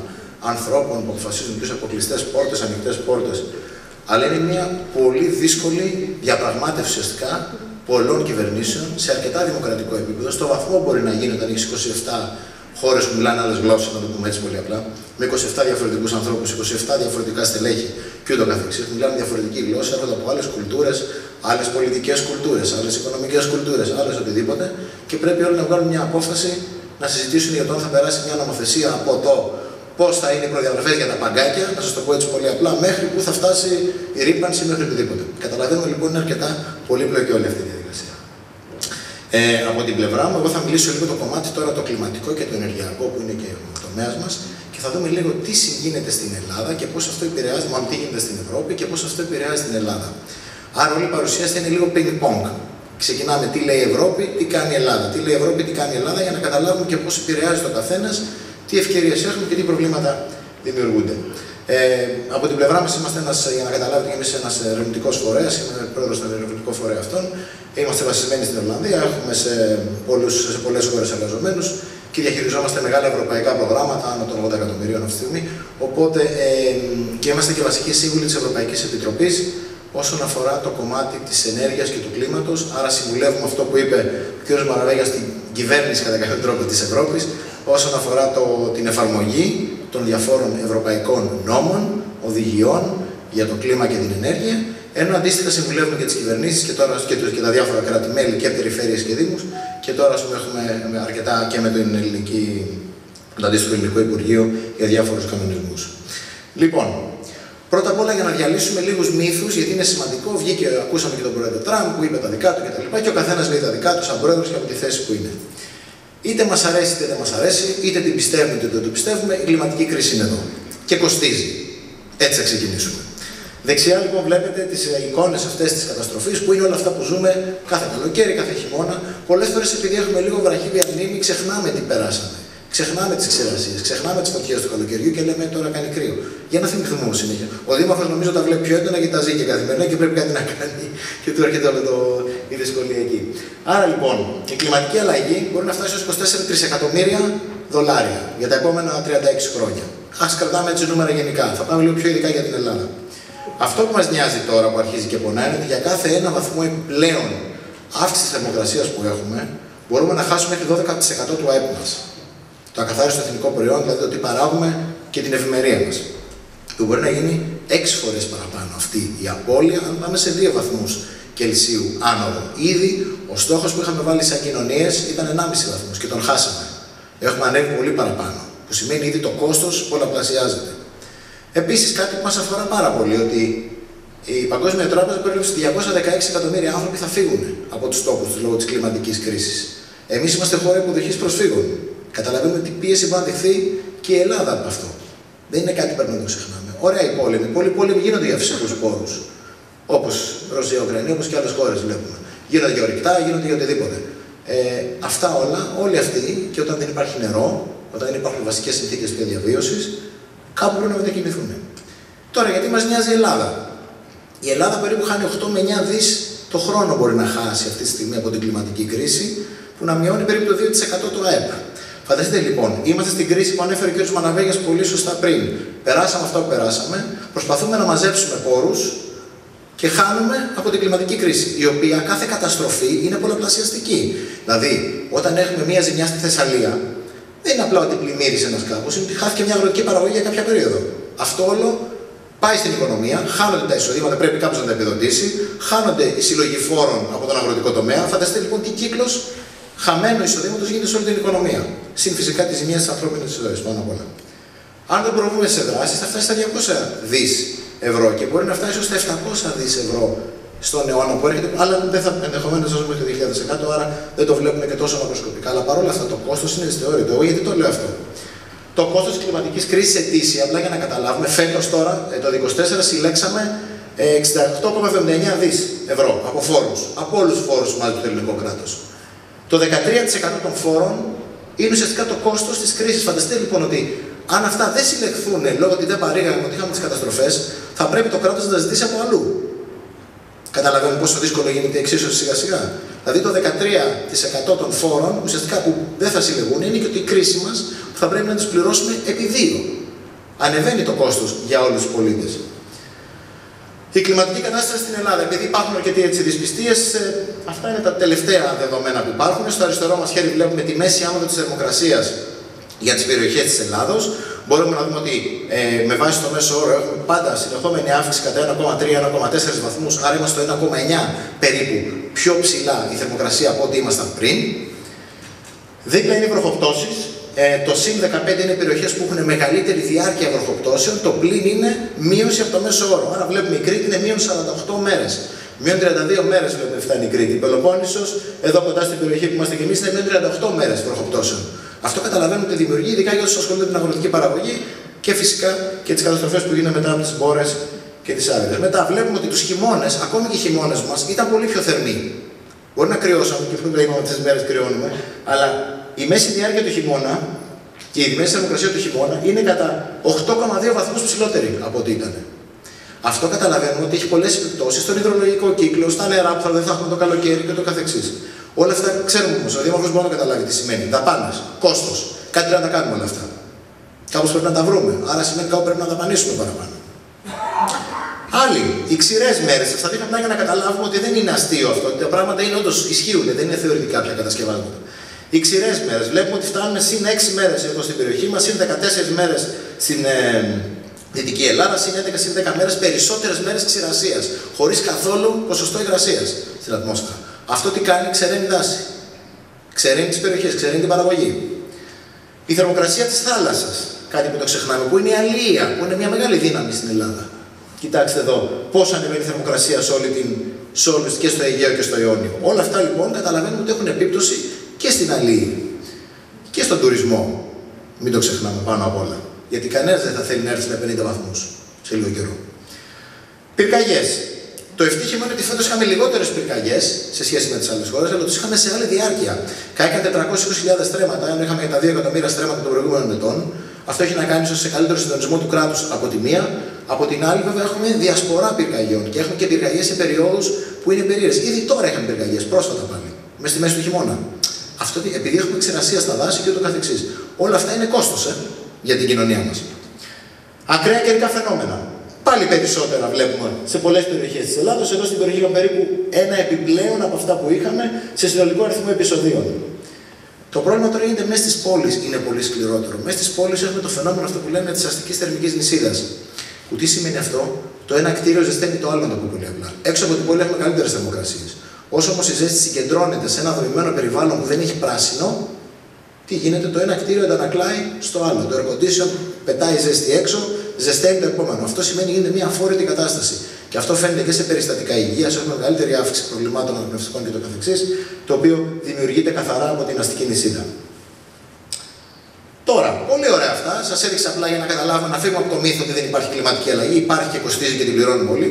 ανθρώπων που αποφασίζουν ποιους από κλειστές πόρτες, ανοιχτές πόρτες, αλλά είναι μια πολύ δύσκολη διαπραγμάτευση ουσιαστικά πολλών κυβερνήσεων σε αρκετά δημοκρατικό επίπεδο. Στο βαθμό μπορεί να γίνει όταν έχει 27 χώρες που μιλάνε άλλες γλώσσες, να το πούμε έτσι πολύ απλά, με 27 διαφορετικούς ανθρώπους, 27 διαφορετικά στελέχη και ούτω καθεξής, που μιλάνε διαφορετική γλώσσα, έρχονται από άλλες κουλτούρες, άλλες πολιτικές κουλτούρες, άλλες οικονομικές κουλτούρες, άλλες οτιδήποτε, και πρέπει όλοι να βγάλουν μια απόφαση να συζητήσουν για το αν θα περάσει μια νομοθεσία από το πώς θα είναι οι προδιαγραφές για τα παγκάκια, να σας το πω έτσι πολύ απλά, μέχρι που θα φτάσει η ρύπανση, μέχρι οτιδήποτε. Καταλαβαίνουμε λοιπόν είναι αρκετά πολύπλοκη όλη αυτή η διαδικασία. Από την πλευρά μου, εγώ θα μιλήσω λίγο το κομμάτι τώρα το κλιματικό και το ενεργειακό, που είναι και ο τομέας μας, και θα δούμε λίγο τι γίνεται στην Ελλάδα και πώς αυτό επηρεάζει, μάλλον τι γίνεται στην Ευρώπη και πώς αυτό επηρεάζει την Ελλάδα. Άρα, όλη η παρουσίαση είναι λίγο ping-pong. Ξεκινάμε τι λέει η Ευρώπη, τι κάνει η Ελλάδα. Τι λέει η Ευρώπη, τι κάνει η Ελλάδα, για να καταλάβουμε και πώς επηρεάζει το καθένας, τι ευκαιρίες έχουμε και τι προβλήματα δημιουργούνται. Από την πλευρά μας είμαστε για να καταλάβετε, εμείς ένας ερευνητικός φορέας, είμαι πρόεδρος των ερευνητικών φορέων αυτών. Είμαστε βασισμένοι στην Ιρλανδία, έχουμε σε πολλές χώρες εργαζομένους και διαχειριζόμαστε μεγάλα ευρωπαϊκά προγράμματα, άνω των 80 εκατομμυρίων αυτή τη στιγμή. Οπότε και είμαστε και βασικοί σύμβουλοι της Ευρωπαϊκής Επιτροπής όσον αφορά το κομμάτι της ενέργειας και του κλίματος. Άρα, συμβουλεύουμε αυτό που είπε ο κ. Μαραβέγιας στην κυβέρνηση κατά κάποιο τρόπο της Ευρώπης, όσον αφορά την εφαρμογή των διαφόρων ευρωπαϊκών νόμων, οδηγιών για το κλίμα και την ενέργεια. Ενώ αντίστοιχα συμβουλεύουμε και τις κυβερνήσεις και τα διάφορα κράτη-μέλη και περιφέρειες και δήμους. Και τώρα έχουμε αρκετά και με το αντίστοιχο ελληνικό Υπουργείο για διάφορους κανονισμούς. Λοιπόν, πρώτα απ' όλα για να διαλύσουμε λίγους μύθους, γιατί είναι σημαντικό, ακούσαμε και τον πρόεδρο Τραμπ που είπε τα δικά του κτλ. Και ο καθένας λέει τα δικά του σαν πρόεδρος και από τη θέση που είναι. Είτε μας αρέσει είτε δεν μας αρέσει, είτε την πιστεύουμε είτε δεν την πιστεύουμε, η κλιματική κρίση είναι εδώ. Και κοστίζει. Έτσι θα ξεκινήσουμε. Δεξιά λοιπόν βλέπετε τις εικόνες αυτές της καταστροφής που είναι όλα αυτά που ζούμε κάθε καλοκαίρι, κάθε χειμώνα. Πολλές φορές επειδή έχουμε λίγο βραχύβια μνήμη, ξεχνάμε τι περάσαμε. Ξεχνάμε τις ξηρασίες, ξεχνάμε τις φωτιές του καλοκαιριού και λέμε τώρα κάνει κρύο. Για να θυμηθούμε όμως συνέχεια. Ο Δήμαρχος νομίζω τα βλέπει πιο έντονα και τα ζει και καθημερινά και πρέπει κάτι να κάνει και του έρχεται όλη η δυσκολία εκεί. Άρα λοιπόν η κλιματική αλλαγή μπορεί να φτάσει ως 24 τρισεκατομμύρια δολάρια για τα επόμενα 36 χρόνια. Ας κρατάμε έτσι νούμερα γενικά. Θα πάμε λίγο πιο ειδικά για την Ελλάδα. Αυτό που μας νοιάζει τώρα που αρχίζει και πονάει είναι ότι για κάθε 1 βαθμό επιπλέον αύξηση της θερμοκρασίας που έχουμε, μπορούμε να χάσουμε μέχρι 12% του ΑΕΠ μας. Το ακαθάριστο εθνικό προϊόν, δηλαδή το τι παράγουμε και την ευημερία μας. Που μπορεί να γίνει 6 φορές παραπάνω αυτή η απώλεια, αν πάμε σε 2 βαθμούς Κελσίου άνοδο. Ήδη ο στόχος που είχαμε βάλει σαν κοινωνίες ήταν 1,5 βαθμούς και τον χάσαμε. Έχουμε ανέβει πολύ παραπάνω, που σημαίνει ήδη το κόστος πολλαπλασιάζεται. Επίσης, κάτι που μας αφορά πάρα πολύ, ότι η Παγκόσμια Τράπεζα προέβλεψε ότι 216 εκατομμύρια άνθρωποι θα φύγουν από τους τόπους τους λόγω της κλιματικής κρίσης. Εμείς είμαστε χώρα υποδοχής προσφύγων. Καταλαβαίνουμε τι πίεση μπορεί να δεχθεί και η Ελλάδα από αυτό. Δεν είναι κάτι που πρέπει να το ξεχνάμε. Ωραία οι πόλεμοι. Πολλοί πόλεμοι γίνονται για φυσικούς πόρους. Όπως Ρωσία, Ουκρανία, όπως και άλλες χώρες βλέπουμε. Γίνονται για ορυκτά, γίνονται για οτιδήποτε. Αυτά όλα, όλοι αυτοί, και όταν δεν υπάρχει νερό, όταν δεν υπάρχουν βασικές συνθήκες πια διαβίωσης, κάπου πρέπει να μετακινηθούν. Τώρα, γιατί μας νοιάζει η Ελλάδα. Η Ελλάδα περίπου χάνει 8 με 9 δις το χρόνο μπορεί να χάσει αυτή τη στιγμή από την κλιματική κρίση, που να μειώνει περίπου το 2% του ΑΕΠ. Φανταστείτε λοιπόν, είμαστε στην κρίση που ανέφερε ο κ. Μαναβέγιας πολύ σωστά πριν. Περάσαμε αυτό που περάσαμε, προσπαθούμε να μαζέψουμε πόρους και χάνουμε από την κλιματική κρίση, η οποία κάθε καταστροφή είναι πολλαπλασιαστική. Δηλαδή, όταν έχουμε μία ζημιά στη Θεσσαλία, δεν είναι απλά ότι πλημμύρισε ένας κάπως, είναι ότι χάθηκε μια αγροτική παραγωγή για κάποια περίοδο. Αυτό όλο πάει στην οικονομία, χάνονται τα εισοδήματα, πρέπει κάποιος να τα επιδοτήσει, χάνονται οι συλλογοί φόρων από τον αγροτικό τομέα. Φανταστείτε λοιπόν τι κύκλος χαμένου εισοδήματος γίνεται σε όλη την οικονομία. Συν φυσικά τη ζημία της ανθρώπινης ζωής πάνω απ' όλα. Αν δεν προβούμε σε δράσεις, θα φτάσει στα 200 δις ευρώ και μπορεί να φτάσει ως τα 700 δις ευρώ στον αιώνα που έρχεται, αλλά ενδεχομένως θα ζούμε το 2100, άρα δεν το βλέπουμε και τόσο μακροσκοπικά. Αλλά παρόλα αυτά το κόστος είναι δυσθεώρητο. Γιατί το λέω αυτό. Το κόστος της κλιματικής κρίσης ετήσια, απλά για να καταλάβουμε, φέτος τώρα, το 2024 συλλέξαμε 68,79 δις ευρώ από φόρους. Από όλους τους φόρους μάλιστα του ελληνικού κράτους. Το 13% των φόρων είναι ουσιαστικά το κόστος της κρίσης. Φανταστείτε λοιπόν ότι αν αυτά δεν συλλεχθούν λόγω ότι δεν παρήγαμε, ότι είχαμε τις καταστροφές, θα πρέπει το κράτος να τα ζητήσει από αλλού. Καταλαβαίνουμε πόσο δύσκολο γίνεται η εξίσωση σιγά-σιγά. Δηλαδή το 13% των φόρων ουσιαστικά που δεν θα συλλεγούν είναι και ότι η κρίση μας που θα πρέπει να τις πληρώσουμε επί 2. Ανεβαίνει το κόστος για όλους τους πολίτες. Η κλιματική κατάσταση στην Ελλάδα, επειδή υπάρχουν αρκετοί δυσπιστίες, αυτά είναι τα τελευταία δεδομένα που υπάρχουν. Στο αριστερό μας χέρι βλέπουμε τη μέση άνοδο της θερμοκρασίας για τις περιοχές της Ελλάδος. Μπορούμε να δούμε ότι με βάση το μέσο όρο έχουμε πάντα συνεχόμενη αύξηση κατά 1,3-1,4 βαθμούς, άρα είμαστε στο 1,9 περίπου πιο ψηλά η θερμοκρασία από ό,τι ήμασταν πριν. Δίπλα είναι οι βροχοπτώσεις. Το συν 15 είναι οι περιοχές που έχουν μεγαλύτερη διάρκεια βροχοπτώσεων, το πλην είναι μείωση από το μέσο όρο. Άρα βλέπουμε η Κρήτη είναι μείον 48 μέρες. Μείον 32 μέρες βλέπουμε φτάνει η Κρήτη. Η Πελοπόννησος, εδώ κοντά στην περιοχή που είμαστε και εμείς, είναι μείον 38 μέρες βροχοπτώσεων. Αυτό καταλαβαίνουμε ότι δημιουργεί, ειδικά για όσους ασχολούνται με την αγροτική παραγωγή και φυσικά και τις καταστροφές που γίνονται μετά από τις μπόρες και τις άβυρες. Μετά βλέπουμε ότι τους χειμώνες, ακόμη και οι χειμώνες μας, ήταν πολύ πιο θερμοί. Μπορεί να κρυώσαμε και αυτό είπαμε αυτές τις μέρες κρυώνουμε, αλλά η μέση διάρκεια του χειμώνα και η μέση θερμοκρασία του χειμώνα είναι κατά 8,2 βαθμούς ψηλότερη από ό,τι ήταν. Αυτό καταλαβαίνουμε ότι έχει πολλές επιπτώσεις στον υδρολογικό κύκλο, στα νερά που δεν θα έχουμε το καλοκαίρι και το καθεξής. Όλα αυτά ξέρουμε όμως. Ο Δήμαρχος μπορεί να καταλάβει τι σημαίνει. Δαπάνες, κόστος. Κάτι πρέπει να τα κάνουμε όλα αυτά. Κάπως πρέπει να τα βρούμε. Άρα σημαίνει κάπου πρέπει να δαπανίσουμε παραπάνω. Άλλοι, οι ξηρές μέρες. Θα δείτε απλά για να καταλάβουμε ότι δεν είναι αστείο αυτό. Ότι τα πράγματα είναι όντως ισχύουν, δεν είναι θεωρητικά πια κατασκευάσματα. Οι ξηρές μέρες. Βλέπουμε ότι φτάνουμε συν 6 μέρες εδώ στην περιοχή μας, συν 14 μέρες στην Δυτική Ελλάδα, συν 11, συν 10 μέρες περισσότερες μέρες ξηρασίας. Χωρίς καθόλου ποσοστό υγρασίας στην ατμόσφαιρα. Αυτό τι κάνει, ξεραίνει δάση. Ξεραίνει τις περιοχές, ξεραίνει την παραγωγή. Η θερμοκρασία της θάλασσας. Κάτι που το ξεχνάμε, που είναι η αλία, που είναι μια μεγάλη δύναμη στην Ελλάδα. Κοιτάξτε εδώ πώς ανεβαίνει η θερμοκρασία σε όλους και στο Αιγαίο και στο Ιόνιο. Όλα αυτά λοιπόν καταλαβαίνουμε ότι έχουν επίπτωση και στην αλία και στον τουρισμό. Μην το ξεχνάμε πάνω απ' όλα. Γιατί κανένας δεν θα θέλει να έρθει με 50 βαθμούς σε λίγο καιρό. Πυρκαγιές. Το ευτύχημα είναι ότι φέτος είχαμε λιγότερες πυρκαγιές σε σχέση με τις άλλες χώρες, αλλά τις είχαμε σε άλλη διάρκεια. Κάηκαν 420.000 στρέμματα, ενώ είχαμε τα 2 εκατομμύρια στρέμματα των προηγούμενων ετών. Αυτό έχει να κάνει ίσως σε καλύτερο συντονισμό του κράτους από τη μία. Από την άλλη, βέβαια, έχουμε διασπορά πυρκαγιών και έχουμε και πυρκαγιές σε περιόδους που είναι περίεργες. Ήδη τώρα είχαμε πυρκαγιές, πρόσφατα πάλι, μέσα στη μέση του χειμώνα. Αυτό επειδή έχουμε ξηρασία στα δάση και ούτω καθεξής. Όλα αυτά είναι κόστος για την κοινωνία μας. Ακραία καιρικά φαινόμενα. Πάλι περισσότερα βλέπουμε σε πολλές περιοχές της Ελλάδας, ενώ στην περιοχή είχαμε περίπου ένα επιπλέον από αυτά που είχαμε σε συνολικό αριθμό επεισοδίων. Το πρόβλημα τώρα γίνεται μέσα στις πόλεις, είναι πολύ σκληρότερο. Μέσα στις πόλεις έχουμε το φαινόμενο αυτό που λέμε της αστικής θερμικής νησίδας. Που τι σημαίνει αυτό, το ένα κτίριο ζεσταίνει το άλλο, να το πω πολύ απλά. Έξω από την πόλη έχουμε καλύτερες θερμοκρασίες. Όσο όμως η ζέστη συγκεντρώνεται σε ένα δομημένο περιβάλλον που δεν έχει πράσινο, τι γίνεται, το ένα κτίριο αντανακλάει στο άλλο. Το air condition πετάει ζέστη έξω, ζεσταίνει το επόμενο. Αυτό σημαίνει γίνεται μια αφόρητη κατάσταση. Και αυτό φαίνεται και σε περιστατικά υγείας, έχουμε μεγαλύτερη αύξηση προβλημάτων αναπνευστικών και το καθεξής, το οποίο δημιουργείται καθαρά από την αστική νησίδα. Τώρα, πολύ ωραία αυτά. Σας έδειξα απλά για να καταλάβουμε, να φύγουμε από το μύθο ότι δεν υπάρχει κλιματική αλλαγή, υπάρχει και κοστίζει και την πληρώνουμε όλοι.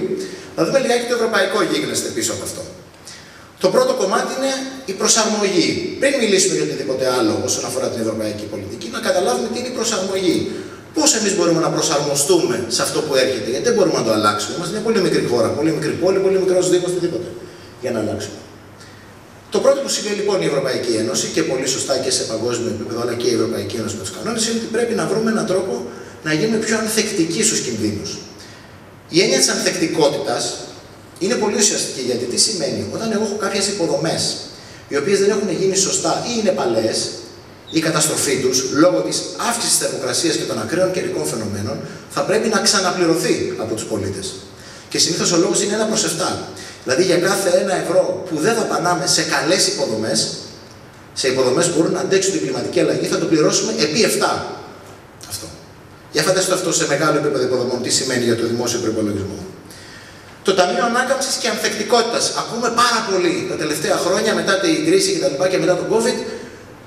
Να δούμε λιγάκι το ευρωπαϊκό γίγνεσθε πίσω από αυτό. Το πρώτο κομμάτι είναι η προσαρμογή. Πριν μιλήσουμε για οτιδήποτε άλλο όσον αφορά την ευρωπαϊκή πολιτική, να καταλάβουμε τι είναι η προσαρμογή. Πώς εμείς μπορούμε να προσαρμοστούμε σε αυτό που έρχεται, γιατί δεν μπορούμε να το αλλάξουμε. Είμαστε μια πολύ μικρή χώρα, πολύ μικρή πόλη, πολύ μικρός δήμος, οτιδήποτε για να αλλάξουμε. Το πρώτο που σημαίνει λοιπόν η Ευρωπαϊκή Ένωση και πολύ σωστά και σε παγκόσμιο επίπεδο, αλλά και η Ευρωπαϊκή Ένωση με τους κανόνες, είναι ότι πρέπει να βρούμε έναν τρόπο να γίνουμε πιο ανθεκτικοί στους κινδύνους. Η έννοια της ανθεκτικότητας είναι πολύ ουσιαστική, γιατί τι σημαίνει, όταν εγώ έχω κάποιες υποδομές οι οποίες δεν έχουν γίνει σωστά ή είναι παλαιές, η καταστροφή τους λόγω της αύξησης της θερμοκρασίας και των ακραίων καιρικών φαινομένων θα πρέπει να ξαναπληρωθεί από τους πολίτες. Και συνήθως ο λόγος είναι 1/7. Δηλαδή για κάθε 1 ευρώ που δεν δαπανάμε σε καλές υποδομές, σε υποδομές που μπορούν να αντέξουν την κλιματική αλλαγή, θα το πληρώσουμε επί 7. Αυτό. Για φανταστείτε αυτό σε μεγάλο επίπεδο υποδομών, τι σημαίνει για το δημόσιο προϋπολογισμό. Το Ταμείο Ανάκαμψης και Ανθεκτικότητας. Ακούμε πάρα πολύ τα τελευταία χρόνια μετά την κρίση και μετά τον COVID.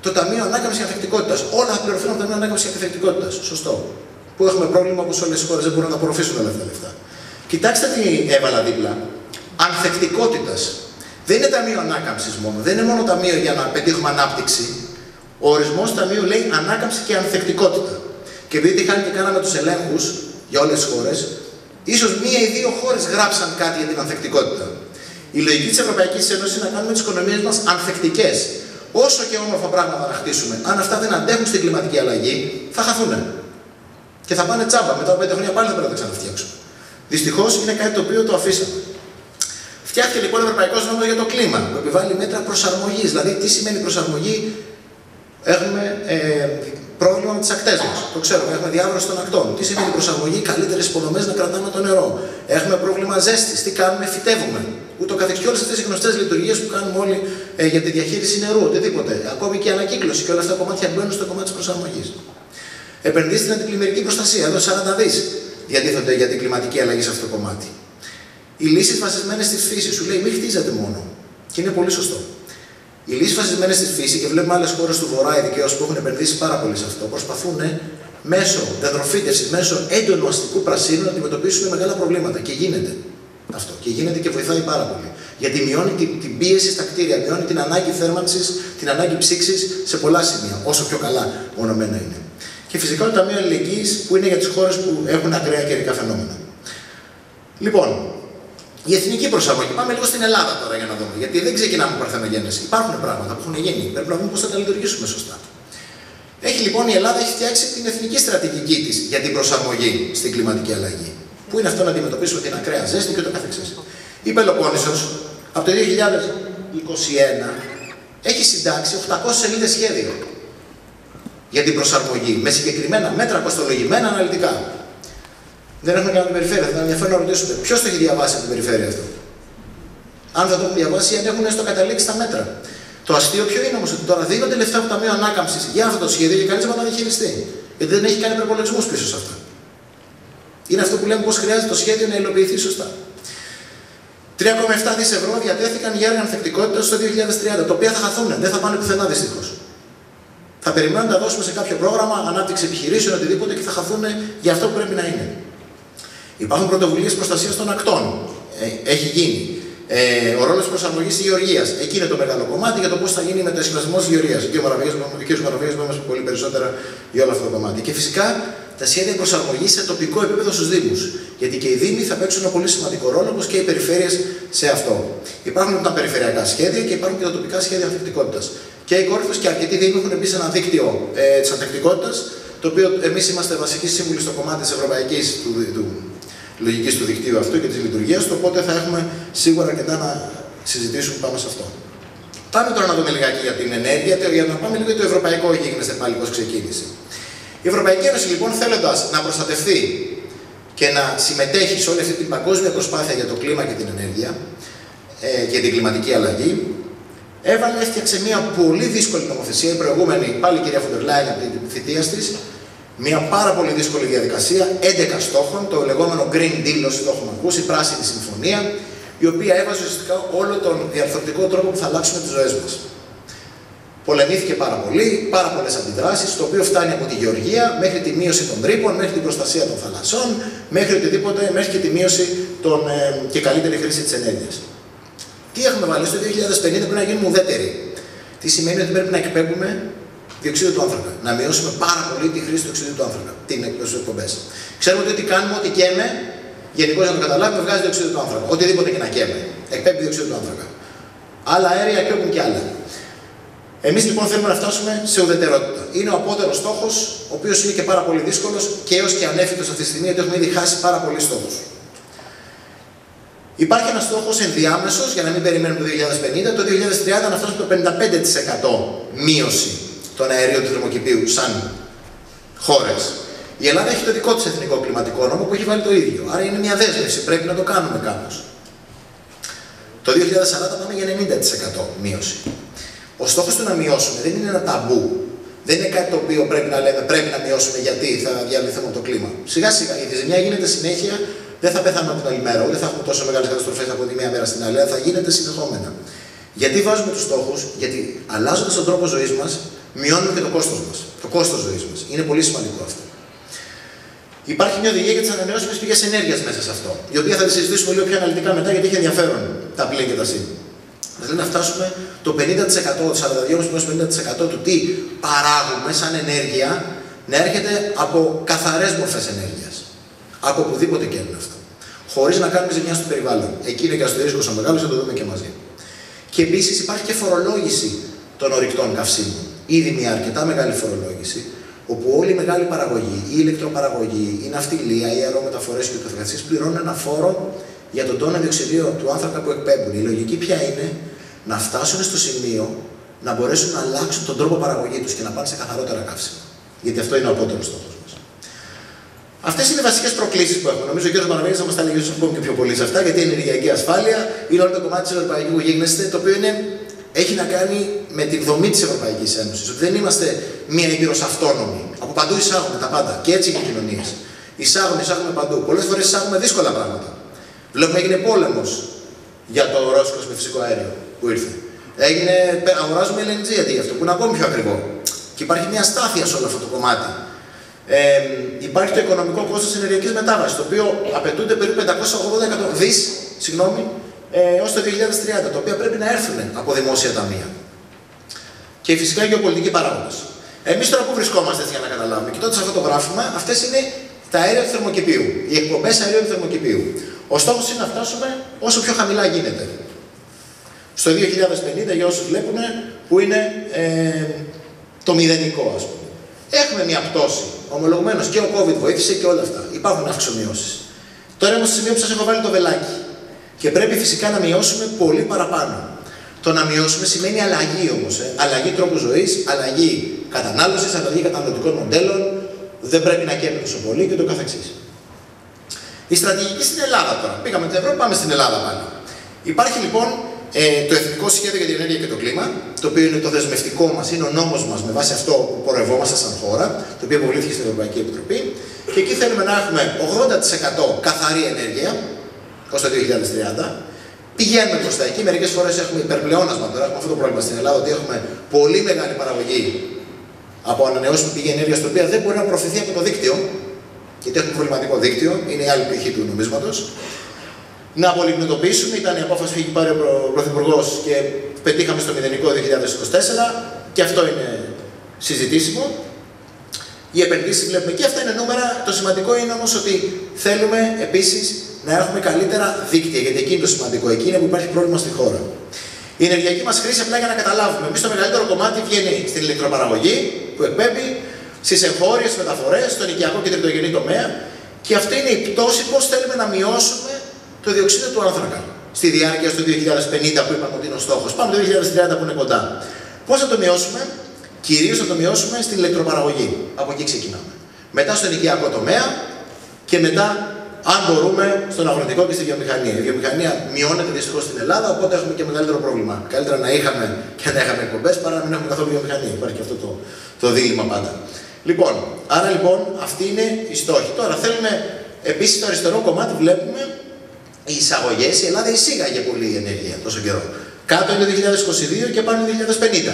Το Ταμείο Ανάκαμψης και Ανθεκτικότητας. Όλα θα πληρωθούν από το Ταμείο Ανάκαμψης και Ανθεκτικότητας. Σωστό. Που έχουμε πρόβλημα όπως όλες οι χώρες δεν μπορούν να απορροφήσουν όλα αυτά τα λεφτά. Κοιτάξτε τι έβαλα δίπλα. Ανθεκτικότητας. Δεν είναι ταμείο ανάκαμψης μόνο. Δεν είναι μόνο ταμείο για να πετύχουμε ανάπτυξη. Ο ορισμός του ταμείου λέει ανάκαμψη και ανθεκτικότητα. Και επειδή είχαν και κάναμε τους ελέγχους για όλες τις χώρες, ίσως 1 ή 2 χώρες γράψαν κάτι για την ανθεκτικότητα. Η λογική της Ευρωπαϊκής Ένωσης είναι να κάνουμε τις οικονομίες μας ανθεκτικές. Όσο και όμορφα πράγματα να χτίσουμε, αν αυτά δεν αντέχουν στην κλιματική αλλαγή, θα χαθούν. Και θα πάνε τσάμπα. Μετά από 5 χρόνια πάλι θα πρέπει να τα ξαναφτιάξουμε. Δυστυχώς είναι κάτι το οποίο το αφήσαμε. Φτιάχτηκε λοιπόν ο Ευρωπαϊκός Νόμος για το κλίμα, που επιβάλλει μέτρα προσαρμογής. Δηλαδή, τι σημαίνει προσαρμογή, έχουμε πρόβλημα με τις ακτές μας. Το ξέρουμε, έχουμε διάβρωση των ακτών. Τι σημαίνει προσαρμογή, καλύτερες υποδομές να κρατάμε το νερό. Έχουμε πρόβλημα ζέστης. Τι κάνουμε, φυτεύουμε. Ούτω καθεξής και όλες αυτές οι γνωστές λειτουργίες που κάνουμε όλοι για τη διαχείριση νερού, οτιδήποτε. Ακόμη και η ανακύκλωση και όλα αυτά τα κομμάτια μπαίνουν στο κομμάτι της προσαρμογής. Επενδύσεις στην αντιπλημμυρική προστασία. Εδώ 40 δις διατίθονται για την κλιματική αλλαγή σε αυτό το κομμάτι. Οι λύσεις βασισμένες στη φύση, σου λέει, μην χτίζετε μόνο. Και είναι πολύ σωστό. Οι λύσεις βασισμένες στη φύση, και βλέπουμε άλλες χώρες του Βορρά ειδικαίως που έχουν επενδύσει πάρα πολύ σε αυτό, προσπαθούν μέσω δεντροφύτευσης, μέσω έντονου αστικού πρασίνου να αντιμετωπίσουν μεγάλα προβλήματα. Και γίνεται αυτό. Και γίνεται και βοηθάει πάρα πολύ. Γιατί μειώνει την πίεση στα κτίρια, μειώνει την ανάγκη θέρμανσης, την ανάγκη ψήξης σε πολλά σημεία, όσο πιο καλά μονομένα είναι. Και φυσικά το Ταμείο Αλληλεγγύης που είναι για τις χώρες που έχουν ακραία καιρικά φαινόμενα. Λοιπόν, η εθνική προσαρμογή. Πάμε λίγο στην Ελλάδα τώρα για να δούμε. Γιατί δεν ξεκινάμε από παρθενογένεση. Υπάρχουν πράγματα που έχουν γίνει. Πρέπει να δούμε πώς θα τα λειτουργήσουμε σωστά. Η Ελλάδα έχει φτιάξει την εθνική στρατηγική της για την προσαρμογή στην κλιματική αλλαγή. Πού είναι αυτό να αντιμετωπίσουμε την ακραία ζέστη και ούτω καθεξής. Η Πελοπόννησος από το 2021 έχει συντάξει 800 σελίδες σχέδιο για την προσαρμογή με συγκεκριμένα μέτρα κοστολογημένα αναλυτικά. Δεν έχουμε κάνει την περιφέρεια. Θα ήταν ενδιαφέρον να ρωτήσουμε ποιος το έχει διαβάσει από την περιφέρεια αυτό. Αν δεν το έχουν διαβάσει, αν έχουν έστω καταλήξει τα μέτρα. Το αστείο ποιο είναι όμως, ότι τώρα δίνονται λεφτά από το Ταμείο Ανάκαμψης για αυτό το σχέδιο και κανείς δεν θα τα διαχειριστεί. Γιατί δεν έχει κάνει προπολογισμούς πίσω σε αυτά. Είναι αυτό που λέμε πώς χρειάζεται το σχέδιο να υλοποιηθεί σωστά. 3,7 δις ευρώ διατέθηκαν για έργα ανθεκτικότητας στο 2030, τα οποία θα χαθούν, δεν θα πάνε πουθενά δυστυχώς. Θα περιμένουμε να τα δώσουμε σε κάποιο πρόγραμμα, ανάπτυξη επιχειρήσεων, οτιδήποτε και θα χαθούν για αυτό που πρέπει να είναι. Υπάρχουν πρωτοβουλίες προστασίας των ακτών. Έχει γίνει. Ο ρόλος προσαρμογής της γεωργίας. Εκεί είναι το μεγάλο κομμάτι για το πώς θα γίνει ο μετασχηματισμός της γεωργίας. Ο κ. Μαραβέγιας μας πει πολύ περισσότερα για όλο αυτό το κομμάτι. Και φυσικά τα σχέδια προσαρμογής σε τοπικό επίπεδο στους Δήμους. Γιατί και οι Δήμοι θα παίξουν ένα πολύ σημαντικό ρόλο, όπως και οι περιφέρειες σε αυτό. Υπάρχουν τα περιφερειακά σχέδια και υπάρχουν και τα τοπικά σχέδια ανθεκτικότητας. Και οι Κόρυφος και αρκετοί Δήμοι έχουν μπει σε ένα δίκτυο της ανθεκτικότητας, το οποίο εμείς είμαστε βασικοί σύμβουλοι στο κομμάτι της ευρωπαϊκής λογικής του δικτύου αυτού και της λειτουργίας του, οπότε θα έχουμε σίγουρα αρκετά να συζητήσουμε πάνω σε αυτό. Πάμε τώρα να δούμε λιγάκι για την ενέργεια, για να πάμε λίγο για το ευρωπαϊκό γίγνεσθε πάλι πώς ξεκίνησε. Η Ευρωπαϊκή Ένωση λοιπόν, θέλοντας να προστατευτεί και να συμμετέχει σε όλη αυτή την παγκόσμια προσπάθεια για το κλίμα και την ενέργεια και την κλιματική αλλαγή, έφτιαξε μια πολύ δύσκολη νομοθεσία. Η προηγούμενη, πάλι η κυρία Φοντερ Λάιεν από την θητεία της, μια πάρα πολύ δύσκολη διαδικασία, 11 στόχων, το λεγόμενο Green Deal, όσοι το έχουμε ακούσει, πράσινη συμφωνία, η οποία έβαζε ουσιαστικά όλο τον διαρθρωτικό τρόπο που θα αλλάξουμε τις ζωές μας. Πολεμήθηκε πάρα πολύ, πάρα πολλές αντιδράσεις, το οποίο φτάνει από τη γεωργία μέχρι τη μείωση των τρύπων, μέχρι την προστασία των θαλασσών, μέχρι οτιδήποτε, μέχρι και τη μείωση και καλύτερη χρήση της ενέργειας. Τι έχουμε βάλει στο 2050 πρέπει να γίνουμε ουδέτεροι. Τι σημαίνει ότι πρέπει να εκπέμπουμε διοξείδιο του άνθρακα. Να μειώσουμε πάρα πολύ τη χρήση του διοξείδιου του άνθρακα, την εκπομπές. Ξέρουμε ότι ό,τι κάνουμε, ό,τι καίμε, γενικώς να το καταλάβουμε, βγάζει διοξείδιο του άνθρακα. Οτιδήποτε και να καίμε, εκπέμπει διοξείδιο του άνθρακα. Άλλα αέρια εκπέμπουν κι άλλα. Εμείς λοιπόν θέλουμε να φτάσουμε σε ουδετερότητα. Είναι ο απότερος στόχος, ο οποίος είναι και πάρα πολύ δύσκολος και έως και ανέφικτος αυτή τη στιγμή, γιατί έχουμε ήδη χάσει πάρα πολλοί στόχους. Υπάρχει ένας στόχος ενδιάμεσος, για να μην περιμένουμε το 2050, το 2030 να φτάσουμε το 55% μείωση των αερίων του θερμοκηπίου σαν χώρες. Η Ελλάδα έχει το δικό της εθνικό κλιματικό νόμο που έχει βάλει το ίδιο. Άρα είναι μια δέσμευση, πρέπει να το κάνουμε κάπως. Το 2040 πάμε για 90% μείωση. Ο στόχος του να μειώσουμε δεν είναι ένα ταμπού. Δεν είναι κάτι το οποίο πρέπει να λέμε πρέπει να μειώσουμε γιατί θα διαλυθούμε από το κλίμα. Σιγά σιγά η ζημιά γίνεται συνέχεια, δεν θα πεθάνουμε από την άλλη μέρα, ούτε θα έχουμε τόσο μεγάλες καταστροφές από τη μία μέρα στην άλλη, αλλά θα γίνεται συνεχόμενα. Γιατί βάζουμε τους στόχους, γιατί αλλάζοντας τον τρόπο ζωής μας, μειώνουμε και το κόστος μας. Το κόστος ζωής μας. Είναι πολύ σημαντικό αυτό. Υπάρχει μια οδηγία για τις ανανεώσιμες πηγές ενέργειας μέσα σε αυτό, η οποία θα τη συζητήσουμε λίγο πιο αναλυτικά μετά, γιατί έχει ενδιαφέρον τα πλήν και τα συν. Δηλαδή να φτάσουμε το 50%, το 42-50% του τι παράγουμε σαν ενέργεια να έρχεται από καθαρές μορφές ενέργειας. Από οπουδήποτε και είναι αυτό. Χωρίς να κάνουμε ζημιά στο περιβάλλον. Εκεί είναι και αστερίσκος ο μεγάλος, θα το δούμε και μαζί. Και επίσης υπάρχει και φορολόγηση των ορυκτών καυσίμων. Ήδη μια αρκετά μεγάλη φορολόγηση, όπου όλη η μεγάλη παραγωγή, η ηλεκτροπαραγωγή, η ναυτιλία, οι αερομεταφορές και το καθεξής πληρώνουν ένα φόρο για τον τόνο διοξειδίου του άνθρακα που εκπέμπουν. Η λογική ποια είναι να φτάσουν στο σημείο να μπορέσουν να αλλάξουν τον τρόπο παραγωγή τους και να πάνε σε καθαρότερα καύσιμα. Γιατί αυτό είναι ο απότερος στόχος μας. Αυτές είναι οι βασικές προκλήσεις που έχουμε. Νομίζω ο κ. Μαραβέγιας θα μας τα λέγει ακόμη και πιο πολύ σε αυτά, γιατί η ενεργειακή ασφάλεια είναι όλο το κομμάτι της ευρωπαϊκού γίγνεσθε, το οποίο έχει να κάνει με τη δομή της Ευρωπαϊκής Ένωσης. Ότι δεν είμαστε μία ήπειρος αυτόνομη. Από παντού εισάγουμε τα πάντα. Και έτσι είναι οι κοινωνίες. Εισάγουμε παντού. Πολλές φορές εισάγουμε δύσκολα πράγματα. Βλέπουμε έγινε πόλεμος για το ρώσικο με φυσικό αέριο που ήρθε. Αγοράζουμε LNG αντί για αυτό, που είναι ακόμη πιο ακριβό. Και υπάρχει μια αστάθεια σε όλο αυτό το κομμάτι. Υπάρχει το οικονομικό κόστος της ενεργειακής μετάβασης, το οποίο απαιτούνται περίπου 580 δις έως το 2030, τα οποία πρέπει να έρθουν από δημόσια ταμεία. Και φυσικά οι γεωπολιτικοί παράγοντες. Εμείς τώρα που βρισκόμαστε, έτσι για να καταλάβουμε, κοιτώντας αυτό το γράφημα, αυτές είναι τα αέρια του θερμοκηπίου, οι εκπομπές αερίων του θερμοκηπίου. Ο στόχος είναι να φτάσουμε όσο πιο χαμηλά γίνεται. Στο 2050, για όσους βλέπουν, που είναι το μηδενικό, ας πούμε. Έχουμε μια πτώση. Ομολογουμένως και ο COVID βοήθησε και όλα αυτά. Υπάρχουν αυξομοιώσεις. Τώρα είμαστε στο σημείο που σας έχω βάλει το βελάκι. Και πρέπει φυσικά να μειώσουμε πολύ παραπάνω. Το να μειώσουμε σημαίνει αλλαγή όμως. Αλλαγή τρόπου ζωής, αλλαγή κατανάλωσης, αλλαγή καταναλωτικών μοντέλων. Δεν πρέπει να καίμε τόσο πολύ και το καθεξής. Η στρατηγική στην Ελλάδα τώρα. Πήγαμε την Ευρώπη, πάμε στην Ελλάδα πάλι. Υπάρχει λοιπόν το Εθνικό Σχέδιο για την Ενέργεια και το Κλίμα, το οποίο είναι το δεσμευτικό μας, είναι ο νόμος μας με βάση αυτό που πορευόμαστε σαν χώρα, το οποίο υποβλήθηκε στην Ευρωπαϊκή Επιτροπή. Και εκεί θέλουμε να έχουμε 80% καθαρή ενέργεια ως το 2030. Πηγαίνουμε προς τα εκεί. Μερικές φορές έχουμε υπερπλεόνασμα τώρα. Έχουμε αυτό το πρόβλημα στην Ελλάδα, ότι έχουμε πολύ μεγάλη παραγωγή από ανανεώσιμη πηγή ενέργειας, το οποία δεν μπορεί να προωθηθεί από το δίκτυο, γιατί έχουμε προβληματικό δίκτυο, είναι η άλλη πτυχή του νομίσματος. Να απολιγνητοποιήσουμε, ήταν η απόφαση που είχε πάρει ο Πρωθυπουργός και πετύχαμε στο μηδενικό 2024, και αυτό είναι συζητήσιμο. Οι επενδύσεις βλέπουμε και αυτά είναι νούμερα. Το σημαντικό είναι όμως ότι θέλουμε επίσης να έχουμε καλύτερα δίκτυα, γιατί εκεί είναι το σημαντικό, εκεί είναι που υπάρχει πρόβλημα στη χώρα. Η ενεργειακή μας χρήση, απλά για να καταλάβουμε, εμείς το μεγαλύτερο κομμάτι βγαίνει στην ηλεκτροπαραγωγή που εκπέμπει, στις εγχώριες μεταφορές, στον οικιακό και τριτογενή τομέα, και αυτή είναι η πτώση πώς θέλουμε να μειώσουμε το διοξείδιο του άνθρακα στη διάρκεια στο 2050 που είπαμε ότι είναι ο στόχος. Πάμε το 2030 που είναι κοντά. Πώς θα το μειώσουμε? Κυρίως θα το μειώσουμε στην ηλεκτροπαραγωγή. Από εκεί ξεκινάμε. Μετά στον οικιακό τομέα και μετά, αν μπορούμε, στον αγροτικό και στη βιομηχανία. Η βιομηχανία μειώνεται δυστυχώς στην Ελλάδα, οπότε έχουμε και μεγαλύτερο πρόβλημα. Καλύτερα να είχαμε και να είχαμε εκπομπές παρά να μην έχουμε καθόλου βιομηχανία. Υπάρχει και αυτό το δίλημμα πάντα. Λοιπόν, άρα λοιπόν αυτή είναι η στόχη. Τώρα θέλουμε επίσης το αριστερό κομμάτι, βλέπουμε οι εισαγωγές. Η Ελλάδα εισήγαγε πολύ ενέργεια τόσο καιρό. Κάτω είναι το 2022 και πάνω είναι το 2050.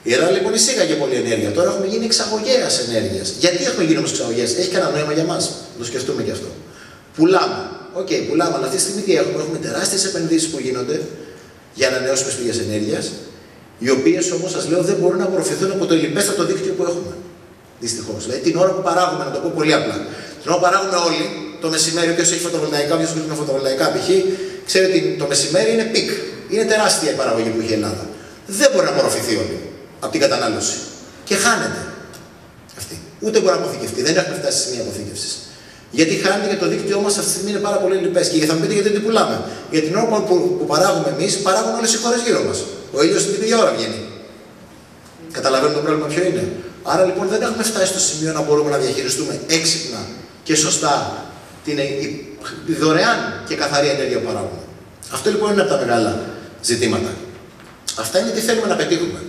Η Ελλάδα λοιπόν εισήγαγε πολύ ενέργεια. Τώρα έχουμε γίνει εξαγωγέας ενέργειας. Γιατί έχουμε γίνει όμως εξαγωγέας? Έχει κανένα νόημα για μας? Το σκεφτούμε και αυτό. Πουλάμε. Οκ, πουλάμε, αλλά αυτή τη στιγμή τι έχουμε? Έχουμε τεράστιες επενδύσεις που γίνονται για ανανεώσιμες πηγές ενέργειας, οι οποίες όμως σας λέω δεν μπορούν να απορροφηθούν από το ελλιπέστατο δίκτυο που έχουμε. Δυστυχώς. Δηλαδή την ώρα που παράγουμε, να το πω πολύ απλά, την ώρα που παράγουμε όλοι, το μεσημέρι, όποιος έχει φωτοβολταϊκά, όποιος ασχολείται με φωτοβολταϊκά π.χ., ξέρει ότι το μεσημέρι είναι πικ. Είναι τεράστια η παραγωγή που έχει η Ελλάδα. Δεν μπορεί να απορροφηθεί όλη από την κατανάλωση. Και χάνεται αυτή. Ούτε μπορεί να αποθηκευτεί. Δεν έχουμε φτάσει σε σημεία αποθήκευσης. Γιατί χάνεται και το δίκτυό μας αυτή τη στιγμή είναι πάρα πολύ λιπές. Και θα μου πείτε γιατί δεν πουλάμε. Για την ώρα που παράγουμε εμείς, παράγουν όλες οι χώρες γύρω μας. Ο ήλιος την ίδια ώρα βγαίνει. Καταλαβαίνετε το πρόβλημα ποιο είναι? Άρα λοιπόν δεν έχουμε φτάσει στο σημείο να μπορούμε να διαχειριστούμε έξυπνα και σωστά την δωρεάν και καθαρή ενέργεια που παράγουμε. Αυτό λοιπόν είναι από τα μεγάλα ζητήματα. Αυτά είναι τι θέλουμε να πετύχουμε.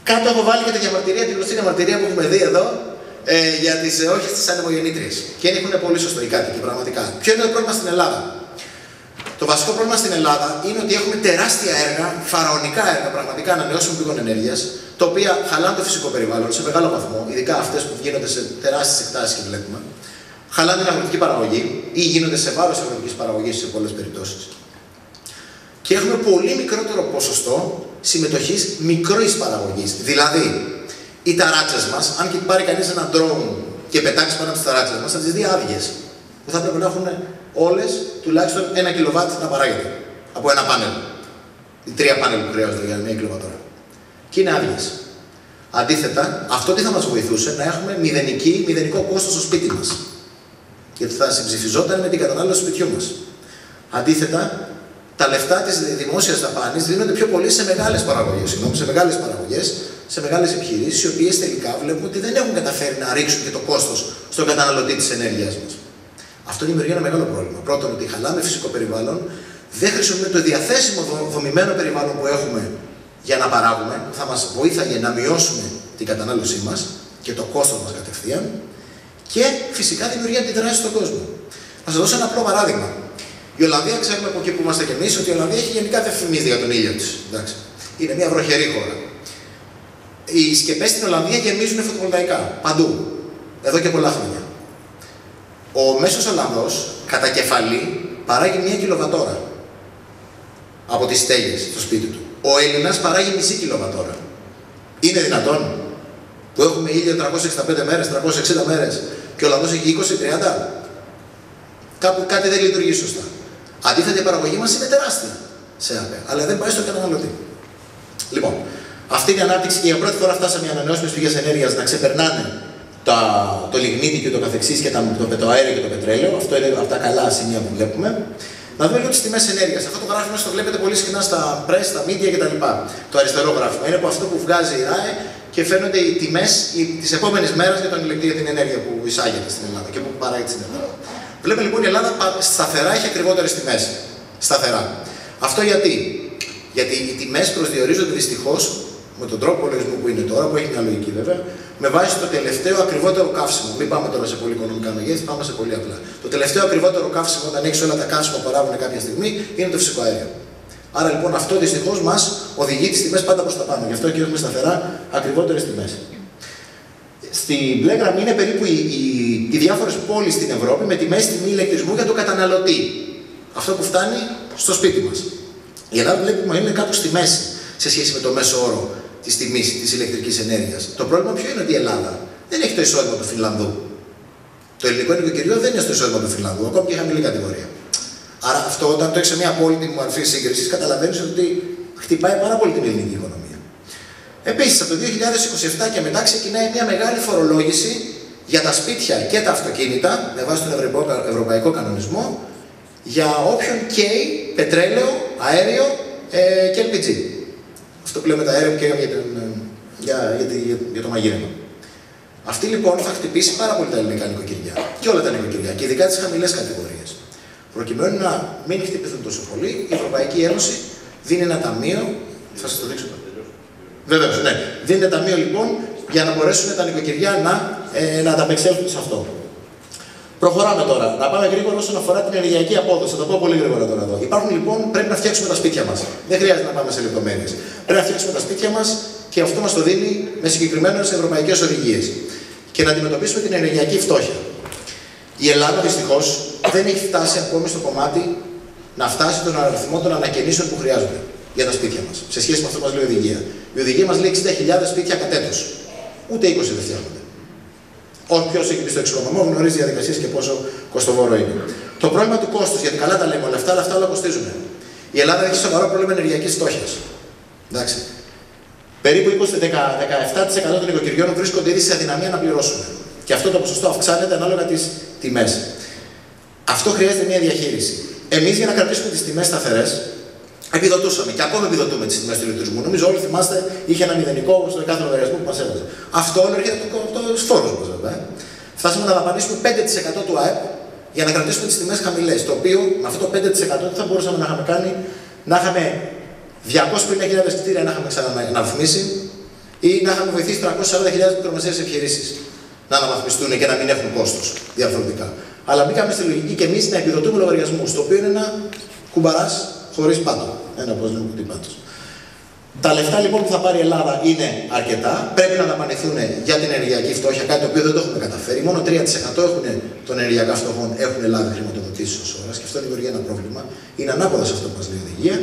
Κάτω έχω βάλει και τη διαμαρτυρία, την γνωστή διαμαρτυρία που έχουμε δει εδώ, για τις όχες της ανεμογεννήτριας. Και έχουν πολύ σωστό οι κάτοικοι, πραγματικά. Ποιο είναι το πρόβλημα στην Ελλάδα? Το βασικό πρόβλημα στην Ελλάδα είναι ότι έχουμε τεράστια έργα, φαραωνικά έργα πραγματικά ανανεώσιμων πηγών ενέργειας, τα οποία χαλάνε το φυσικό περιβάλλον σε μεγάλο βαθμό, ειδικά αυτές που γίνονται σε τεράστιες εκτάσεις και βλέπουμε. Χαλάνε την αγροτική παραγωγή ή γίνονται σε βάρος αγροτικής παραγωγής σε πολλές περιπτώσεις. Και έχουμε πολύ μικρότερο ποσοστό συμμετοχής μικρής παραγωγής. Δηλαδή, οι ταράτσες μας, αν και πάρει κανείς έναν drone και πετάξει πάνω από τις ταράτσες μας, θα τις δει άδειες. Που θα πρέπει να έχουν όλες τουλάχιστον 1 κιλοβάτ να παράγεται από ένα πάνελ. Οι 3 πάνελ που χρειάζονται για 1 κιλοβατόρα. Και είναι άδειες. Αντίθετα, αυτό τι θα μας βοηθούσε? Να έχουμε μηδενικό κόστος στο σπίτι μας. Γιατί θα συμψηφιζόταν με την κατανάλωση του σπιτιού μας. Αντίθετα, τα λεφτά της δημόσιας δαπάνης δίνονται πιο πολύ σε μεγάλες παραγωγές, σε μεγάλες παραγωγές, σε μεγάλες επιχειρήσεις, οι οποίες τελικά βλέπουμε ότι δεν έχουν καταφέρει να ρίξουν και το κόστος στον καταναλωτή της ενέργειας μας. Αυτό δημιουργεί ένα μεγάλο πρόβλημα. Πρώτον, ότι χαλάμε φυσικό περιβάλλον, δεν χρησιμοποιούμε το διαθέσιμο δομημένο περιβάλλον που έχουμε για να παράγουμε, που θα μας βοήθαγε να μειώσουμε την κατανάλωσή μας και το κόστος μας κατευθείαν, και φυσικά δημιουργεί αντιδράσεις στον κόσμο. Θα σας δώσω ένα απλό παράδειγμα. Η Ολλανδία, ξέρουμε από εκεί που είμαστε κι εμείς, ότι η Ολλανδία έχει γενικά δεν φημίζεται για τον ήλιο της. Εντάξει. Είναι μια βροχερή χώρα. Οι σκεπές στην Ολλανδία γεμίζουν φωτοβολταϊκά. Παντού. Εδώ και πολλά χρόνια. Ο μέσος Ολλανδός, κατά κεφαλή, παράγει 1 κιλοβατόρα από τις στέγες στο σπίτι του. Ο Έλληνας παράγει μισή κιλοβατόρα. Είναι δυνατόν που έχουμε ήλιο 365 μέρες, 360 μέρες και ο Ολλανδός έχει 20-30? Κάπου κάτι δεν λειτουργεί σωστά. Αντίθετα, η παραγωγή μας είναι τεράστια σε ΑΠΕ, αλλά δεν πάει στον καταναλωτή. Λοιπόν, αυτή είναι η ανάπτυξη και για πρώτη φορά φτάσαμε οι ανανεώσιμες πηγές ενέργειας να ξεπερνάνε το λιγνίτη και το καθεξής και το αέριο και το πετρέλαιο. Αυτό είναι από τα καλά σημεία που βλέπουμε. Να δούμε λίγο τις τιμές ενέργειας. Αυτό το γράφημα το βλέπετε πολύ συχνά στα press, στα media κτλ. Το αριστερό γράφημα είναι από αυτό που βγάζει η ΡΑΕ και φαίνονται οι τιμές της επόμενης μέρας για την ενέργεια που εισάγεται στην Ελλάδα και που παράγεται στην Ελλάδα. Βλέπουμε λοιπόν η Ελλάδα σταθερά έχει ακριβότερες τιμές. Σταθερά. Αυτό γιατί? Γιατί οι τιμές προσδιορίζονται δυστυχώς με τον τρόπο λογισμού που είναι τώρα, που έχει μια λογική βέβαια, με βάση το τελευταίο ακριβότερο καύσιμο. Μην πάμε τώρα σε πολύ οικονομικά μεγέθη, πάμε σε πολύ απλά. Το τελευταίο ακριβότερο καύσιμο, όταν έχει όλα τα καύσιμα που παράγουν κάποια στιγμή, είναι το φυσικό αέριο. Άρα λοιπόν αυτό δυστυχώς μας οδηγεί τις τιμές πάντα προς τα πάνω. Γι' αυτό και έχουμε σταθερά ακριβότερες τιμές. Στην μπλε γραμμή είναι περίπου οι διάφορες πόλεις στην Ευρώπη με τιμές τιμή ηλεκτρισμού για τον καταναλωτή. Αυτό που φτάνει στο σπίτι μας. Η Ελλάδα βλέπουμε είναι κάπου στη μέση σε σχέση με το μέσο όρο της τιμής της ηλεκτρικής ενέργειας. Το πρόβλημα ποιο είναι? Ότι η Ελλάδα δεν έχει το εισόδημα του Φινλανδού. Το ελληνικό νοικοκυριό δεν είναι στο εισόδημα του Φινλανδού, ακόμη και χαμηλή κατηγορία. Άρα αυτό όταν το έχει σε μια απόλυτη μορφή σύγκριση, καταλαβαίνει ότι χτυπάει πάρα πολύ την ελληνική οικονομία. Επίσης, από το 2027 και μετά ξεκινάει μια μεγάλη φορολόγηση για τα σπίτια και τα αυτοκίνητα, με βάση τον ευρωπαϊκό κανονισμό, για όποιον καίει πετρέλαιο, αέριο και LPG. Αυτό που λέμε τα αέριο και για το μαγείρεμα. Αυτή λοιπόν θα χτυπήσει πάρα πολύ τα ελληνικά νοικοκυριά και όλα τα νοικοκυριά και ειδικά τις χαμηλές κατηγορίες. Προκειμένου να μην χτυπηθούν τόσο πολύ, η Ευρωπαϊκή Ένωση δίνει ένα ταμείο. Θα σας το δείξω. Βεβαίως, ναι. Δίνει ένα ταμείο λοιπόν για να μπορέσουν τα νοικοκυριά να ανταπεξέλθουν σε αυτό. Προχωράμε τώρα. Να πάμε γρήγορα όσον αφορά την ενεργειακή απόδοση. Θα το πω πολύ γρήγορα τώρα εδώ. Υπάρχουν λοιπόν, πρέπει να φτιάξουμε τα σπίτια μας. Δεν χρειάζεται να πάμε σε λεπτομέρειες. Πρέπει να φτιάξουμε τα σπίτια μας και αυτό μας το δίνει με συγκεκριμένες ευρωπαϊκές οδηγίες. Και να αντιμετωπίσουμε την ενεργειακή φτώχεια. Η Ελλάδα δυστυχώς δεν έχει φτάσει ακόμη στο κομμάτι να φτάσει τον αριθμό των ανακαινήσεων που χρειάζονται για τα σπίτια μας. Σε σχέση με αυτό που μας λέει η οδηγία. Η οδηγία μας λέει 60.000 σπίτια κατ' έτος. Ούτε 20 δεν φτιάχνονται. Όποιος έχει πει στο εξοικονομώ γνωρίζει διαδικασίες και πόσο κοστοβόρο είναι. Το πρόβλημα του κόστους, γιατί καλά τα λέμε όλα αυτά, αλλά αυτά όλα κοστίζουν. Η Ελλάδα έχει σοβαρό πρόβλημα ενεργειακής φτώχειας. Εντάξει. Περίπου 20-17% των νοικοκυριών βρίσκονται ήδη σε αδυναμία να πληρώσουν. Και αυτό το ποσοστό αυξάνεται ανάλογα τις τιμές. Αυτό χρειάζεται μια διαχείριση. Εμείς για να κρατήσουμε τις τιμές σταθερές, επιδοτούσαμε και ακόμα επιδοτούμε τις τιμές του ηλεκτρισμού. Νομίζω όλοι θυμάστε, είχε ένα μηδενικό στο κάθε λογαριασμό που μας έβαζε. Αυτό όλο έρχεται από τους φόρους μας βέβαια. Φτάσαμε να δαπανίσουμε 5% του ΑΕΠ για να κρατήσουμε τις τιμές χαμηλές. Το οποίο με αυτό το 5% τι θα μπορούσαμε να είχαμε κάνει? Να είχαμε 250.000 κτίρια να είχαμε ξαναναβαθμίσει ή να είχαμε βοηθήσει 340.000 μικρομεσαίες επιχειρήσεις να αναβαθμιστούν και να μην έχουν κόστος διαφορετικά. Αλλά μπήκαμε στη λογική και εμείς να επιδοτούμε λογαριασμούς, το οποίο είναι ένα κουμπαράς χωρίς πάτο. Ένα πώς λέμε κουτί πάτος. Τα λεφτά λοιπόν που θα πάρει η Ελλάδα είναι αρκετά. Πρέπει να δαπανηθούν για την ενεργειακή φτώχεια, κάτι το οποίο δεν το έχουμε καταφέρει. Μόνο 3% των ενεργειακά φτωχών έχουν λάβει χρηματοδοτήσεις ως ώρας και αυτό δημιουργεί ένα πρόβλημα. Είναι ανάποδα σε αυτό που μας λέει η οδηγία.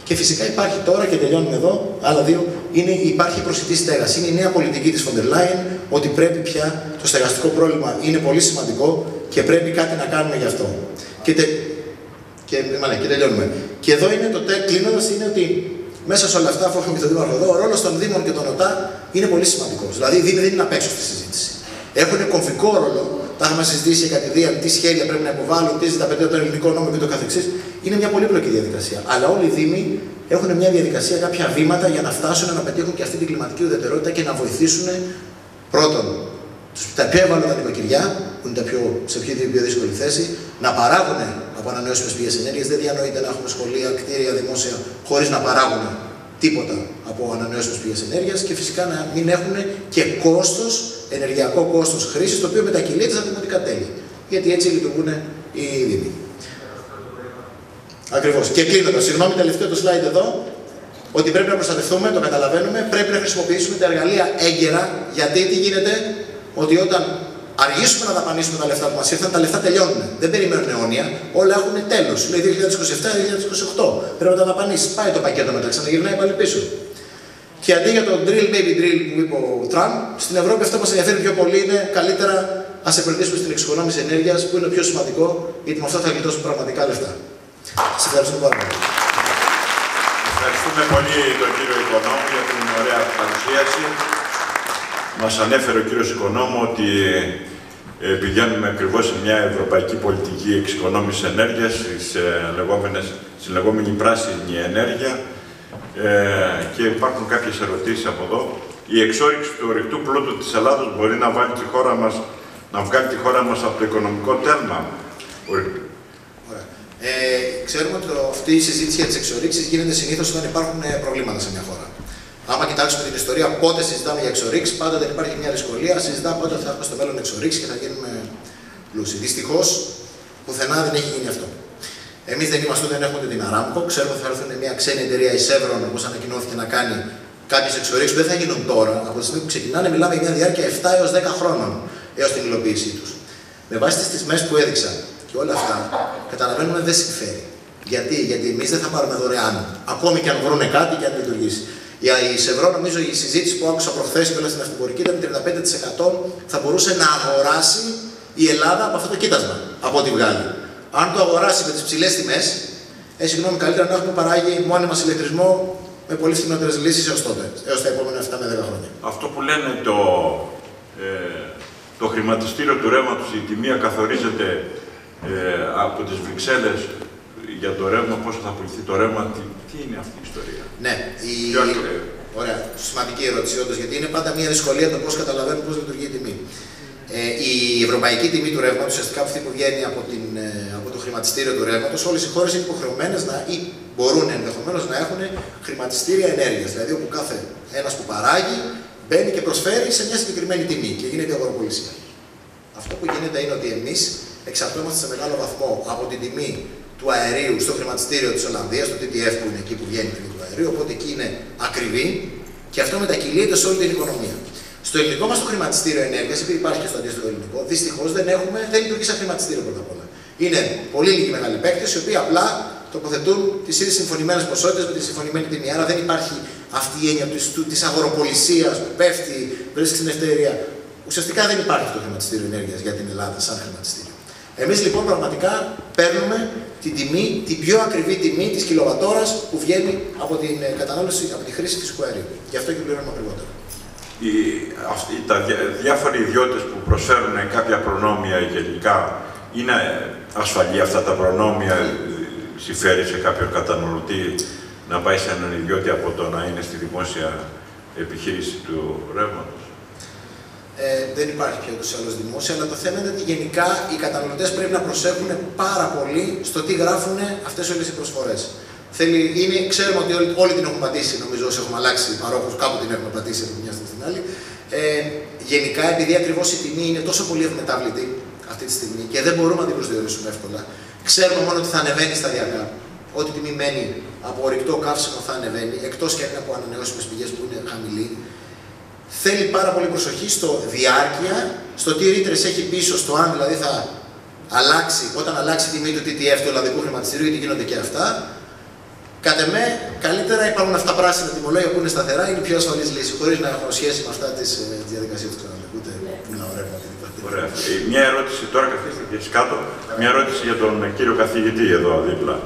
Και φυσικά υπάρχει τώρα, και τελειώνουμε εδώ, άλλα δύο, υπάρχει η προσιτή στέγαση. Είναι η νέα πολιτική της Φοντερ Λάιεν, ότι πρέπει πια το στεγαστικό πρόβλημα είναι πολύ σημαντικό και πρέπει κάτι να κάνουμε γι' αυτό. Και τελειώνουμε. Και εδώ είναι κλείνοντας, είναι ότι μέσα σε όλα αυτά, αφού έχουμε και τον Δήμαρχο εδώ, ο ρόλος των Δήμων και των ΟΤΑ είναι πολύ σημαντικός. Δηλαδή οι Δήμοι δεν είναι απ' έξω στη συζήτηση. Έχουν κομβικό ρόλο, τα έχουμε συζητήσει κατηδίαν, τι σχέδια πρέπει να υποβάλουν, τι ζηταπαιτεί τον ελληνικό νόμο και το καθεξής. Είναι μια πολύπλοκη διαδικασία. Αλλά όλοι οι Δήμοι έχουν μια διαδικασία, κάποια βήματα για να φτάσουν να πετύχουν και αυτή την κλιματική ουδετερότητα και να βοηθήσουν πρώτον τα πιο ευάλωτα νοικοκυριά, που είναι σε πιο δύσκολη θέση, να παράγουν από ανανεώσιμες πηγές ενέργειας. Δεν διανοείται να έχουμε σχολεία, κτίρια, δημόσια, χωρίς να παράγουν τίποτα από ανανεώσιμες πηγές ενέργειας και φυσικά να μην έχουν και κόστος, ενεργειακό κόστος χρήσης, το οποίο μετακυλείται στα δημοτικά τέλη. Γιατί έτσι λειτουργούν οι Δήμοι. Ακριβώς. Και κλείνοντας, συγγνώμη, τελευταίο το slide εδώ, ότι πρέπει να προστατευτούμε, το καταλαβαίνουμε, πρέπει να χρησιμοποιήσουμε τα εργαλεία έγκαιρα, γιατί τι γίνεται, ότι όταν αργήσουμε να δαπανίσουμε τα λεφτά που μας ήρθαν, τα λεφτά τελειώνουν. Δεν περιμένουν αιώνια, όλα έχουν τέλος. Λέει 2027-2028. Πρέπει να τα δαπανίσεις. Πάει το πακέτο μετά, ξαναγυρνάει πάλι πίσω. Και αντί για το drill, baby drill που είπε ο Τραμπ, στην Ευρώπη αυτό που μας ενδιαφέρει πιο πολύ είναι καλύτερα ας επενδύσουμε στην εξοικονόμηση ενέργειας, που είναι το πιο σημαντικό, γιατί με αυτό θα γλιτώσουμε πραγματικά λεφτά. Σας ευχαριστούμε πάρα πολύ. Ευχαριστούμε πολύ τον κύριο Οικονόμου για την ωραία παρουσίαση. Μας ανέφερε ο κύριος Οικονόμου ότι πηγαίνουμε ακριβώς σε μια ευρωπαϊκή πολιτική εξοικονόμησης ενέργειας, στη λεγόμενη πράσινη ενέργεια. Και υπάρχουν κάποιες ερωτήσεις από εδώ. Η εξόρυξη του ορυκτού πλούτου της Ελλάδος μπορεί να βγάλει τη χώρα μας από το οικονομικό τέλμα. Ωραία. Ξέρουμε ότι αυτή η συζήτηση για τις εξορίξεις γίνεται συνήθως όταν υπάρχουν προβλήματα σε μια χώρα. Άμα κοιτάξουμε την ιστορία, πότε συζητάμε για εξορίξεις, πάντα δεν υπάρχει μια δυσκολία. Συζητάμε πότε θα έχουμε στο μέλλον εξορίξεις και θα γίνουμε πλούσιοι. Δυστυχώς, πουθενά δεν έχει γίνει αυτό. Εμείς δεν είμαστε, δεν έχουμε την Aramco. Ξέρουμε ότι θα έρθουν μια ξένη εταιρεία, η Chevron, όπως ανακοινώθηκε, να κάνει κάποιες εξορίξεις που δεν θα γίνουν τώρα. Από τη στιγμή που ξεκινάνε, μιλάμε για μια διάρκεια 7 έως 10 χρόνων έως την υλοποίησή τους. Με βάση τις τιμές που έδειξα και όλα αυτά, καταλαβαίνουμε δεν συμφέρει. Γιατί εμείς δεν θα πάρουμε δωρεάν, ακόμη και αν βρουν κάτι και αν λειτουργήσει. Η Chevron, νομίζω η συζήτηση που άκουσα προχθές και όλα στην αυτοκορική ήταν 35% θα μπορούσε να αγοράσει η Ελλάδα από αυτό το κοίτασμα, από ό,τι βγάλει. Αν το αγοράσει με τις ψηλές τιμές, συγγνώμη, καλύτερα να έχουμε παράγει μόνοι μας ηλεκτρισμό με πολύ φθηνότερες λύσεις έως τότε, έως τα επόμενα 7 με 10 χρόνια. Αυτό που λένε το χρηματιστήριο του ρεύματος, η τιμή καθορίζεται από τις Βρυξέλλες για το ρεύμα, πόσο θα πουληθεί το ρεύμα, τι είναι αυτή η ιστορία? Ναι, ωραία, σημαντική ερώτηση όντως, γιατί είναι πάντα μια δυσκολία το πώς καταλαβαίνουμε πώς λειτουργεί η τιμή. Η ευρωπαϊκή τιμή του ρεύματος, ουσιαστικά αυτή που βγαίνει από το χρηματιστήριο του ρεύματος, όλες οι χώρες είναι υποχρεωμένες ή μπορούν ενδεχομένως να έχουν χρηματιστήρια ενέργειας. Δηλαδή, όπου κάθε ένας που παράγει μπαίνει και προσφέρει σε μια συγκεκριμένη τιμή και γίνεται η αγοροπολισία. Αυτό που γίνεται είναι ότι εμείς εξαρτώμαστε σε μεγάλο βαθμό από την τιμή του αερίου στο χρηματιστήριο της Ολλανδίας, το TTF που είναι εκεί που βγαίνει η τιμή του αερίου, οπότε εκεί είναι ακριβή και αυτό μετακυλείται σε όλη την οικονομία. Στο ελληνικό μας το χρηματιστήριο ενέργειας, επειδή υπάρχει και στο αντίστοιχο ελληνικό, δυστυχώς δεν λειτουργεί σαν χρηματιστήριο πρώτα απ' όλα. Είναι πολύ λίγοι μεγάλοι παίκτες, οι οποίοι απλά τοποθετούν τις ίδιες συμφωνημένες ποσότητες με τη συμφωνημένη τιμή. Άρα δεν υπάρχει αυτή η έννοια της αγοροπολισίας που πέφτει, βρίσκει στην ευθερία. Ουσιαστικά δεν υπάρχει το χρηματιστήριο ενέργειας για την Ελλάδα σαν χρηματιστήριο. Εμείς λοιπόν πραγματικά παίρνουμε την πιο ακριβή τιμή της κιλοβατόρας που βγαίνει από την κατανάλωση, από τη χρήση φυσικού αερίου. Γι' αυτό και πληρώνουμε ακριβότερα. Τα διάφοροι ιδιώτες που προσφέρουν κάποια προνόμια γενικά, είναι ασφαλή αυτά τα προνόμια, συμφέρει σε κάποιον καταναλωτή να πάει σε έναν ιδιώτη από το να είναι στη δημόσια επιχείρηση του ρεύματος? Δεν υπάρχει πια ούτως ή άλλως δημόσια, αλλά το θέμα είναι ότι γενικά οι καταναλωτές πρέπει να προσέχουν πάρα πολύ στο τι γράφουν αυτές όλες οι προσφορές. Ξέρουμε ότι όλοι την έχουμε πατήσει, νομίζω, όσοι έχουμε αλλάξει παρόχους, κάπου την έχουμε πατήσει από μια στιγμή στην άλλη. Γενικά, επειδή ακριβώς η τιμή είναι τόσο πολύ ευμετάβλητη αυτή τη στιγμή και δεν μπορούμε να την προσδιορίσουμε εύκολα, ξέρουμε μόνο ότι θα ανεβαίνει σταδιακά. Ό,τι τιμή μένει από ορυκτό καύσιμο θα ανεβαίνει, εκτός και αν είναι από ανανεώσιμες πηγές που είναι χαμηλή. Θέλει πάρα πολύ προσοχή στο διάρκεια, στο τι ρήτρες έχει πίσω, στο αν δηλαδή θα αλλάξει, όταν αλλάξει η τιμή του TTF του Ολλανδικού χρηματιστηρίου, γιατί γίνονται και αυτά. Κατ' εμέ, καλύτερα υπάρχουν αυτά πράσινα τιμολόγια που είναι σταθερά, είναι η πιο ασφαλής λύση, χωρίς να έχουν σχέση με αυτά τις διαδικασίες του ξαναλέγω. Ούτε μιλάω ρεύμα. Ωραία. Μια ερώτηση τώρα, καθίστε και κάτω. Μια ερώτηση για τον κύριο καθηγητή εδώ δίπλα.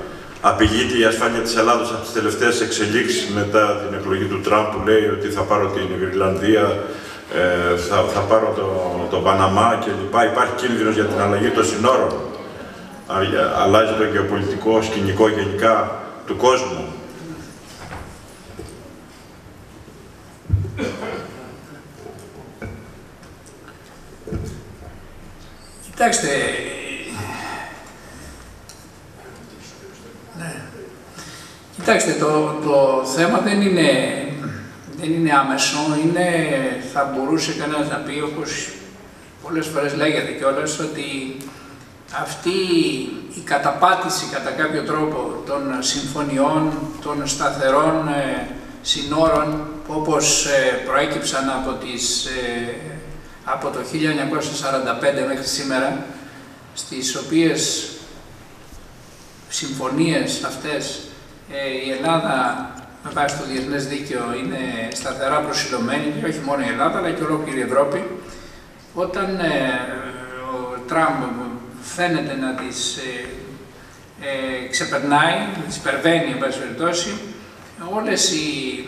Απηγείται η ασφάλεια της Ελλάδος από τις τελευταίες εξελίξεις μετά την εκλογή του Τραμπ που λέει ότι θα πάρω την Γρυλανδία, θα πάρω τον Παναμά κλπ. Υπάρχει κίνδυνος για την αλλαγή των συνόρων? Αλλάζει το γεωπολιτικό σκηνικό γενικά του κόσμου? Κοιτάξτε, το θέμα δεν είναι άμεσο, θα μπορούσε κανένας να πει, όπως πολλές φορές λέγεται κιόλας, ότι αυτή η καταπάτηση κατά κάποιο τρόπο των συμφωνιών, των σταθερών συνόρων, όπως προέκυψαν από το 1945 μέχρι σήμερα, στις οποίες συμφωνίες αυτές η Ελλάδα με βάση το διεθνές δίκαιο είναι σταθερά προσιλωμένη και όχι μόνο η Ελλάδα αλλά και ολόκληρη η Ευρώπη. Όταν ο Τραμπ φαίνεται να τις ξεπερνάει, να τις υπερβαίνει εν πάση περιπτώσει, όλες οι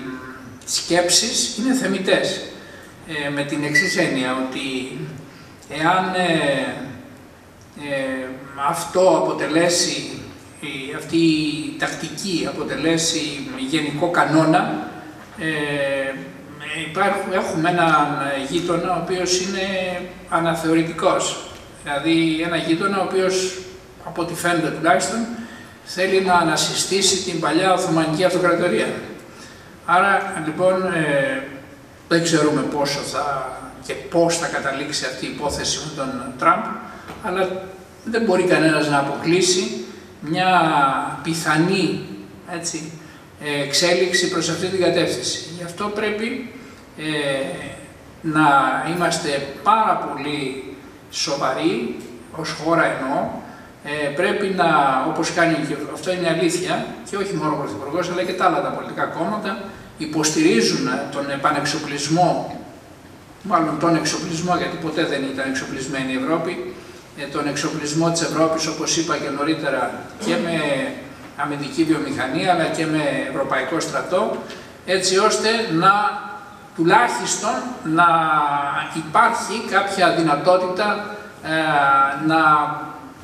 σκέψεις είναι θεμιτές. Με την εξής έννοια ότι εάν αυτό αποτελέσει, αυτή η τακτική αποτελέσει γενικό κανόνα, έχουμε έναν γείτονα ο οποίος είναι αναθεωρητικός. Δηλαδή ένα γείτονα ο οποίος, από ό,τι φαίνεται τουλάχιστον, θέλει να ανασυστήσει την παλιά Οθωμανική Αυτοκρατορία. Άρα λοιπόν δεν ξέρουμε πόσο και πώς θα καταλήξει αυτή η υπόθεση με τον Τραμπ, αλλά δεν μπορεί κανένας να αποκλείσει μια πιθανή εξέλιξη προς αυτή την κατεύθυνση. Γι' αυτό πρέπει να είμαστε πάρα πολύ σοβαροί, ως χώρα εννοώ, πρέπει να, όπως κάνει και αυτό είναι αλήθεια, και όχι μόνο ο Πρωθυπουργός, αλλά και τα άλλα τα πολιτικά κόμματα, υποστηρίζουν τον επανεξοπλισμό, μάλλον τον εξοπλισμό, γιατί ποτέ δεν ήταν εξοπλισμένη η Ευρώπη, τον εξοπλισμό της Ευρώπης, όπως είπα και νωρίτερα, και με αμυντική βιομηχανία, αλλά και με ευρωπαϊκό στρατό, έτσι ώστε να τουλάχιστον να υπάρχει κάποια δυνατότητα να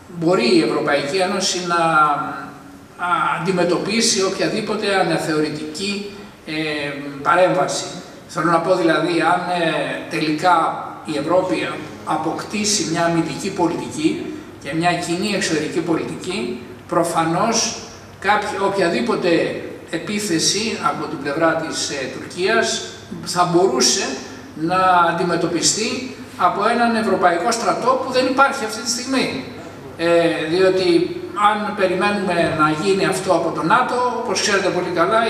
μπορεί η Ευρωπαϊκή Ένωση να αντιμετωπίσει οποιαδήποτε αναθεωρητική παρέμβαση. Θέλω να πω δηλαδή, αν τελικά η Ευρώπη αποκτήσει μια αμυντική πολιτική και μια κοινή εξωτερική πολιτική, προφανώς οποιαδήποτε επίθεση από την πλευρά της Τουρκίας θα μπορούσε να αντιμετωπιστεί από έναν ευρωπαϊκό στρατό που δεν υπάρχει αυτή τη στιγμή. Διότι αν περιμένουμε να γίνει αυτό από το ΝΑΤΟ, όπως ξέρετε πολύ καλά,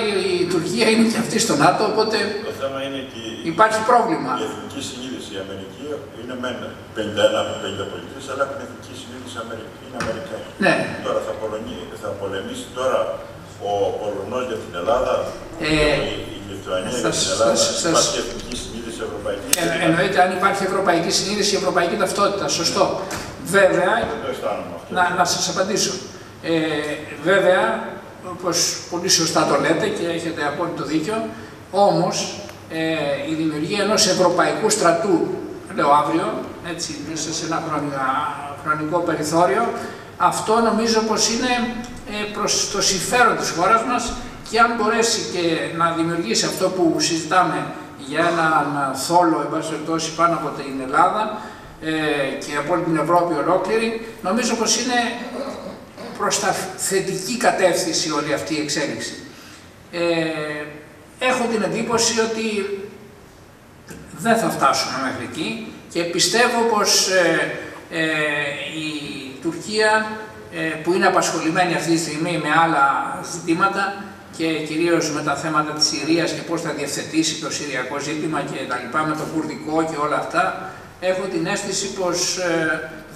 η Τουρκία είναι και αυτή στο ΝΑΤΟ, οπότε το θέμα είναι ότι υπάρχει πρόβλημα. Η εθνική συνείδηση η Αμερική είναι με 51 από 50 πολιτείες, αλλά την εθνική συνείδηση είναι Αμερικανική. Ναι. Τώρα θα πολεμήσει τώρα ο Πολωνός για την Ελλάδα, η Λιθουανία για την Ελλάδα, υπάρχει εθνική συνείδηση ευρωπαϊκή. Εννοείται, αν υπάρχει ευρωπαϊκή συνείδηση, ευρωπαϊκή ταυτότητα, σωστό. Βέβαια, να σας απαντήσω. Βέβαια, όπως πολύ σωστά το λέτε και έχετε απόλυτο δίκιο, όμως η δημιουργία ενός ευρωπαϊκού στρατού, λέω αύριο, έτσι, μέσα σε ένα χρονικό περιθώριο, αυτό νομίζω πως είναι προς το συμφέρον της χώρας μας, και αν μπορέσει και να δημιουργήσει αυτό που συζητάμε για έναν θόλο, εν πάση περιπτώσει, πάνω από την Ελλάδα και από την Ευρώπη ολόκληρη, νομίζω πως είναι προς τα θετική κατεύθυνση όλη αυτή η εξέλιξη. Έχω την εντύπωση ότι δεν θα φτάσουμε μέχρι εκεί και πιστεύω πως η Τουρκία, που είναι απασχολημένη αυτή τη στιγμή με άλλα ζητήματα και κυρίως με τα θέματα της Συρίας και πώς θα διευθετήσει το συριακό ζήτημα και τα λοιπά, με το κουρδικό και όλα αυτά, έχω την αίσθηση πως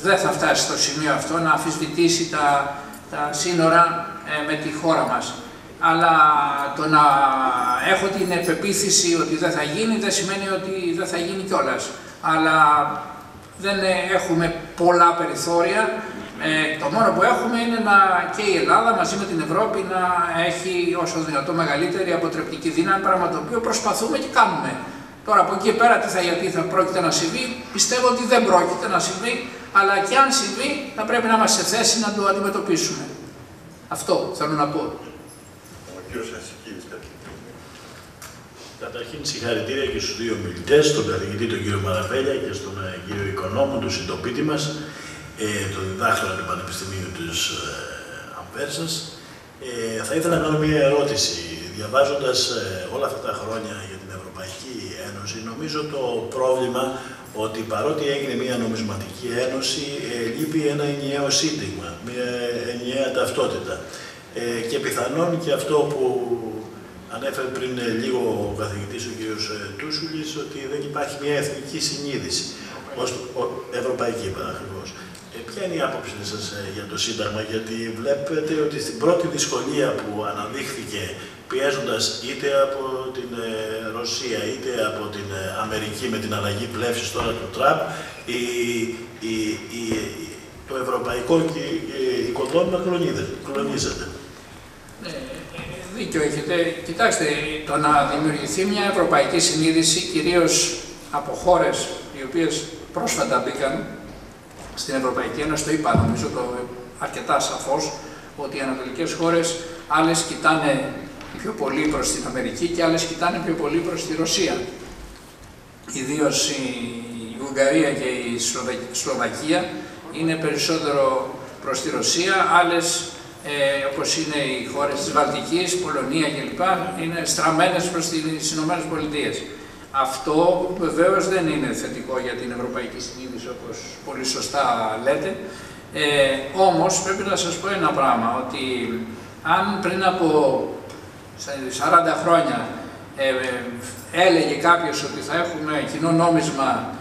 δεν θα φτάσει στο σημείο αυτό να αμφισβητήσει τα σύνορα με τη χώρα μας. Αλλά το να έχω την πεποίθηση ότι δεν θα γίνει δεν σημαίνει ότι δεν θα γίνει κιόλας. Αλλά δεν έχουμε πολλά περιθώρια. Το μόνο που έχουμε είναι και η Ελλάδα μαζί με την Ευρώπη να έχει όσο δυνατό μεγαλύτερη αποτρεπτική δύναμη, πράγμα το οποίο προσπαθούμε και κάνουμε. Τώρα από εκεί πέρα γιατί θα πρόκειται να συμβεί, πιστεύω ότι δεν πρόκειται να συμβεί, αλλά και αν συμβεί θα πρέπει να είμαστε σε θέση να το αντιμετωπίσουμε. Αυτό θέλω να πω. Ο κύριος Χασικίδης, Καταρχήν συγχαρητήρια και στους δύο μιλητές, τον καθηγητή τον κύριο Μαραβέλια και στον κύριο Οικονόμου, τον συντοπίτη μας, τον διδάκτορα του Πανεπιστημίου της Αμβέρσας. Θα ήθελα να κάνω μια ερώτηση. Διαβάζοντας όλα αυτά τα χρόνια για την Ευρωπαϊκή Ένωση, νομίζω το πρόβλημα ότι παρότι έγινε μια νομισματική ένωση, λείπει ένα ενιαίο σύνθημα, μια ενιαία ταυτότητα. Και πιθανόν και αυτό που ανέφερε πριν λίγο ο καθηγητής ο κ. Τούσουλης, ότι δεν υπάρχει μια εθνική συνείδηση, ως ευρωπαϊκή ακριβώς. Ποια είναι η άποψη σας για το Σύνταγμα, γιατί βλέπετε ότι στην πρώτη δυσκολία που αναδείχθηκε πιέζοντας είτε από την Ρωσία είτε από την Αμερική με την αλλαγή πλεύσης τώρα του Τραμπ, το ευρωπαϊκό οικοδόμημα κλονίζεται. Δίκιο έχετε. Κοιτάξτε, το να δημιουργηθεί μια ευρωπαϊκή συνείδηση, κυρίως από χώρες οι οποίες πρόσφατα μπήκαν στην Ευρωπαϊκή Ένωση, το είπα νομίζω αρκετά σαφώς, ότι οι ανατολικές χώρες άλλες κοιτάνε πιο πολύ προς την Αμερική και άλλες κοιτάνε πιο πολύ προς τη Ρωσία. Ιδίως η Ουγγαρία και η Σλοβακία είναι περισσότερο προς τη Ρωσία, άλλες όπως είναι οι χώρες της Βαλτικής, Πολωνία κλπ. Είναι στραμμένες προς τις Ηνωμένες Πολιτείες. Αυτό βεβαίως δεν είναι θετικό για την ευρωπαϊκή συνείδηση, όπως πολύ σωστά λέτε. Όμως πρέπει να σας πω ένα πράγμα, ότι αν πριν από 40 χρόνια έλεγε κάποιος ότι θα έχουμε κοινό νόμισμα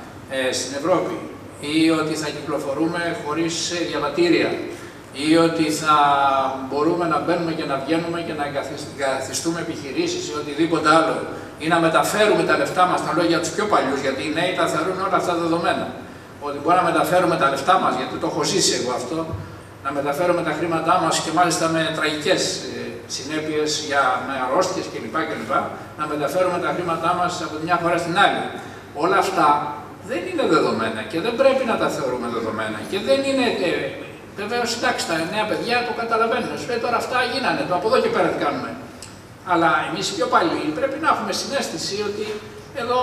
στην Ευρώπη ή ότι θα κυκλοφορούμε χωρίς διαβατήρια ή ότι θα μπορούμε να μπαίνουμε και να βγαίνουμε και να εγκαθιστούμε επιχειρήσεις ή οτιδήποτε άλλο ή να μεταφέρουμε τα λεφτά μας, τα λόγια τους πιο παλιούς, γιατί οι νέοι τα θεωρούν όλα αυτά δεδομένα. Ότι μπορούμε να μεταφέρουμε τα λεφτά μας, γιατί το έχω ζήσει εγώ αυτό, να μεταφέρουμε τα χρήματά μας και μάλιστα με τραγικές συνέπειες με αρρώστιες κλπ. Να μεταφέρουμε τα χρήματά μας από τη μια χώρα στην άλλη. Όλα αυτά δεν είναι δεδομένα και δεν πρέπει να τα θεωρούμε δεδομένα. Και δεν είναι. Βεβαίως, εντάξει, τα νέα παιδιά το καταλαβαίνουν. Σου λέει τώρα αυτά γίνανε, το από εδώ και πέρα τι κάνουμε. Αλλά εμείς οι πιο παλιοί πρέπει να έχουμε συναίσθηση ότι εδώ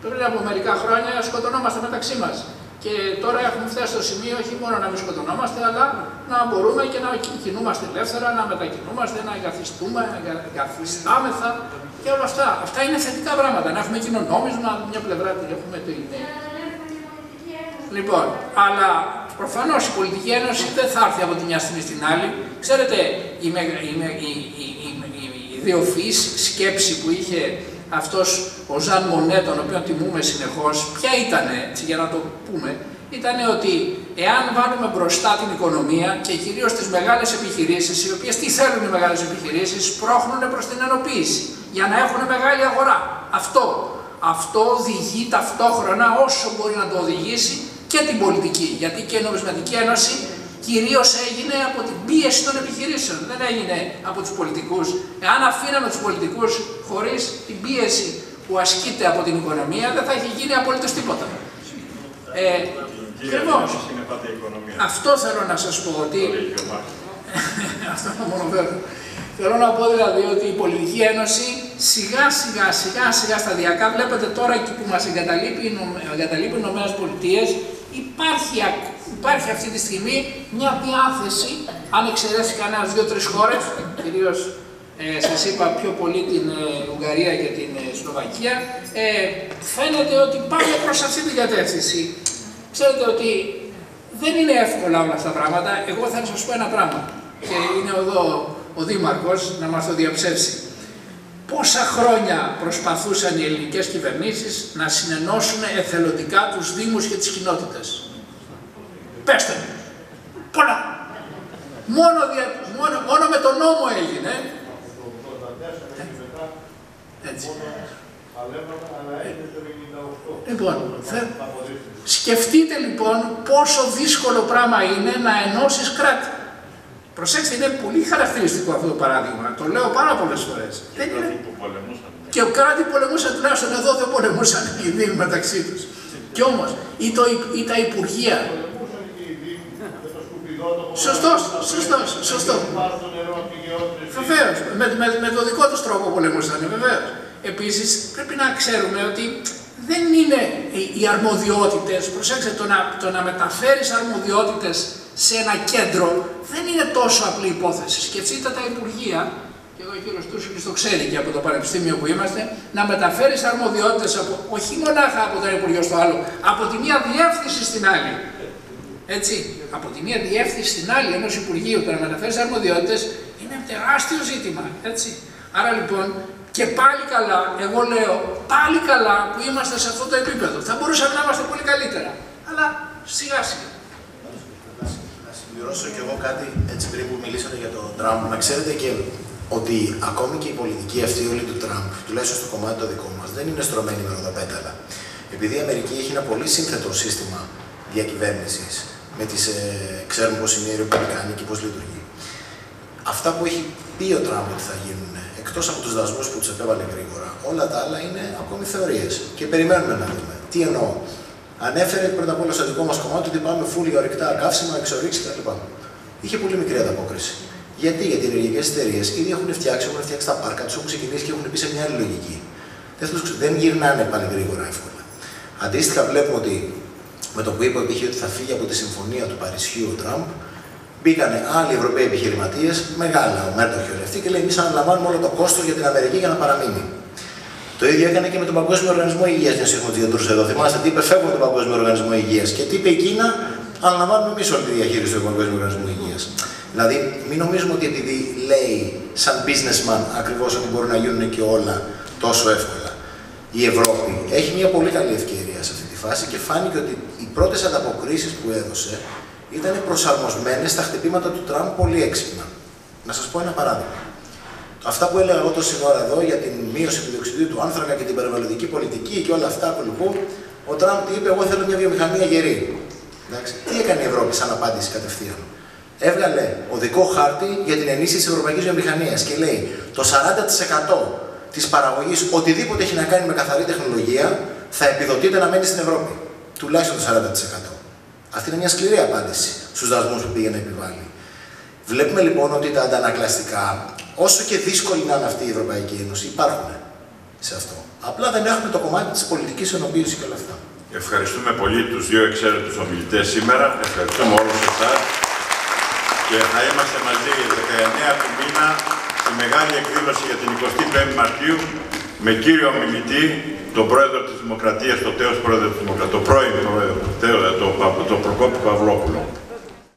πριν από μερικά χρόνια σκοτωνόμαστε μεταξύ μας. Και τώρα έχουμε φτάσει στο σημείο όχι μόνο να μην σκοτωνόμαστε, αλλά να μπορούμε και να κινούμαστε ελεύθερα, να μετακινούμαστε, να εγκαθιστάμεθα και όλα αυτά. Αυτά είναι θετικά πράγματα. Να έχουμε κοινό νόμισμα, μια πλευρά την έχουμε την. Λοιπόν, αλλά προφανώς η Πολιτική Ένωση δεν θα έρθει από τη μια στιγμή στην άλλη. Ξέρετε, η ιδεοφυής σκέψη που είχε αυτός ο Ζαν Μονέ, τον οποίο τιμούμε συνεχώς, ποια ήτανε, έτσι, για να το πούμε, ήτανε ότι εάν βάλουμε μπροστά την οικονομία και κυρίως τις μεγάλες επιχειρήσεις, οι οποίες τι θέλουν οι μεγάλες επιχειρήσεις, πρόχνουν προς την ενοποίηση, για να έχουν μεγάλη αγορά. Αυτό οδηγεί ταυτόχρονα όσο μπορεί να το οδηγήσει και την πολιτική, γιατί και η Νομισματική Ένωση κυρίως έγινε από την πίεση των επιχειρήσεων, δεν έγινε από τους πολιτικούς. Εάν αφήναμε τους πολιτικούς χωρίς την πίεση που ασκείται από την οικονομία, δεν θα έχει γίνει απολύτως τίποτα. Ακριβώς. Αυτό θέλω να σας πω, ότι... Αυτό είναι μόνο βέβαια. Θέλω να πω δηλαδή ότι η Πολιτική Ένωση σιγά σταδιακά, βλέπετε τώρα εκεί που μας εγκαταλείπει οι Ηνωμένες Πολιτείες, υπάρχει αυτή τη στιγμή μια διάθεση, αν εξαιρέσει κανένας 2-3 χώρες, κυρίως σας είπα πιο πολύ την Ουγγαρία και την Σλοβακία, φαίνεται ότι πάμε προς αυτή την κατεύθυνση. Ξέρετε ότι δεν είναι εύκολα όλα αυτά τα πράγματα. Εγώ θα σας πω ένα πράγμα και είναι εδώ ο Δήμαρχος να μας το διαψεύσει. Πόσα χρόνια προσπαθούσαν οι ελληνικές κυβερνήσεις να συνενώσουν εθελοντικά τους δήμους και τις κοινότητες? Πέστε μου. Πολλά. Μόνο με τον νόμο έγινε. Έτσι. Λοιπόν, σκεφτείτε λοιπόν πόσο δύσκολο πράγμα είναι να ενώσεις κράτη. Προσέξτε, είναι πολύ χαρακτηριστικό αυτό το παράδειγμα. Το λέω πάρα πολλές φορές. Και ο κράτη πολεμούσαν, τουλάχιστον εδώ δεν πολεμούσαν οι δήμοι μεταξύ τους. Κι όμως, ή τα υπουργεία. Σωστό. Βεβαίως, με το δικό τους τρόπο πολεμούσαν, βεβαίως. Επίσης, πρέπει να ξέρουμε ότι δεν είναι οι αρμοδιότητες, προσέξτε, το να μεταφέρεις αρμοδιότητες σε ένα κέντρο δεν είναι τόσο απλή υπόθεση. Σκεφτείτε τα υπουργεία, και εδώ ο κύριος Τούσουλης το ξέρει και από το πανεπιστήμιο που είμαστε, να μεταφέρεις αρμοδιότητες όχι μονάχα από το υπουργείο στο άλλο, από τη μία διεύθυνση στην άλλη. Έτσι, από τη μία διεύθυνση στην άλλη ενός υπουργείου, το να μεταφέρεις αρμοδιότητες είναι τεράστιο ζήτημα. Έτσι. Άρα λοιπόν, και πάλι καλά, εγώ λέω, πάλι καλά που είμαστε σε αυτό το επίπεδο. Θα μπορούσαμε να είμαστε πολύ καλύτερα, αλλά σιγά σιγά. Να συμπληρώσω κι εγώ κάτι έτσι πριν που μιλήσατε για τον Τραμπ. Να ξέρετε και ότι ακόμη και η πολιτική αυτή όλη του Τραμπ, τουλάχιστον στο κομμάτι το δικό μας, δεν είναι στρωμένη με ροδοπέταλα. Επειδή η Αμερική έχει ένα πολύ σύνθετο σύστημα διακυβέρνησης, με τις, ξέρουμε πώς είναι οι Ρεπουμπλικάνοι και πώς λειτουργεί. Αυτά που έχει πει ο Τραμπ ότι θα γίνουν, εκτός από τους δασμούς που τους επέβαλε γρήγορα, όλα τα άλλα είναι ακόμη θεωρίες. Και περιμένουμε να δούμε. Τι εννοώ. Ανέφερε πρώτα απ' όλα στο δικό μας κομμάτι ότι πάμε full για ορυκτά καύσιμα, εξορίξει κτλ. Είχε πολύ μικρή ανταπόκριση. Γιατί οι ενεργειακές εταιρείες ήδη έχουν φτιάξει τα πάρκα τους, έχουν ξεκινήσει και έχουν πει σε μια άλλη λογική. Δεν γυρνάνε πάλι γρήγορα εύκολα. Αντίστοιχα, βλέπουμε ότι με το που είπε ότι θα φύγει από τη συμφωνία του Παρισιού ο Τραμπ, μπήκανε άλλοι Ευρωπαίοι επιχειρηματίες, μεγάλα, ο Μέρντοχ και όλοι αυτοί, και λέει: εμείς αναλαμβάνουμε όλο το κόστος για την Αμερική για να παραμείνει. Το ίδιο έκανε και με τον Παγκόσμιο Οργανισμό Υγείας. Μια έχουμε γιατρούς εδώ. Θυμάστε τι είπε: φεύγουμε τον Παγκόσμιο Οργανισμό Υγείας. Και τι είπε η Κίνα: αναλαμβάνουμε εμείς όλη τη διαχείριση του Παγκόσμιου Οργανισμού Υγείας. Δηλαδή, μην νομίζουμε ότι επειδή λέει σαν businessman ακριβώς ότι μπορούν να γίνουν και όλα τόσο εύκολα. Η Ευρώπη έχει μια πολύ καλή ευκαιρία σε αυτή τη φάση και φάνηκε ότι οι πρώτες ανταποκρίσεις που έδωσε ήταν προσαρμοσμένες στα χτυπήματα του Τραμπ πολύ έξυπνα. Να σας πω ένα παράδειγμα. Αυτά που έλεγα εγώ τόση ώρα εδώ για την μείωση του διοξειδίου του άνθρακα και την περιβαλλοντική πολιτική και όλα αυτά που λοιπόν, ο Τραμπ τι είπε: εγώ θέλω μια βιομηχανία γερή. Εντάξει. Τι έκανε η Ευρώπη σαν απάντηση κατευθείαν? Έβγαλε οδικό χάρτη για την ενίσχυση της ευρωπαϊκής βιομηχανίας και λέει: το 40% της παραγωγής, οτιδήποτε έχει να κάνει με καθαρή τεχνολογία, θα επιδοτείται να μένει στην Ευρώπη. Τουλάχιστον το 40%. Αυτή είναι μια σκληρή απάντηση στους δασμούς που πήγε να επιβάλλει. Βλέπουμε λοιπόν ότι τα αντανακλαστικά, όσο και δύσκολη να είναι αυτή η Ευρωπαϊκή Ένωση, υπάρχουν σε αυτό. Απλά δεν έχουμε το κομμάτι της πολιτικής ενοποίησης και όλα αυτά. Ευχαριστούμε πολύ τους δύο εξαίρετους ομιλητές σήμερα. Ευχαριστούμε όλους εσάς. Και θα είμαστε μαζί 19 του μήνα στη μεγάλη εκδήλωση για την 25η Μαρτίου με κύριο ομιλητή τον πρόεδρο της Δημοκρατίας, τον τέος πρόεδρο της Δημοκρατίας, τον πρώην πρόεδρο, τον Προκόπη Παυλόπουλο.